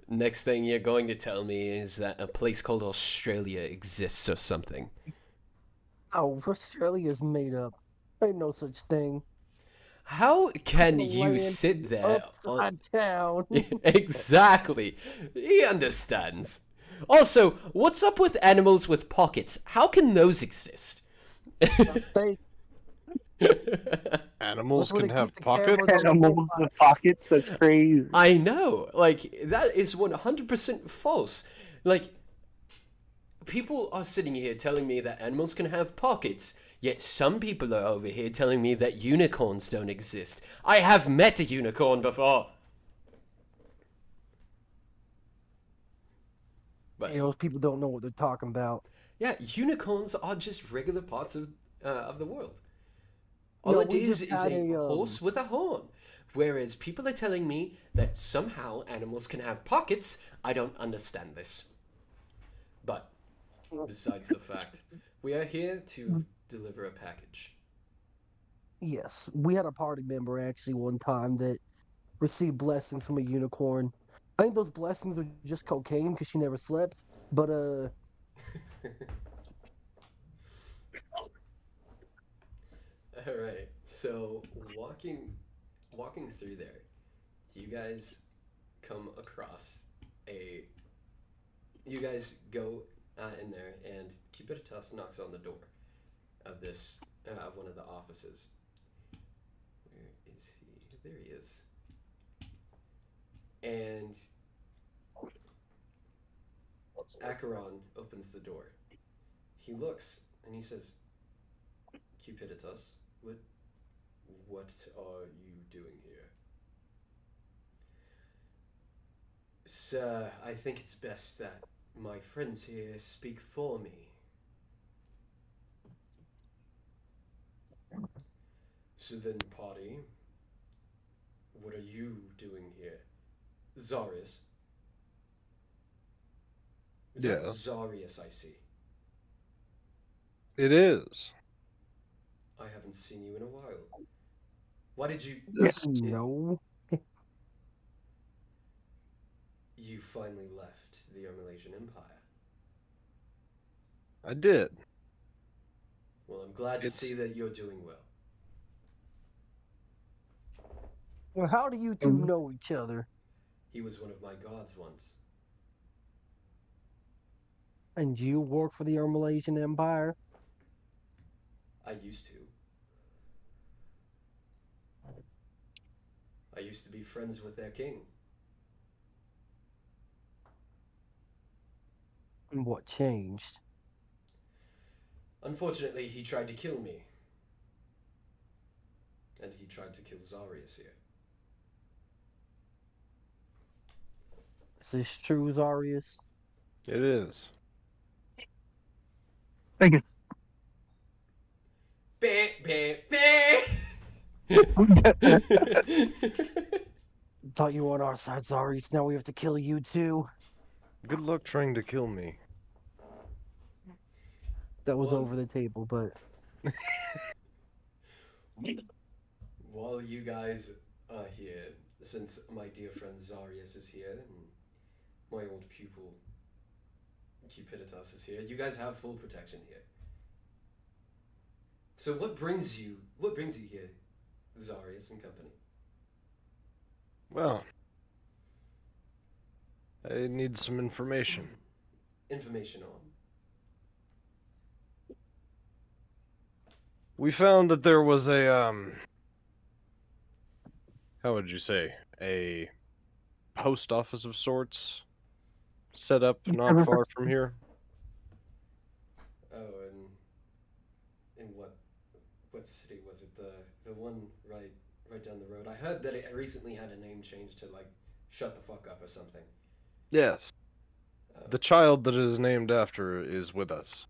Next thing you're going to tell me is that a place called Australia exists or something. Oh, Australia's made up. Ain't no such thing. How can The you land sit is there on... upside down. Exactly. He understands. Also, what's up with animals with pockets? How can those exist? Fake. Animals That's where can they have keep the pockets. cameras. Animals with pockets? That's crazy. I know. Like, that is 100% false. Like, people are sitting here telling me that animals can have pockets, yet some people are over here telling me that unicorns don't exist. I have met a unicorn before. But Hey, those people don't know what they're talking about. yeah, unicorns are just regular parts of the world. All No, it we is just is had a a, horse with a horn. Whereas people are telling me that somehow animals can have pockets. I don't understand this. But besides the fact, we are here to deliver a package. Yes, we had a party member actually one time that received blessings from a unicorn. I think those blessings are just cocaine because she never slept. But All right. So walking through there, you guys come across a. You guys go in there, and Cupiditas knocks on the door of this of one of the offices. Where is he? There he is. And Acheron opens the door. He looks and he says, "Cupiditas, what are you doing here?" "Sir, I think it's best that my friends here speak for me." "So then, party, what are you doing here?" "Zarius." Is that Yeah. Zarius I see? It is. I haven't seen you in a while. Why did you... no. You finally left the Malaysian Empire. I did. Well, I'm glad to see that you're doing well. Well, how do you two know each other? He was one of my guards once. And you work for the Malaysian Empire? I used to. I used to be friends with their king. And what changed? Unfortunately, he tried to kill me. And he tried to kill Zarius here. this true, Zarius? It is. Thank you. Bah, bah, bah. Thought you were on our side, Zarius. Now we have to kill you too. Good luck trying to kill me. That was Well- over the table, but While you guys are here, since my dear friend Zarius is here and my old pupil Cupiditas is here, you guys have full protection here. So what brings you here, Zarius and company? Well, I need some information. Information on. We found that there was a, how would you say? A post office of sorts set up not far from here. Oh, and in what city was it? The one right down the road. I heard that it recently had a name change to like shut the fuck up or something. Yes. The child that is named after is with us.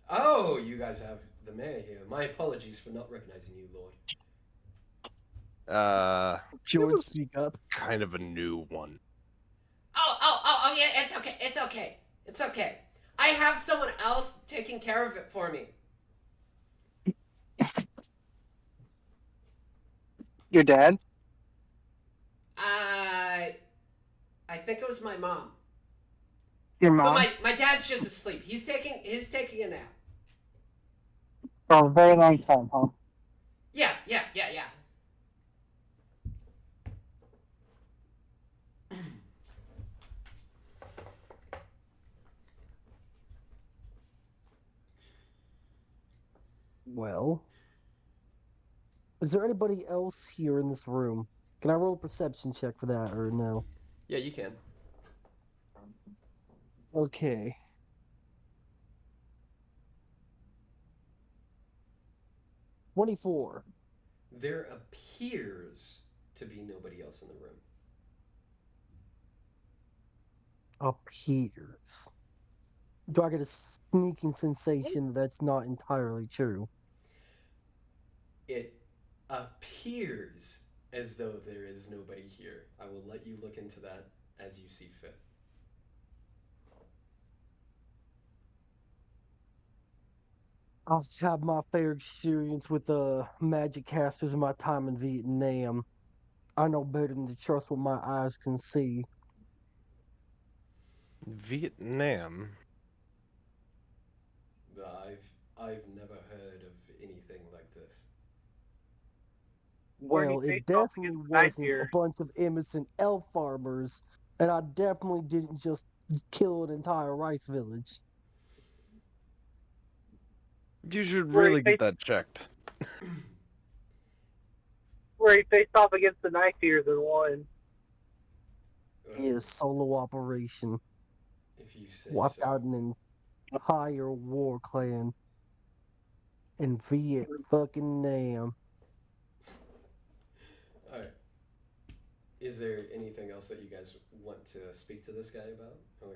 Oh, you guys have the mayor here. My apologies for not recognizing you, Lord. George, was- speak up. Kind of a new one. Oh, yeah, it's okay. It's okay. I have someone else taking care of it for me. Your dad? I think it was my mom. Your But mom? my dad's just asleep. He's taking a nap. For a very long time, huh? Yeah. Well, is there anybody else here in this room? Can I roll a perception check for that, or no? Yeah, you can. Okay. $24. There appears to be nobody else in the room. Appears. Do I get a sneaking sensation that that's not entirely true? It appears as though there is nobody here. I will let you look into that as you see fit. I've had my fair experience with magic casters in my time in Vietnam. I know better than to trust what my eyes can see. Vietnam? I've never heard of anything like this. Well, Bernie it faced off definitely against the knife wasn't a here. bunch of innocent elf farmers, and I definitely didn't just kill an entire rice village. You should Where really they- get that checked. Where he faced off against the knife ears and won. Is solo operation. If you say Wiped so. out an entire war clan in Viet fucking Nam. Alright. Is there anything else that you guys want to speak to this guy about? Or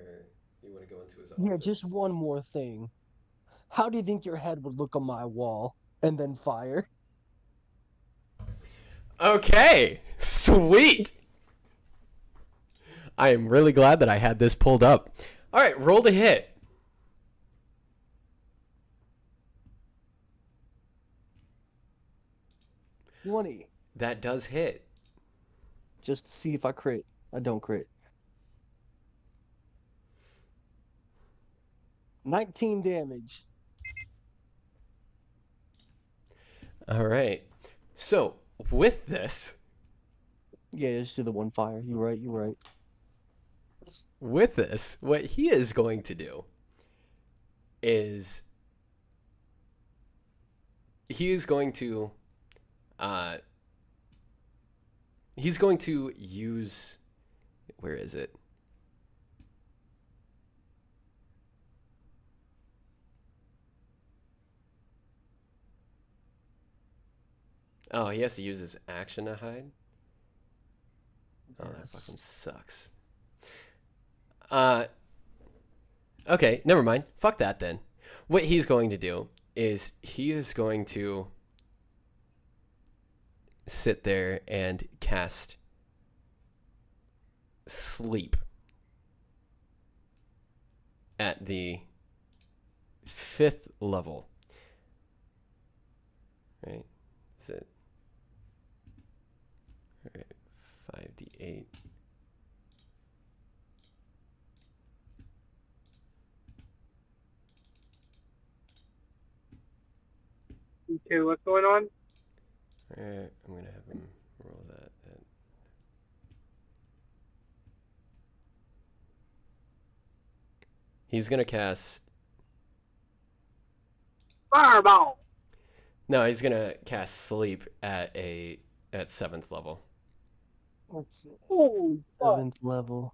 you want to go into his office? Yeah, just one more thing. How do you think your head would look on my wall? And then fire? Okay, sweet. I am really glad that I had this pulled up. All right, roll to hit. 20. That does hit. Just to see if I crit. I don't crit. 19 damage. All right. So with this, Yeah, just do the one fire. You're right, you're right. what he is going to do is he's going to use, where is it? Oh, he has to use his action to hide? Oh, that fucking Yes. sucks. Okay, never mind. Fuck that then. What he's going to do is he is going to sit there and cast sleep at the 5th level. Right? Is it? All right, 5d8. Okay, what's going on? Alright, I'm gonna have him roll that. He's gonna cast. Fireball! No, he's gonna cast sleep at 7th level. Holy fuck. 7th level.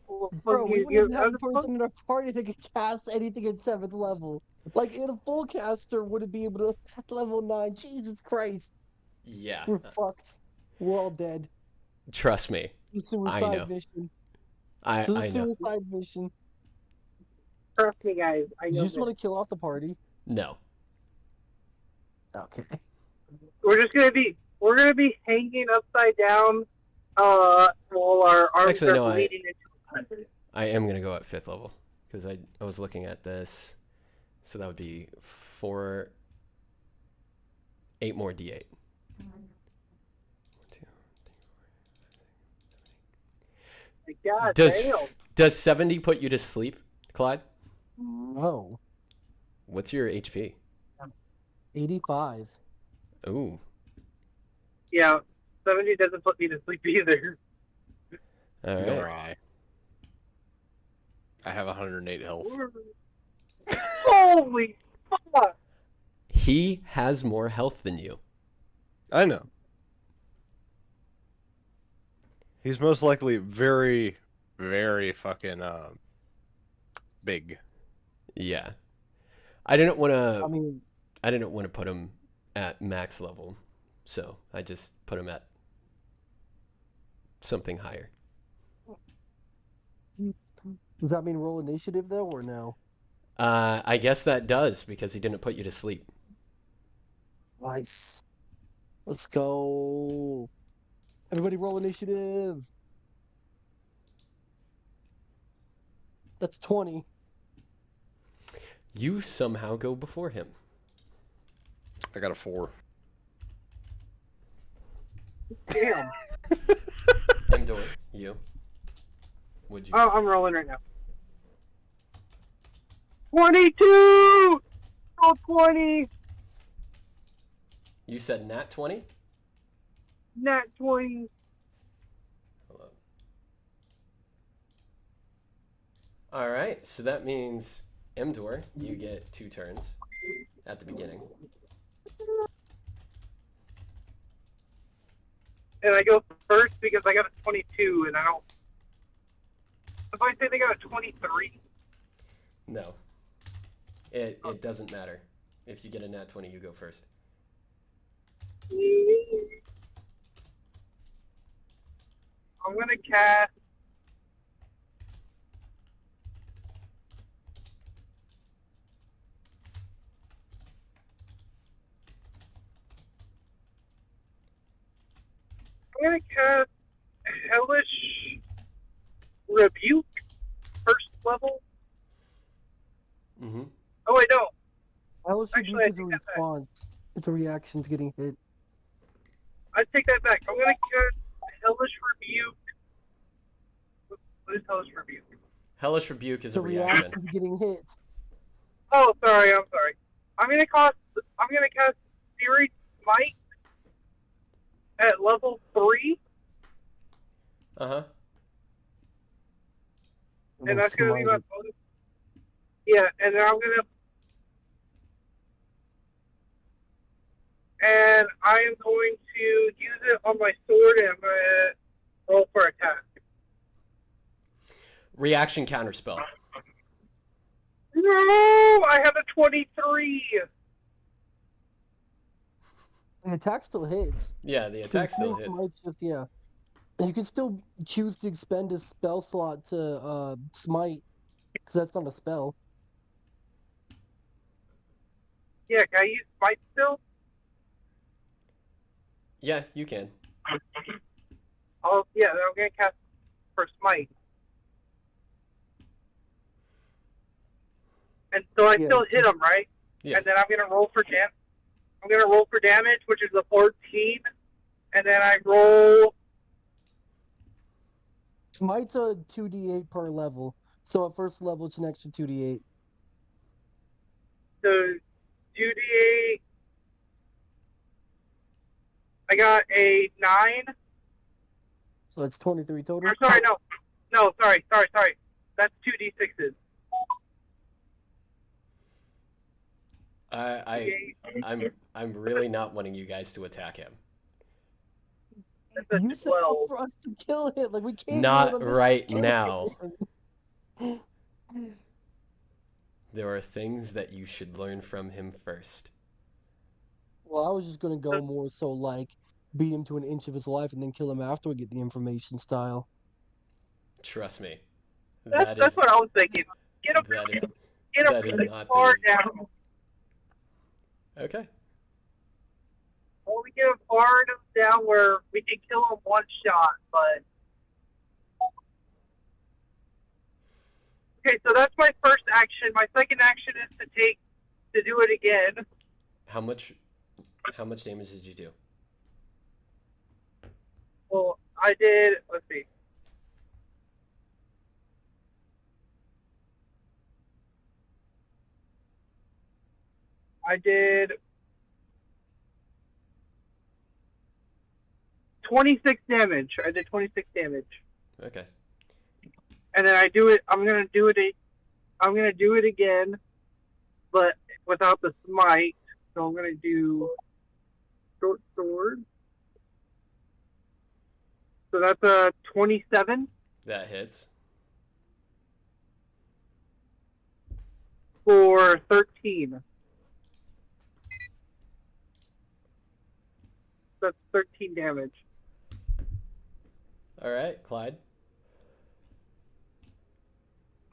Well, Bro, we you- wouldn't even you- have a person in our party that could cast anything at 7th level. Like, in a full caster wouldn't be able to at level 9. Jesus Christ. Yeah, We're fucked. We're all dead. trust me. It's a I suicide know. mission. I It's a know. suicide mission. Trust me, guys. I Do know you just this. want to kill off the party? No. Okay. We're gonna be hanging upside down, while our arms Actually, are no, bleeding into each I am gonna go at 5th level because I was looking at this, so that would be 8 more d8. 1, 2, 3, 4, 5, 6, 7, 8. God damn. Does 70 put you to sleep, Clyde? No. What's your HP? 85. Ooh. Yeah, 70 doesn't put me to sleep either. All right. Nor I. I have 108 health. Holy fuck! He has more health than you. I know. He's most likely very, very fucking big. Yeah. I didn't want I to. mean, I didn't want to put him at max level, so I just put him at something higher. does that mean roll initiative, though, or no? I guess that does because he didn't put you to sleep. Nice. Let's go. Everybody roll initiative. That's 20. You somehow go before him. I got a 4. Damn. Endor, you. Would you? Oh, I'm rolling right now. 22! Oh, 20! You said nat 20? Nat 20. Hello. All right, so that means Emdor, you get 2 turns at the beginning. And I go first because I got a 22, and I don't... If I say they got a 23? No. It doesn't matter. If you get a nat 20, you go first. I'm gonna cast... I'm gonna cast Hellish Rebuke, first level. Mm-hmm. Oh, wait, no. Hellish Actually, Rebuke I is a take that back. response. It's a reaction to getting hit. I take that back. I'm gonna cast Hellish Rebuke. What is Hellish Rebuke? Hellish Rebuke is It's a a reaction. reaction to getting hit. Oh, sorry. I'm sorry. I'm gonna cast Fury Smite at level 3, Uh-huh. and that's gonna be my bonus. Yeah, and then I am going to use it on my sword, and I'm gonna roll for attack. Reaction counterspell. No, I have a 23. An attack still hits. Yeah, the attack still hits. Might just, yeah. You can still choose to expend a spell slot to smite, because that's not a spell. Yeah, can I use Smite still? Yeah, you can. Oh, yeah, then I'm gonna cast for Smite. And so I Yeah. still hit him, right? Yeah. And then I'm gonna roll for I'm gonna roll for damage, which is a 14, and then I roll. Smite's a 2d8 per level, so at first level it's an extra 2d8. The 2d8. I got a 9. So it's 23 total. Or sorry, no, sorry. That's 2d6s. I'm really not wanting you guys to attack him. That's You a said 12. for us to kill him. Like, we can't Not go on a mission right to kill now. him. There are things that you should learn from him first. Well, I was just gonna go more so like beat him to an inch of his life and then kill him after we get the information style. Trust me. That's what I was thinking. Get him that is really not far the... down. Okay. Only get him far enough down where we can kill him one shot, but. Okay, so that's my first action. My second action is to do it again. How much damage did you do? Well, I did. Let's see. I did 26 damage. I did 26 damage. Okay. And then I'm gonna do it again, but without the smite. So I'm gonna do short sword. So that's a 27 That hits. for 13. That's 13 damage. All right, Clyde.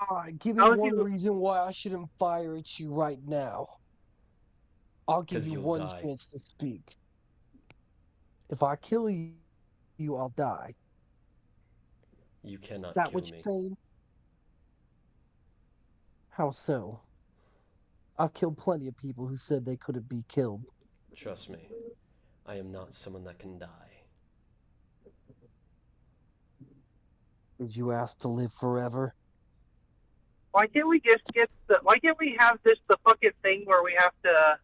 Alright, give me one reason why I shouldn't fire at you right now. I'll give 'Cause you you'll one die. chance to speak. If I kill you, I'll die. You cannot Is that kill what me. you're saying? How so? I've killed plenty of people who said they couldn't be killed. Trust me. I am not someone that can die. Did you ask to live forever? Why can't we just why can't we have the fucking thing where we have to,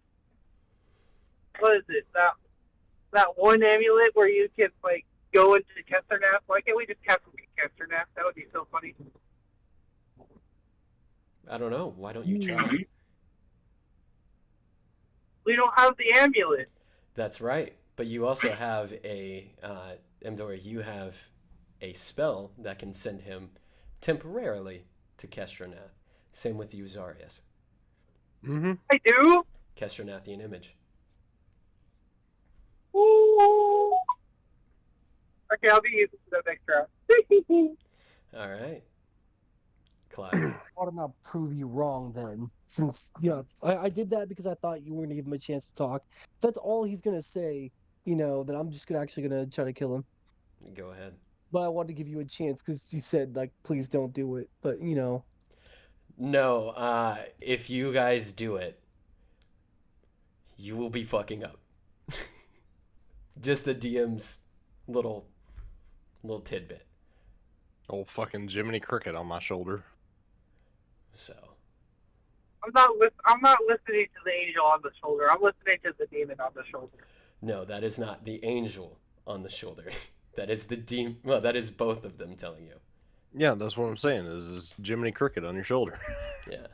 what is it, that one amulet where you can, like, go into Kestronathians? Why can't we just have Kestronathians? That would be so funny. I don't know. Why don't you try? We don't have the amulet. That's right. But you also have Emdor, you have a spell that can send him temporarily to Kestronath. Same with you, Zarius. Mm-hmm. I do? Kestronathian image. Ooh. Okay, I'll be using that next round. All right. Clyde. Why did not prove you wrong then? Since, I did that because I thought you weren't going to give him a chance to talk. If that's all he's going to say, then I'm just actually going to try to kill him. Go ahead. But I wanted to give you a chance because you said, like, please don't do it. But, No, if you guys do it, you will be fucking up. Just the DM's little tidbit. Old fucking Jiminy Cricket on my shoulder. So. I'm not listening to the angel on the shoulder. I'm listening to the demon on the shoulder. No, that is not the angel on the shoulder. That is the demon. Well, that is both of them telling you. Yeah, that's what I'm saying. Is Jiminy Cricket on your shoulder? Yeah.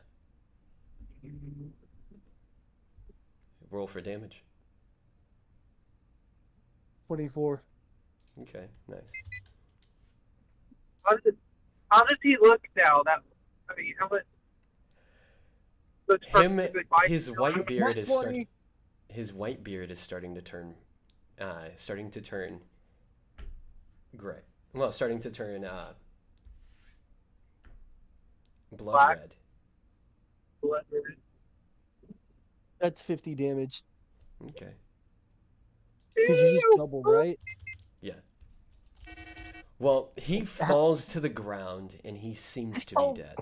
Roll for damage. 24. Okay, nice. How does he look now? How much? His white beard is starting. His white beard is starting to turn gray. well, starting to turn blood Black. red. That's 50 damage. Okay. Because you just double, right? Yeah. Well, he falls to the ground and he seems to be dead.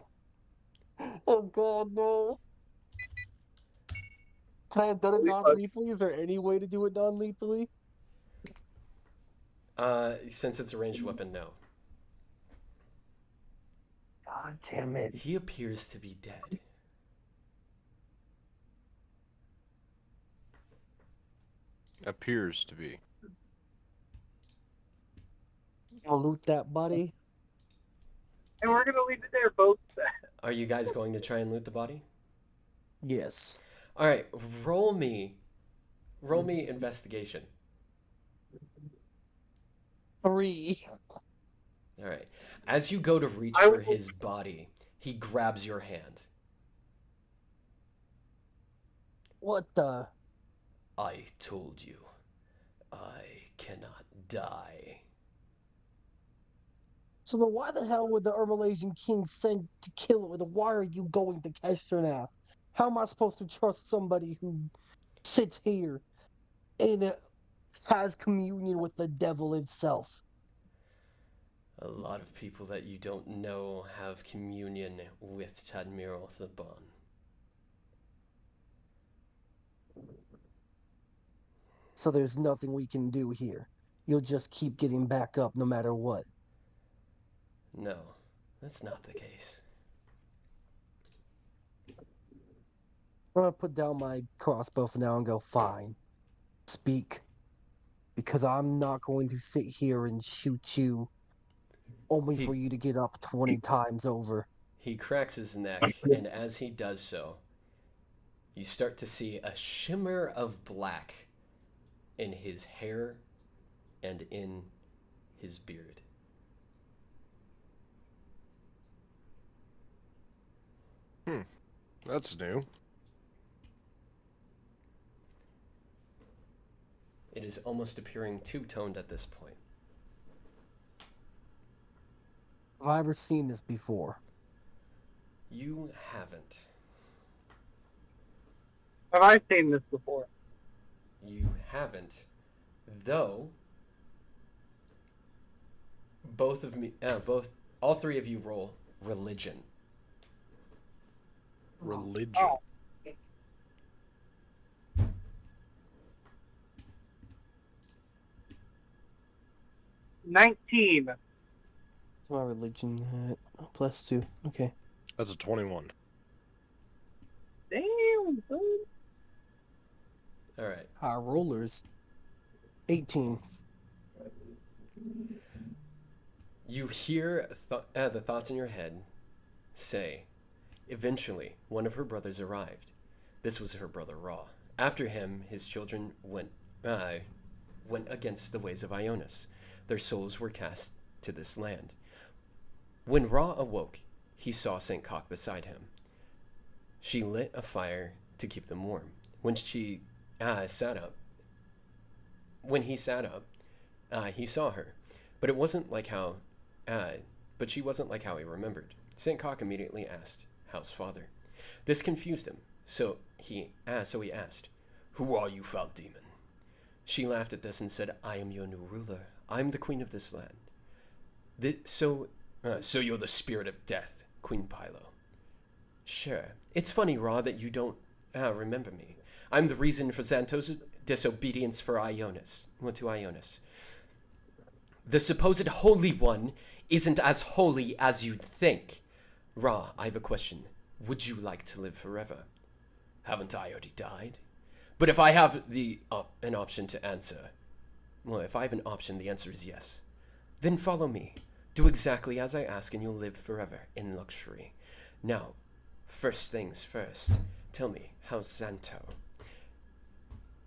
Oh god, no. Can I have done it non-lethally? Is there any way to do it non-lethally? Since it's a ranged weapon, no. God damn it. He appears to be dead. Appears to be. I'll loot that body. And we're gonna leave it there, both. Are you guys going to try and loot the body? Yes. All right, roll me investigation. 3. All right. As you go to reach I for will- his body, he grabs your hand. What the? I told you, I cannot die. So then why the hell would the Malaysian king send to kill it? Why are you going to Kestronathians? How am I supposed to trust somebody who sits here and has communion with the devil himself? A lot of people that you don't know have communion with Tadmiro Thaban. So there's nothing we can do here. You'll just keep getting back up no matter what. No, that's not the case. I'm gonna put down my crossbow for now and go, fine. Speak. Because I'm not going to sit here and shoot you only for you to get up 20 times over. He cracks his neck, and as he does so, you start to see a shimmer of black in his hair and in his beard. That's new. It is almost appearing two-toned at this point. Have I ever seen this before? You haven't. Have I seen this before? You haven't. Though, all three of you roll religion. Religion. Oh. 19. What's my religion at? +2. Okay. That's a 21. Damn, son. All right. High rollers. 18. You hear the thoughts in your head say, eventually, one of her brothers arrived. This was her brother Ra. After him, his children went against the ways of Ionis. Their souls were cast to this land. When Ra awoke, he saw St. Cock beside him. She lit a fire to keep them warm. When he sat up, he saw her, but it wasn't like how, but she wasn't like how he remembered. St. Cock immediately asked, "How's father?" This confused him, so he asked, "Who are you, foul demon?" She laughed at this and said, "I am your new ruler. I'm the queen of this land." So you're the spirit of death, Queen Pylo. Sure. It's funny, Ra, that you don't remember me. I'm the reason for Xantos' disobedience to Ionis. The supposed Holy One isn't as holy as you'd think. Ra, I have a question. Would you like to live forever? Haven't I already died? But if I have an option to answer, if I have an option, the answer is yes. Then follow me. Do exactly as I ask and you'll live forever in luxury. Now, first things first, tell me, how's Xanto?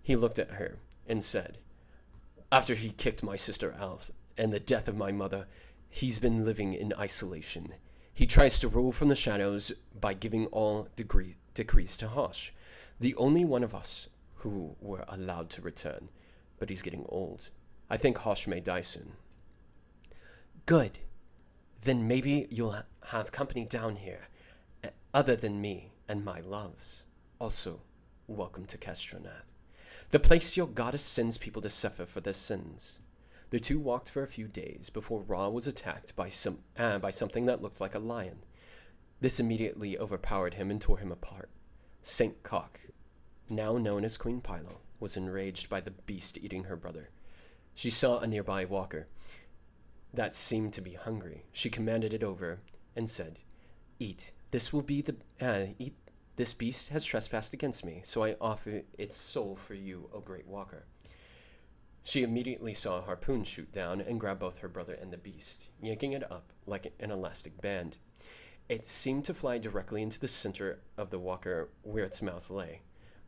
He looked at her and said, after he kicked my sister out and the death of my mother, he's been living in isolation. He tries to rule from the shadows by giving all decrees to Hosh, the only one of us who were allowed to return. But he's getting old. I think Hosh may die soon. Good. Then maybe you'll have company down here, other than me and my loves. Also, welcome to Kestronath, the place your goddess sends people to suffer for their sins. The two walked for a few days before Ra was attacked by something that looked like a lion. This immediately overpowered him and tore him apart. Saint Cock, now known as Queen Pilo, was enraged by the beast eating her brother. She saw a nearby walker that seemed to be hungry. She commanded it over and said, "Eat. This will be eat. This beast has trespassed against me, so I offer its soul for you, O great walker." She immediately saw a harpoon shoot down and grab both her brother and the beast, yanking it up like an elastic band. It seemed to fly directly into the center of the walker where its mouth lay.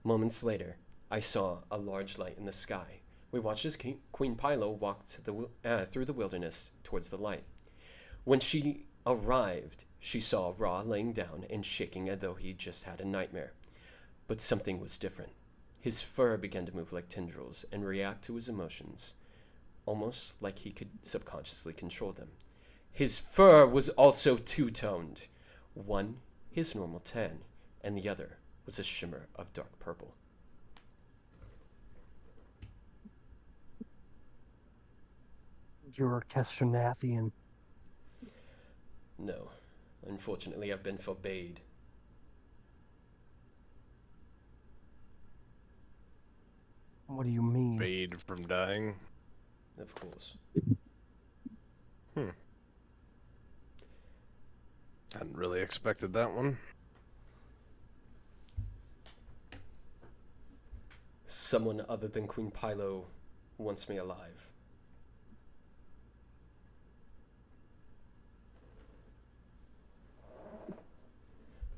Moments later, I saw a large light in the sky. We watched as Queen Pilo walked through the wilderness towards the light. When she arrived, she saw Ra laying down and shaking as though he just had a nightmare. But something was different. His fur began to move like tendrils and react to his emotions, almost like he could subconsciously control them. His fur was also two-toned. One, his normal tan, and the other was a shimmer of dark purple. You're a Kestronathian. No, unfortunately I've been forbade. What do you mean? Fade from dying. Of course. Hadn't really expected that one. Someone other than Queen Pilo wants me alive.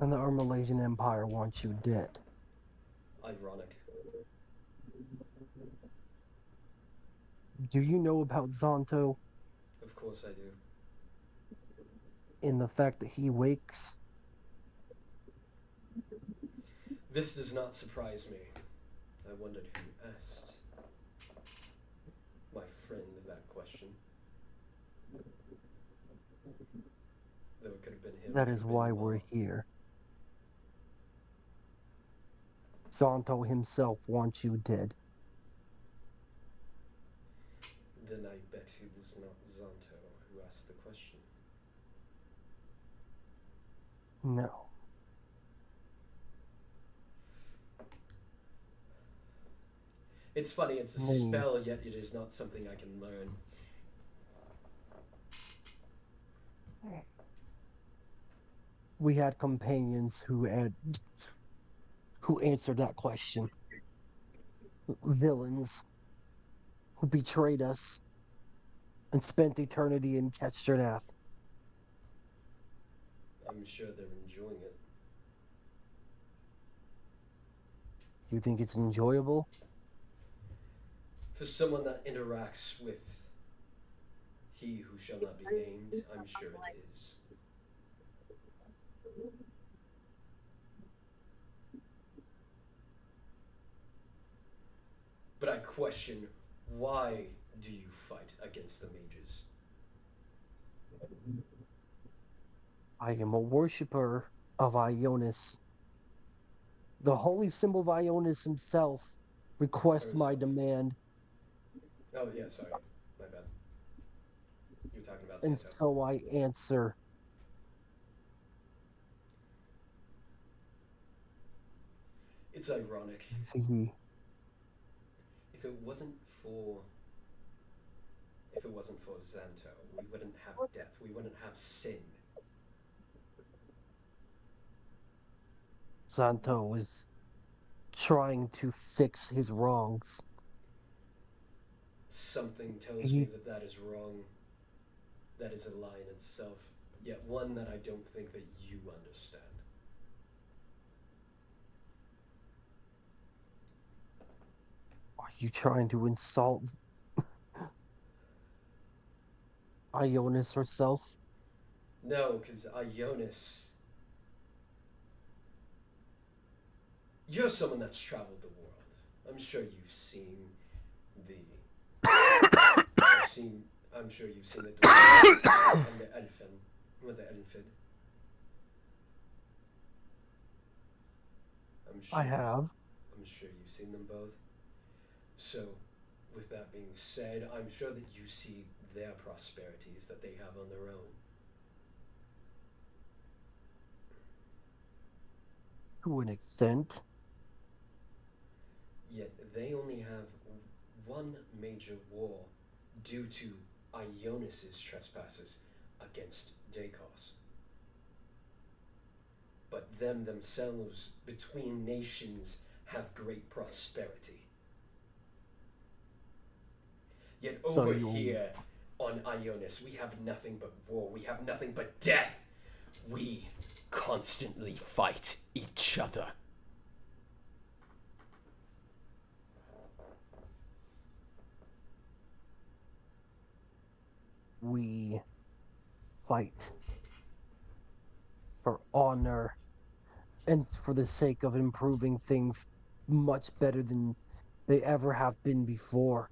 And the Malaysian Empire wants you dead. Ironic. Do you know about Zonto Of course I do. in the fact that he wakes? This does not surprise me. I wondered who asked my friend that question. Though it could have been him. That is why we're here. Zonto himself wants you dead. Then I bet it was not Zonto who asked the question. No. It's funny, it's a spell, yet it is not something I can learn. We had companions who answered that question. Villains who betrayed us and spent eternity in Kestronath. I'm sure they're enjoying it. You think it's enjoyable? For someone that interacts with he who shall not be named, I'm sure it is. But I question, why do you fight against the mages? I am a worshipper of Ionis. The holy symbol of Ionis himself requests my demand. Oh, yeah, sorry. My bad. You're talking about And Santo. so I answer. It's ironic. If it wasn't for Zanto, we wouldn't have death. We wouldn't have sin. Santo is trying to fix his wrongs. Something tells me that that is wrong. That is a lie in itself, yet one that I don't think that you understand. Are you trying to insult Ionis herself? No, because Ionis... You're someone that's traveled the world. I'm sure you've seen I'm sure you've seen the dwarf and the elephant, or the elephant. I have. I'm sure you've seen them both. So, with that being said, I'm sure that you see their prosperities that they have on their own. To an extent. Yet they only have one major war due to Ionis's trespasses against Dacos. But them themselves, between nations, have great prosperity. Yet over here on Ionis, we have nothing but war. We have nothing but death. We constantly fight each other. We fight for honor and for the sake of improving things much better than they ever have been before.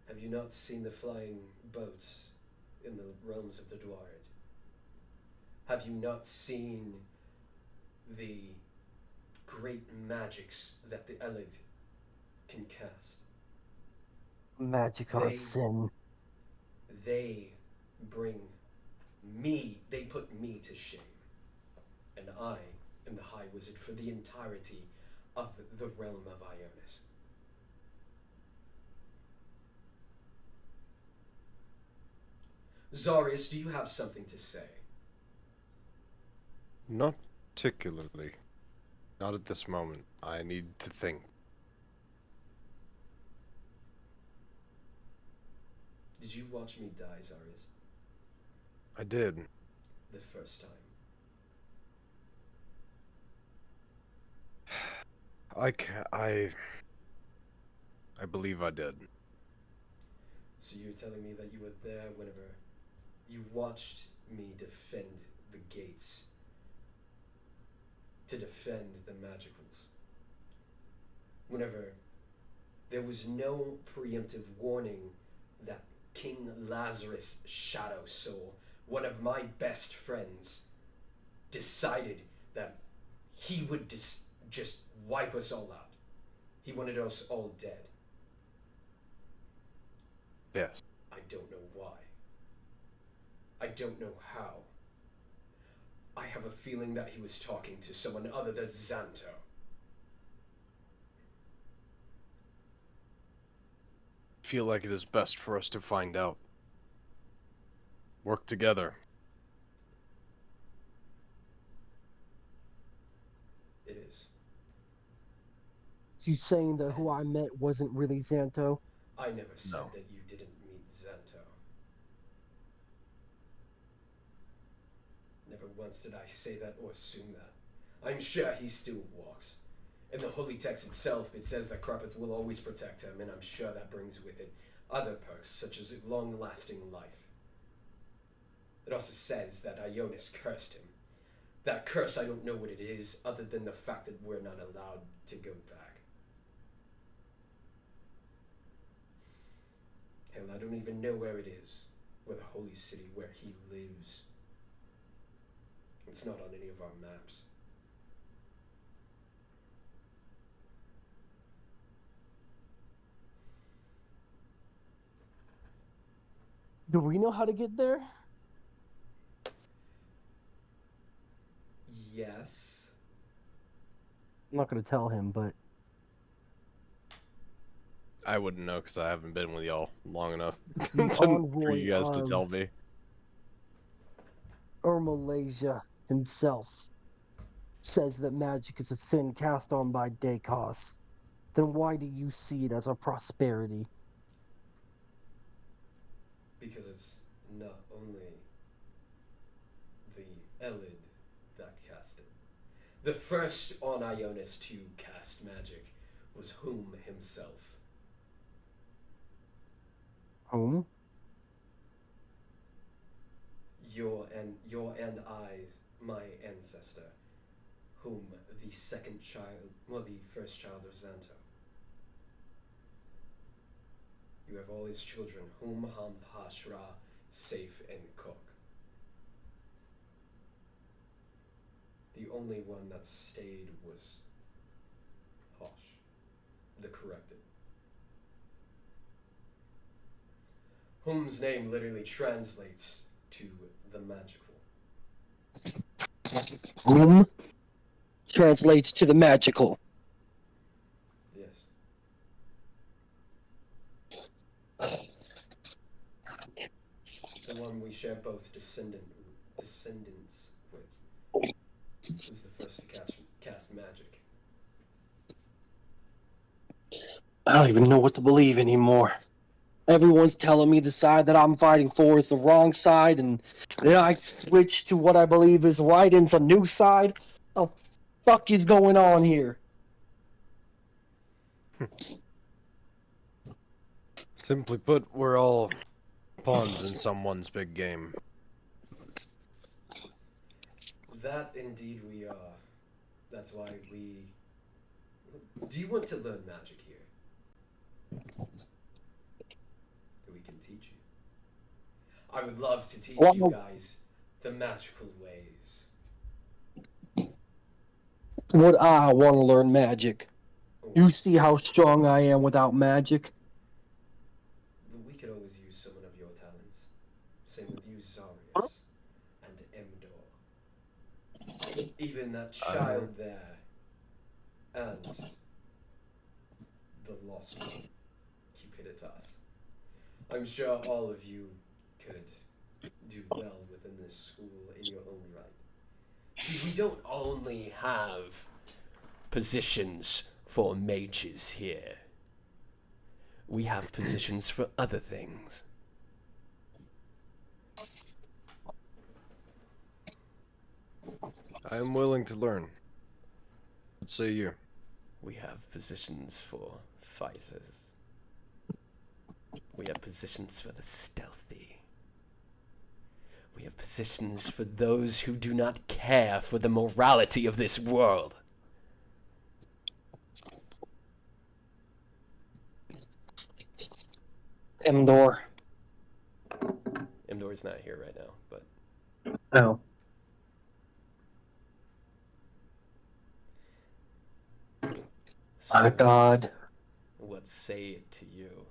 Have you not seen the flying boats in the realms of the Dwarid? Have you not seen the great magics that the Elid can cast? Magic on sin. They bring me, they put me to shame. And I am the High Wizard for the entirety of the realm of Ionis. Zarius, do you have something to say? Not particularly. Not at this moment. I need to think. Did you watch me die, Zarius? I did. The first time. I believe I did. So you're telling me that you were there whenever you watched me defend the gates to defend the magicals. Whenever there was no preemptive warning that King Lazarus Shadow Soul, one of my best friends, decided that he would just wipe us all out. He wanted us all dead. Yes. I don't know why. I don't know how. I have a feeling that he was talking to someone other than Xanto. Feel like it is best for us to find out. Work together. It is. So you saying that who I met wasn't really Xanto? I never said No. that you didn't meet Xanto. Never once did I say that or assume that. I'm sure he still walks. In the holy text itself, it says that Karpith will always protect him, and I'm sure that brings with it other perks, such as long-lasting life. It also says that Ionis cursed him. That curse, I don't know what it is, other than the fact that we're not allowed to go back. Hell, I don't even know where it is, where the holy city, where he lives. It's not on any of our maps. Do we know how to get there? Yes. I'm not going to tell him, but I wouldn't know because I haven't been with y'all long enough the for envoy you guys to of tell me. Malaysia himself says that magic is a sin cast on by Dacos. Then why do you see it as a prosperity? Because it's not only the Elid that cast it. The first on Ionis to cast magic was Whom himself. Whom? Your and I, my ancestor, Whom, the second child, well, the first child of Xanto. You have all his children, whom Hamth Hashra, safe and cook. The only one that stayed was Hosh, the corrected. Whom's name literally translates to the magical. Whom translates to the magical. Yes. The one we share both descendants with was the first to cast magic. I don't even know what to believe anymore. Everyone's telling me the side that I'm fighting for is the wrong side, and then I switch to what I believe is right into a new side. What the fuck is going on here? Simply put, we're all pawns in someone's big game. That indeed we are. That's why we... Do you want to learn magic here? We can teach you. I would love to teach you guys the magical ways. Would I want to learn magic? You see how strong I am without magic? But we could always use someone of your talents. Same with you, Zarius and Emdor. Even that child there. And the lost one, Cupiditas. I'm sure all of you could do well within this school in your own right. See, we don't only have positions for mages here. We have positions for other things. I am willing to learn. What say you? We have positions for fighters. We have positions for the stealthy. We have positions for those who do not care for the morality of this world. Emdor. Emdor's not here right now, but... No. My God. Let's say it to you.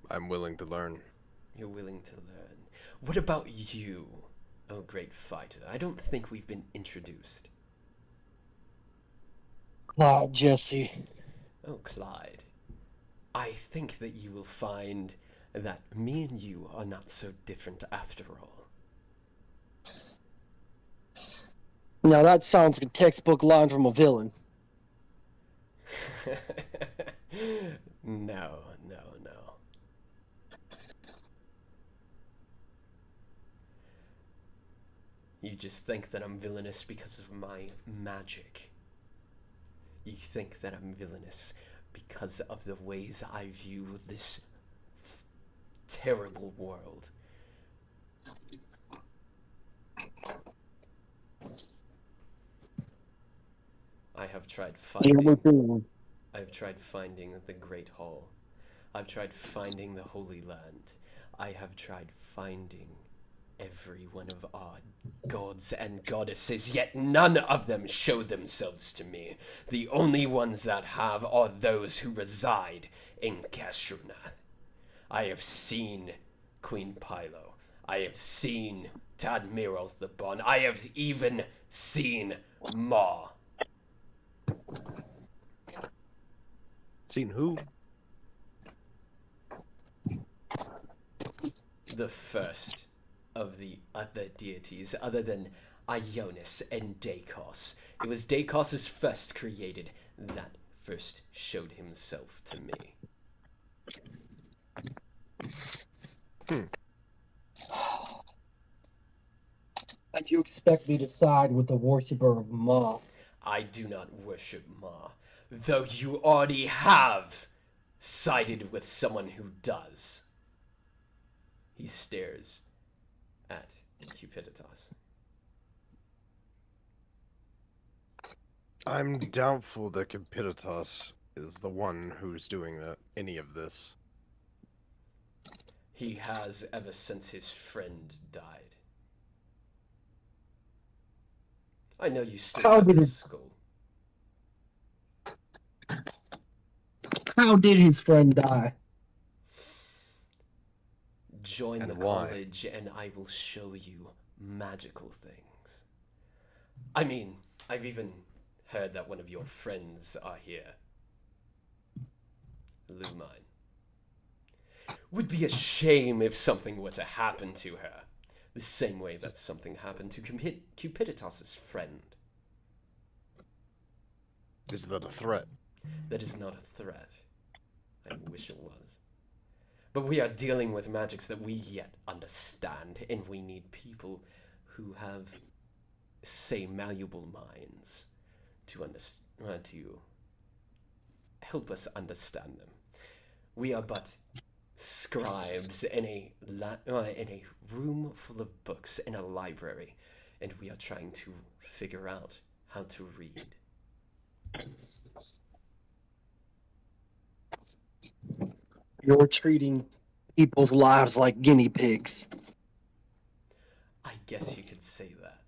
I'm willing to learn. You're willing to learn. What about you, oh great fighter? I don't think we've been introduced. Clyde, Jesse. Oh, Clyde. I think that you will find that me and you are not so different after all. Now that sounds like a textbook line from a villain. No. You just think that I'm villainous because of my magic. You think that I'm villainous because of the ways I view this terrible world. I have tried finding... I've tried finding the Great Hall. I've tried finding the Holy Land. I have tried finding every one of our gods and goddesses, yet none of them show themselves to me. The only ones that have are those who reside in Kestronath. I have seen Queen Pylo. I have seen Tadmirals the Bon. I have even seen Ma. Seen who? The first of the other deities, other than Ionis and Dacos. It was Dacos' first created that first showed himself to me. And you expect me to side with the worshipper of Ma? I do not worship Ma, though you already have sided with someone who does. He stares at Cupiditas. I'm doubtful that Cupiditas is the one who's doing any of this? He has ever since his friend died. I know you still How have did his it- skull. How did his friend die? Join And the why? college and I will show you magical things. I mean, I've even heard that one of your friends are here. Lumine. Would be a shame if something were to happen to her. The same way that something happened to Cupiditas' friend. Is that a threat? That is not a threat. I wish it was. But we are dealing with magics that we yet understand, and we need people who have, say, malleable minds to help us understand them. We are but scribes in a room full of books in a library, and we are trying to figure out how to read. You're treating people's lives like guinea pigs. I guess you could say that.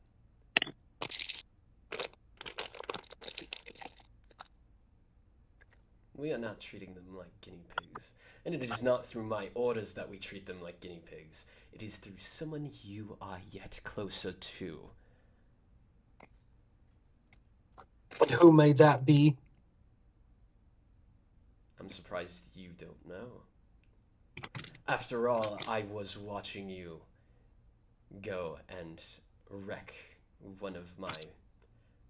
We are not treating them like guinea pigs. And it is not through my orders that we treat them like guinea pigs. It is through someone you are yet closer to. And who may that be? I'm surprised you don't know. After all, I was watching you go and wreck one of my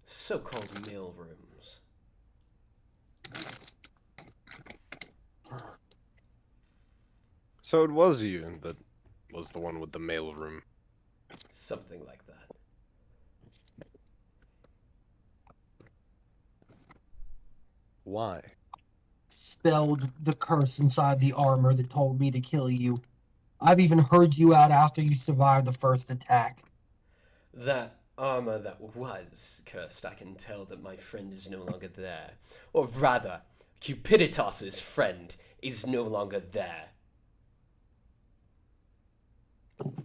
so-called mail rooms. So it was you that was the one with the mail room. Something like that. Why? Spelled the curse inside the armor that told me to kill you. I've even heard you out after you survived the first attack. That armor that was cursed, I can tell that my friend is no longer there. Or rather, Cupiditas' friend is no longer there.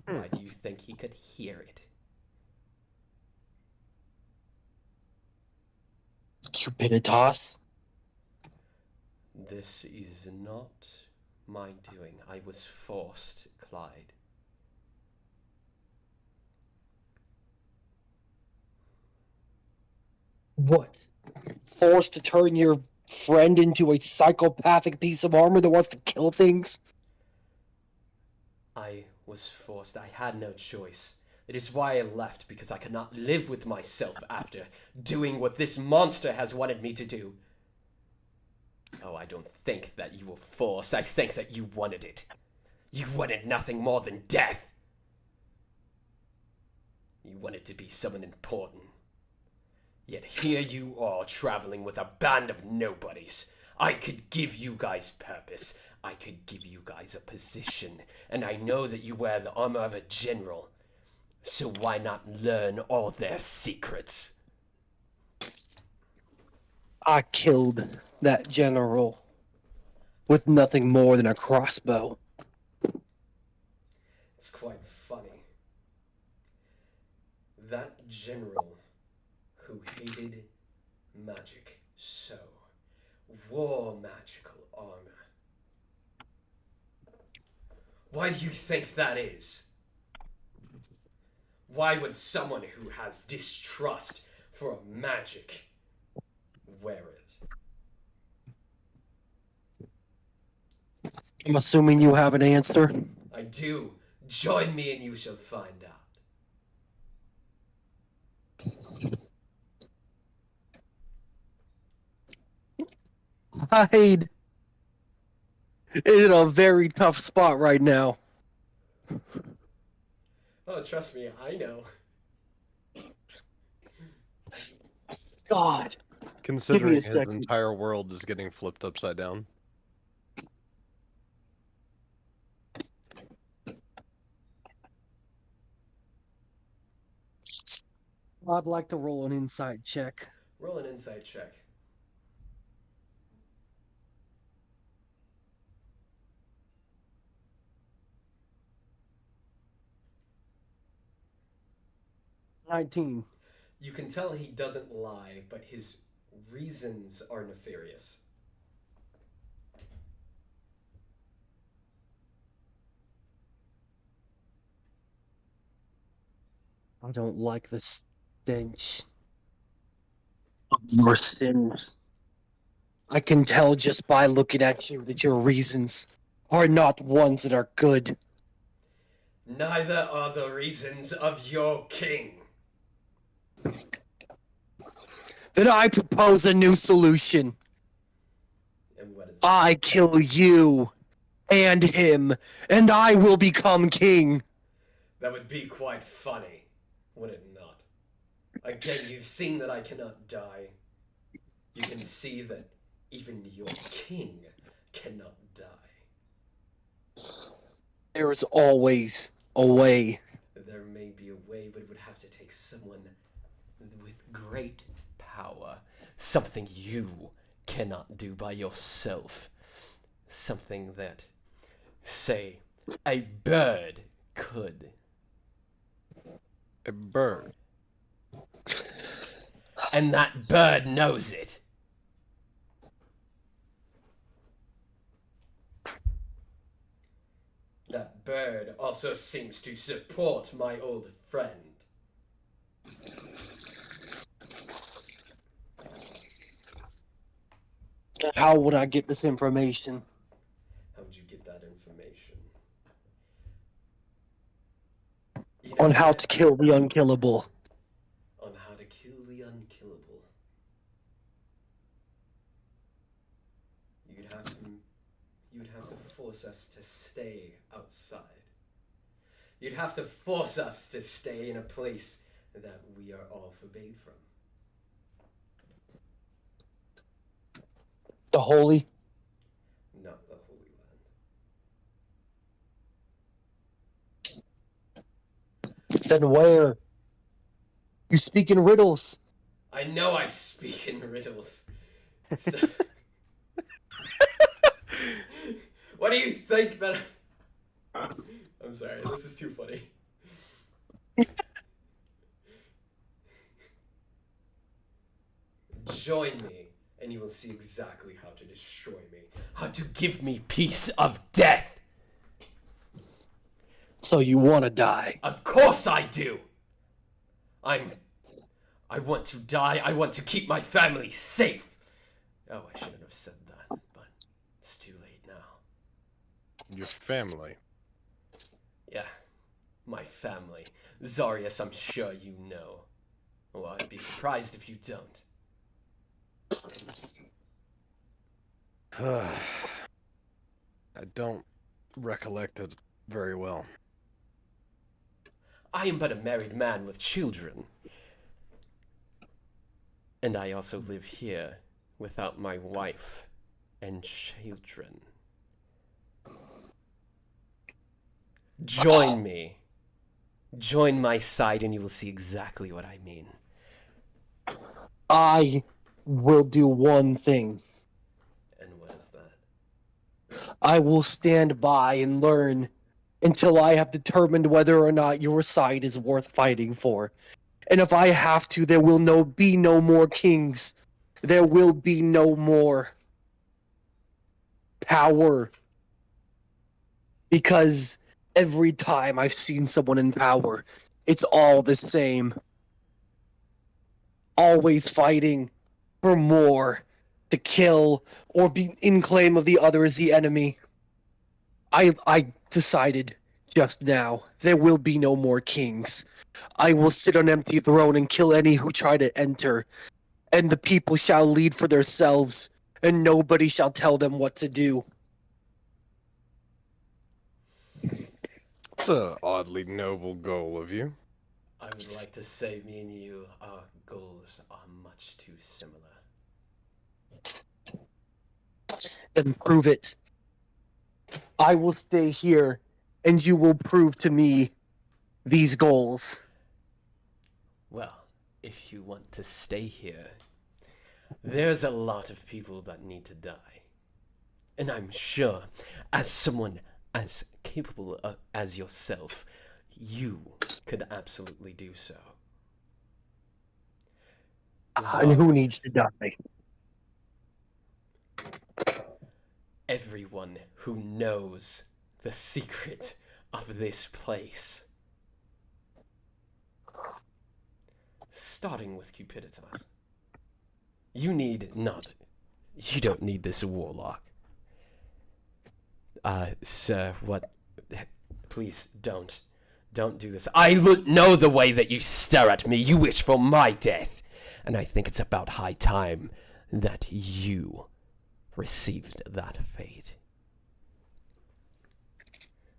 Why do you think he could hear it? Cupiditas? This is not my doing. I was forced, Clyde. What? Forced to turn your friend into a psychopathic piece of armor that wants to kill things? I was forced. I had no choice. It is why I left, because I could not live with myself after doing what this monster has wanted me to do. Oh, I don't think that you were forced. I think that you wanted it. You wanted nothing more than death. You wanted to be someone important. Yet here you are, traveling with a band of nobodies. I could give you guys purpose. I could give you guys a position. And I know that you wear the armor of a general. So why not learn all their secrets? I killed that general with nothing more than a crossbow. It's quite funny. That general who hated magic so wore magical armor. Why do you think that is? Why would someone who has distrust for magic wear it? I'm assuming you have an answer. I do. Join me and you shall find out. Hyde is in a very tough spot right now. Oh, trust me, I know. God. Considering his second. entire world is getting flipped upside down. I'd like to roll an insight check. Roll an insight check. 19. You can tell he doesn't lie, but his reasons are nefarious. I don't like the stench of your sins. I can tell just by looking at you that your reasons are not ones that are good. Neither are the reasons of your king. Then I propose a new solution. And what is that? I kill you and him, and I will become king. That would be quite funny, would it not? Again, you've seen that I cannot die. You can see that even your king cannot die. There is always a way. There may be a way, but it would have to take someone with great power. Something you cannot do by yourself. Something that, say, a bird could. A bird. And that bird knows it. That bird also seems to support my old friend. How would I get this information? How would you get that information? On how to kill the unkillable. On how to kill the unkillable. You'd have to force us to stay outside. You'd have to force us to stay in a place that we are all forbade from. The Holy? Not the Holy Land. Then where? You speak in riddles. I know I speak in riddles. So... What do you think that... I'm sorry, this is too funny. Join me, and you will see exactly how to destroy me. How to give me peace of death! So you want to die? Of course I do! I want to die. I want to keep my family safe. Oh, I shouldn't have said that, but it's too late now. Your family. Yeah, my family. Zarius, I'm sure you know. Well, I'd be surprised if you don't. I don't recollect it very well. I am but a married man with children. And I also live here without my wife and children. Join me. Join my side and you will see exactly what I mean. I will do one thing. And what is that? I will stand by and learn until I have determined whether or not your side is worth fighting for. And if I have to, there will be no more kings. There will be no more power. Because every time I've seen someone in power, it's all the same. Always fighting for more, to kill, or be in claim of the other as the enemy. I decided just now, there will be no more kings. I will sit on an empty throne and kill any who try to enter, and the people shall lead for themselves, and nobody shall tell them what to do. It's an oddly noble goal of you. I would like to say me and you, our goals are much too similar. Then prove it. I will stay here, and you will prove to me these goals. Well, if you want to stay here, there's a lot of people that need to die. And I'm sure, as someone as capable as yourself, you could absolutely do so. And who needs to die? Everyone who knows the secret of this place. Starting with Cupiditas. You don't need this warlock. Sir, what? Please don't. Don't do this. I know the way that you stare at me. You wish for my death. And I think it's about high time that you received that fate.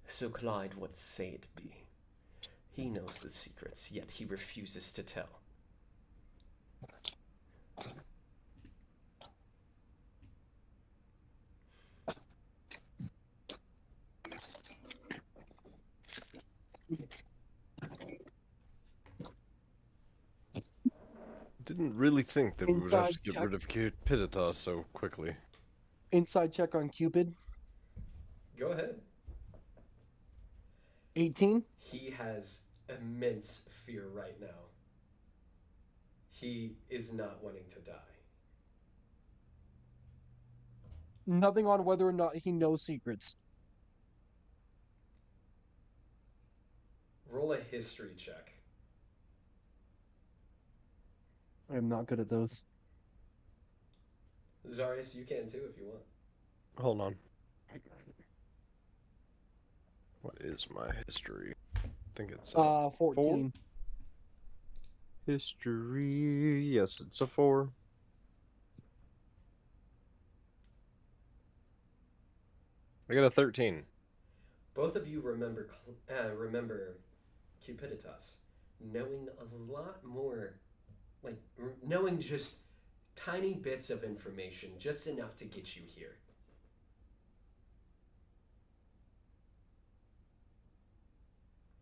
So Clyde would say it be. He knows the secrets, yet he refuses to tell. Didn't really think that we would have Inside to get check. rid of Cupiditas so quickly. Inside check on Cupid. Go ahead. 18. He has immense fear right now. He is not wanting to die. Nothing on whether or not he knows secrets. Roll a history check. I am not good at those. Zarius, you can too if you want. Hold on. What is my history? I think it's 14. 4? History. Yes, it's a 4. I got a 13. Both of you remember Cupiditas knowing a lot more, like knowing just tiny bits of information, just enough to get you here.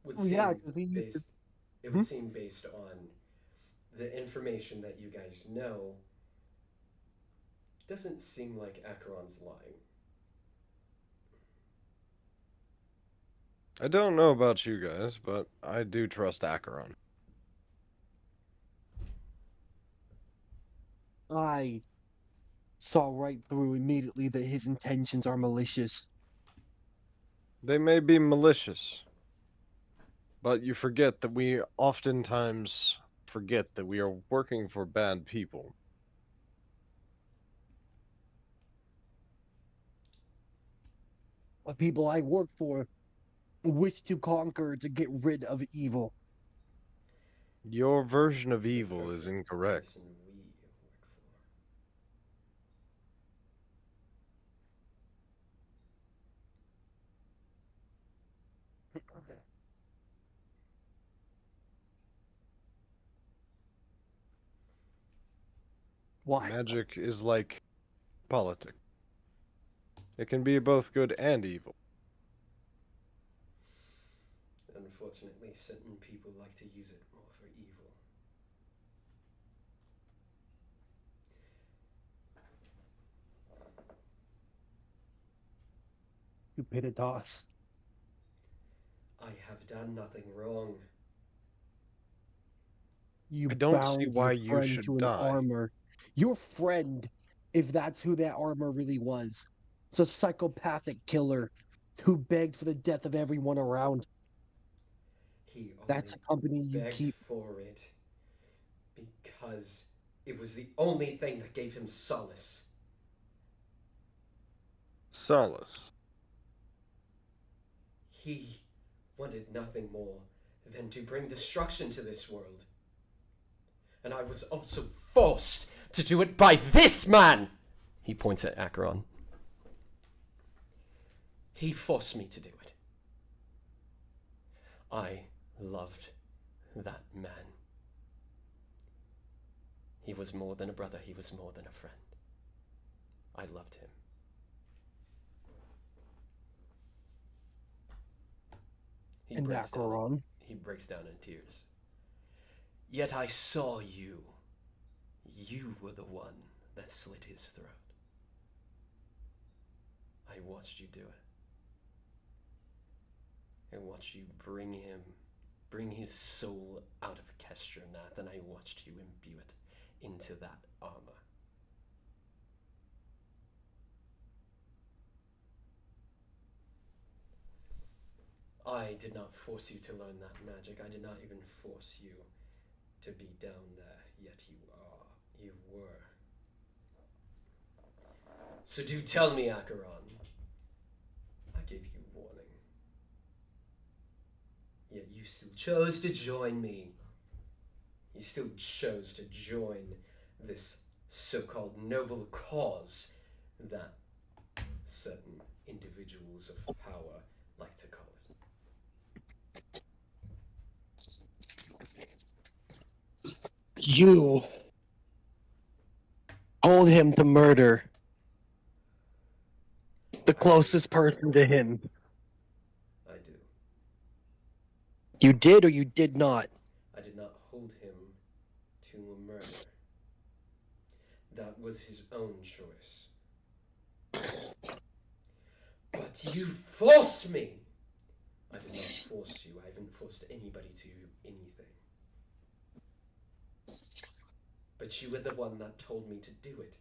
Would seem Yeah, 'cause he- based, it would seem based on the information that you guys know. Doesn't seem like Acheron's lying. I don't know about you guys, but I do trust Acheron. I saw right through immediately that his intentions are malicious. They may be malicious, but you forget that we oftentimes forget that we are working for bad people. The people I work for wish to conquer to get rid of evil. Your version of The evil is perfect incorrect. person we work for. Why? Magic is like politics. It can be both good and evil. Unfortunately, certain people like to use it more for evil. Cupiditas. I have done nothing wrong. You I don't see bound why your you friend should to an die. armor. Your friend, if that's who that armor really was, it's a psychopathic killer who begged for the death of everyone around. He That's only a company you begged keep. for it because it was the only thing that gave him solace. Solace. He wanted nothing more than to bring destruction to this world. And I was also forced To do it by this man! He points at Acheron. He forced me to do it. I loved that man. He was more than a brother, he was more than a friend. I loved him. And Acheron. He breaks down in tears. Yet I saw you. You were the one that slit his throat. I watched you do it. I watched you bring his soul out of Kestronath, and I watched you imbue it into that armor. I did not force you to learn that magic. I did not even force you to be down there, yet you are. You were. So do tell me, Acheron. I gave you warning. Yet you still chose to join me. You still chose to join this so-called noble cause that certain individuals of power like to call it. You told him to murder the closest person to him. I do. You did or you did not? I did not hold him to a murder. That was his own choice. But you forced me! I did not force you. I haven't forced anybody to do anything. But you were the one that told me to do it.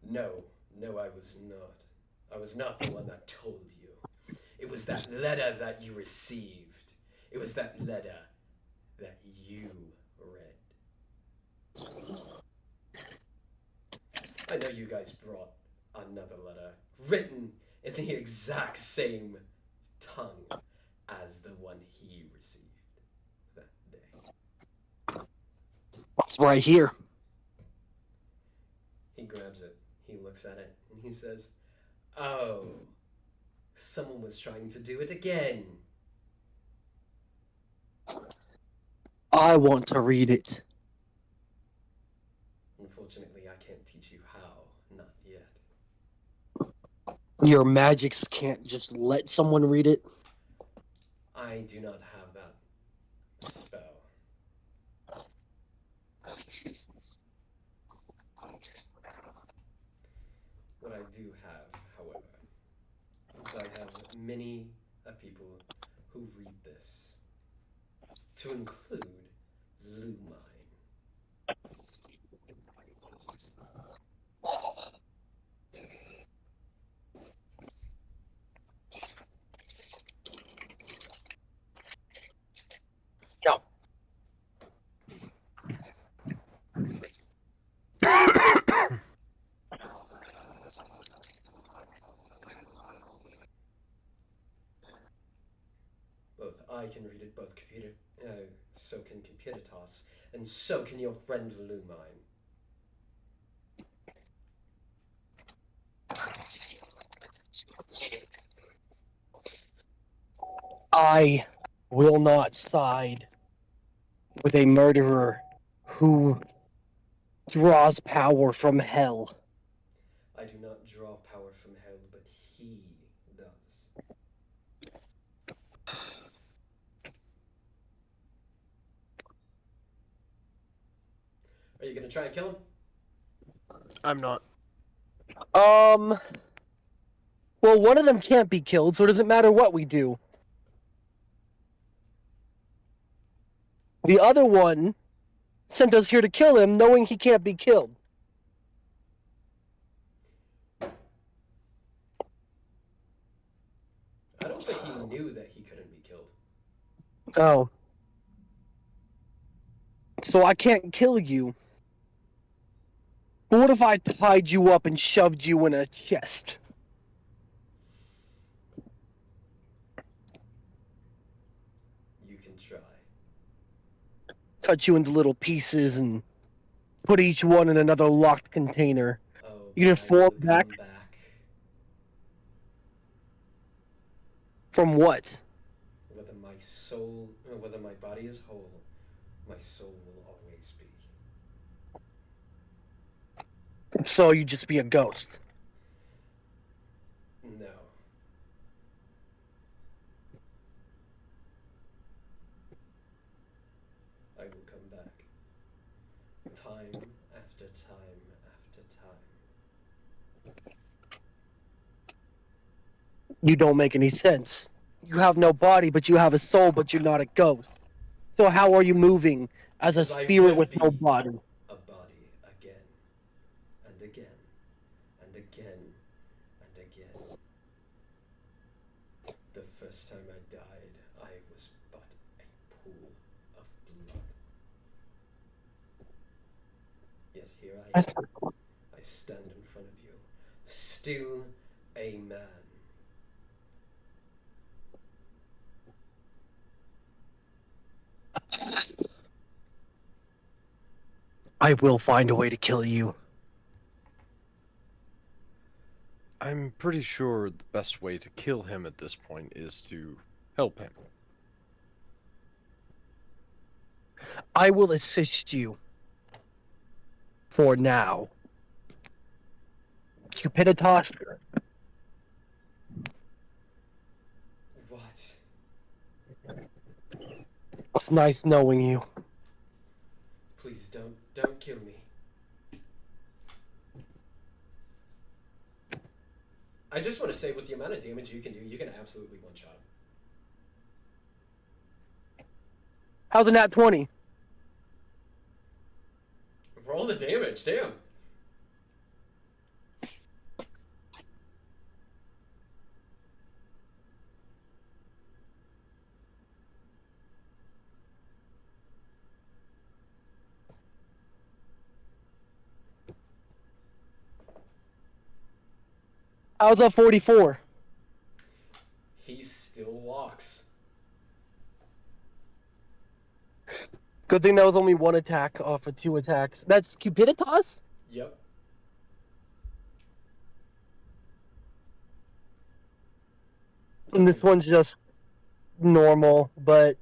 No, I was not. I was not the one that told you. It was that letter that you received. It was that letter that you read. I know you guys brought another letter, written in the exact same tongue as the one he received that day. It's right here. He grabs it, he looks at it, and he says, "Oh, someone was trying to do it again." I want to read it. Unfortunately, I can't teach you how, not yet. Your magics can't just let someone read it. I do not have that spell. What I do have, however, is I have many people who read this, to include Lumine. No. Both I can read it, both computer, so can Computertoss, and so can your friend Lumine. I will not side with a murderer who draws power from hell. I do not draw power from hell, but he does. Are you gonna try and kill him? I'm not. Well, one of them can't be killed, so it doesn't matter what we do. The other one sent us here to kill him, knowing he can't be killed. I don't think he knew that he couldn't be killed. Oh. So I can't kill you. But what if I tied you up and shoved you in a chest? You can try. Cut you into little pieces and put each one in another locked container. Oh, You just but I fall will back? come back. From what? Whether my soul, or whether my body is whole, my soul will always be. So you just be a ghost. No. I will come back. Time after time after time. You don't make any sense. You have no body, but you have a soul, but you're not a ghost. So how are you moving as a Because I spirit would with no be body? a body, a Yet here I am. I stand in front of you, still a man. I will find a way to kill you. I'm pretty sure the best way to kill him at this point is to help him. I will assist you. For now. Cupiditas, What? it's nice knowing you. Please don't kill me. I just want to say, with the amount of damage you can do, you can absolutely one-shot him. How's a nat 20? Roll the damage, damn. How's a 44? He still walks. Good thing that was only one attack off of 2 attacks. That's Cupiditas? Yep. And this one's just normal, but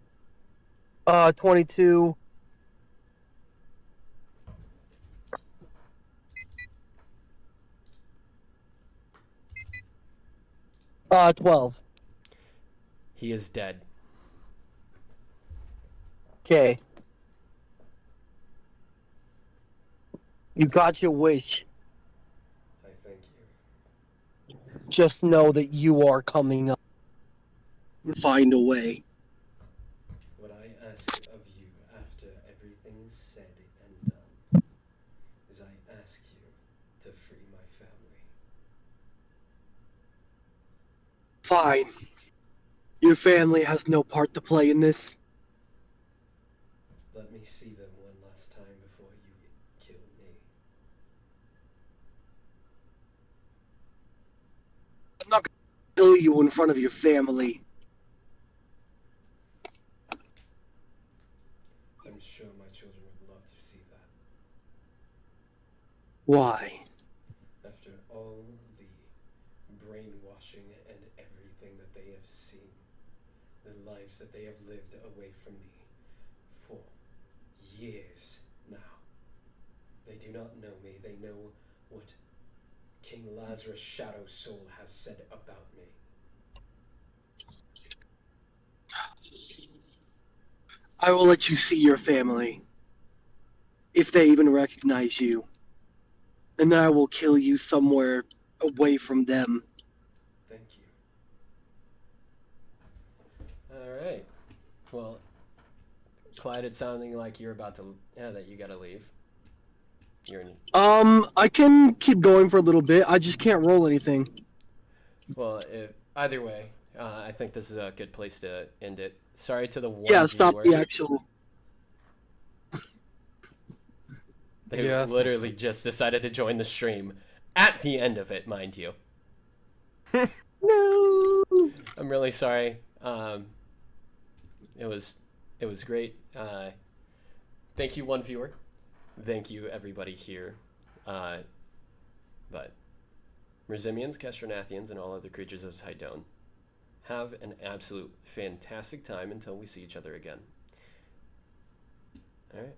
22. Uh, 12. He is dead. Okay. You got your wish. I thank you. Just know that you are coming up. Find a way. What I ask of you after everything's said and done is I ask you to free my family. Fine. Your family has no part to play in this. Let me see them one last time before you kill me. I'm not gonna kill you in front of your family. I'm sure my children would love to see that. Why? After all the brainwashing and everything that they have seen, the lives that they have lived away from me for years now. They do not know me. They know what King Lazarus' shadow soul has said about me. I will let you see your family. If they even recognize you. And then I will kill you somewhere away from them. Thank you. Alright. Well, Clyde, it's sounding like you're about to... Yeah, that you gotta leave. You're in... I can keep going for a little bit. I just can't roll anything. Well, either way, I think this is a good place to end it. Sorry to the one Yeah, stop viewer. the actual... They Yeah, literally just decided to join the stream. At the end of it, mind you. No! I'm really sorry. It was great. Thank you, one viewer. Thank you, everybody here. But Murzimians, Kestronathians, and all other creatures of Zydone, have an absolute fantastic time until we see each other again. All right.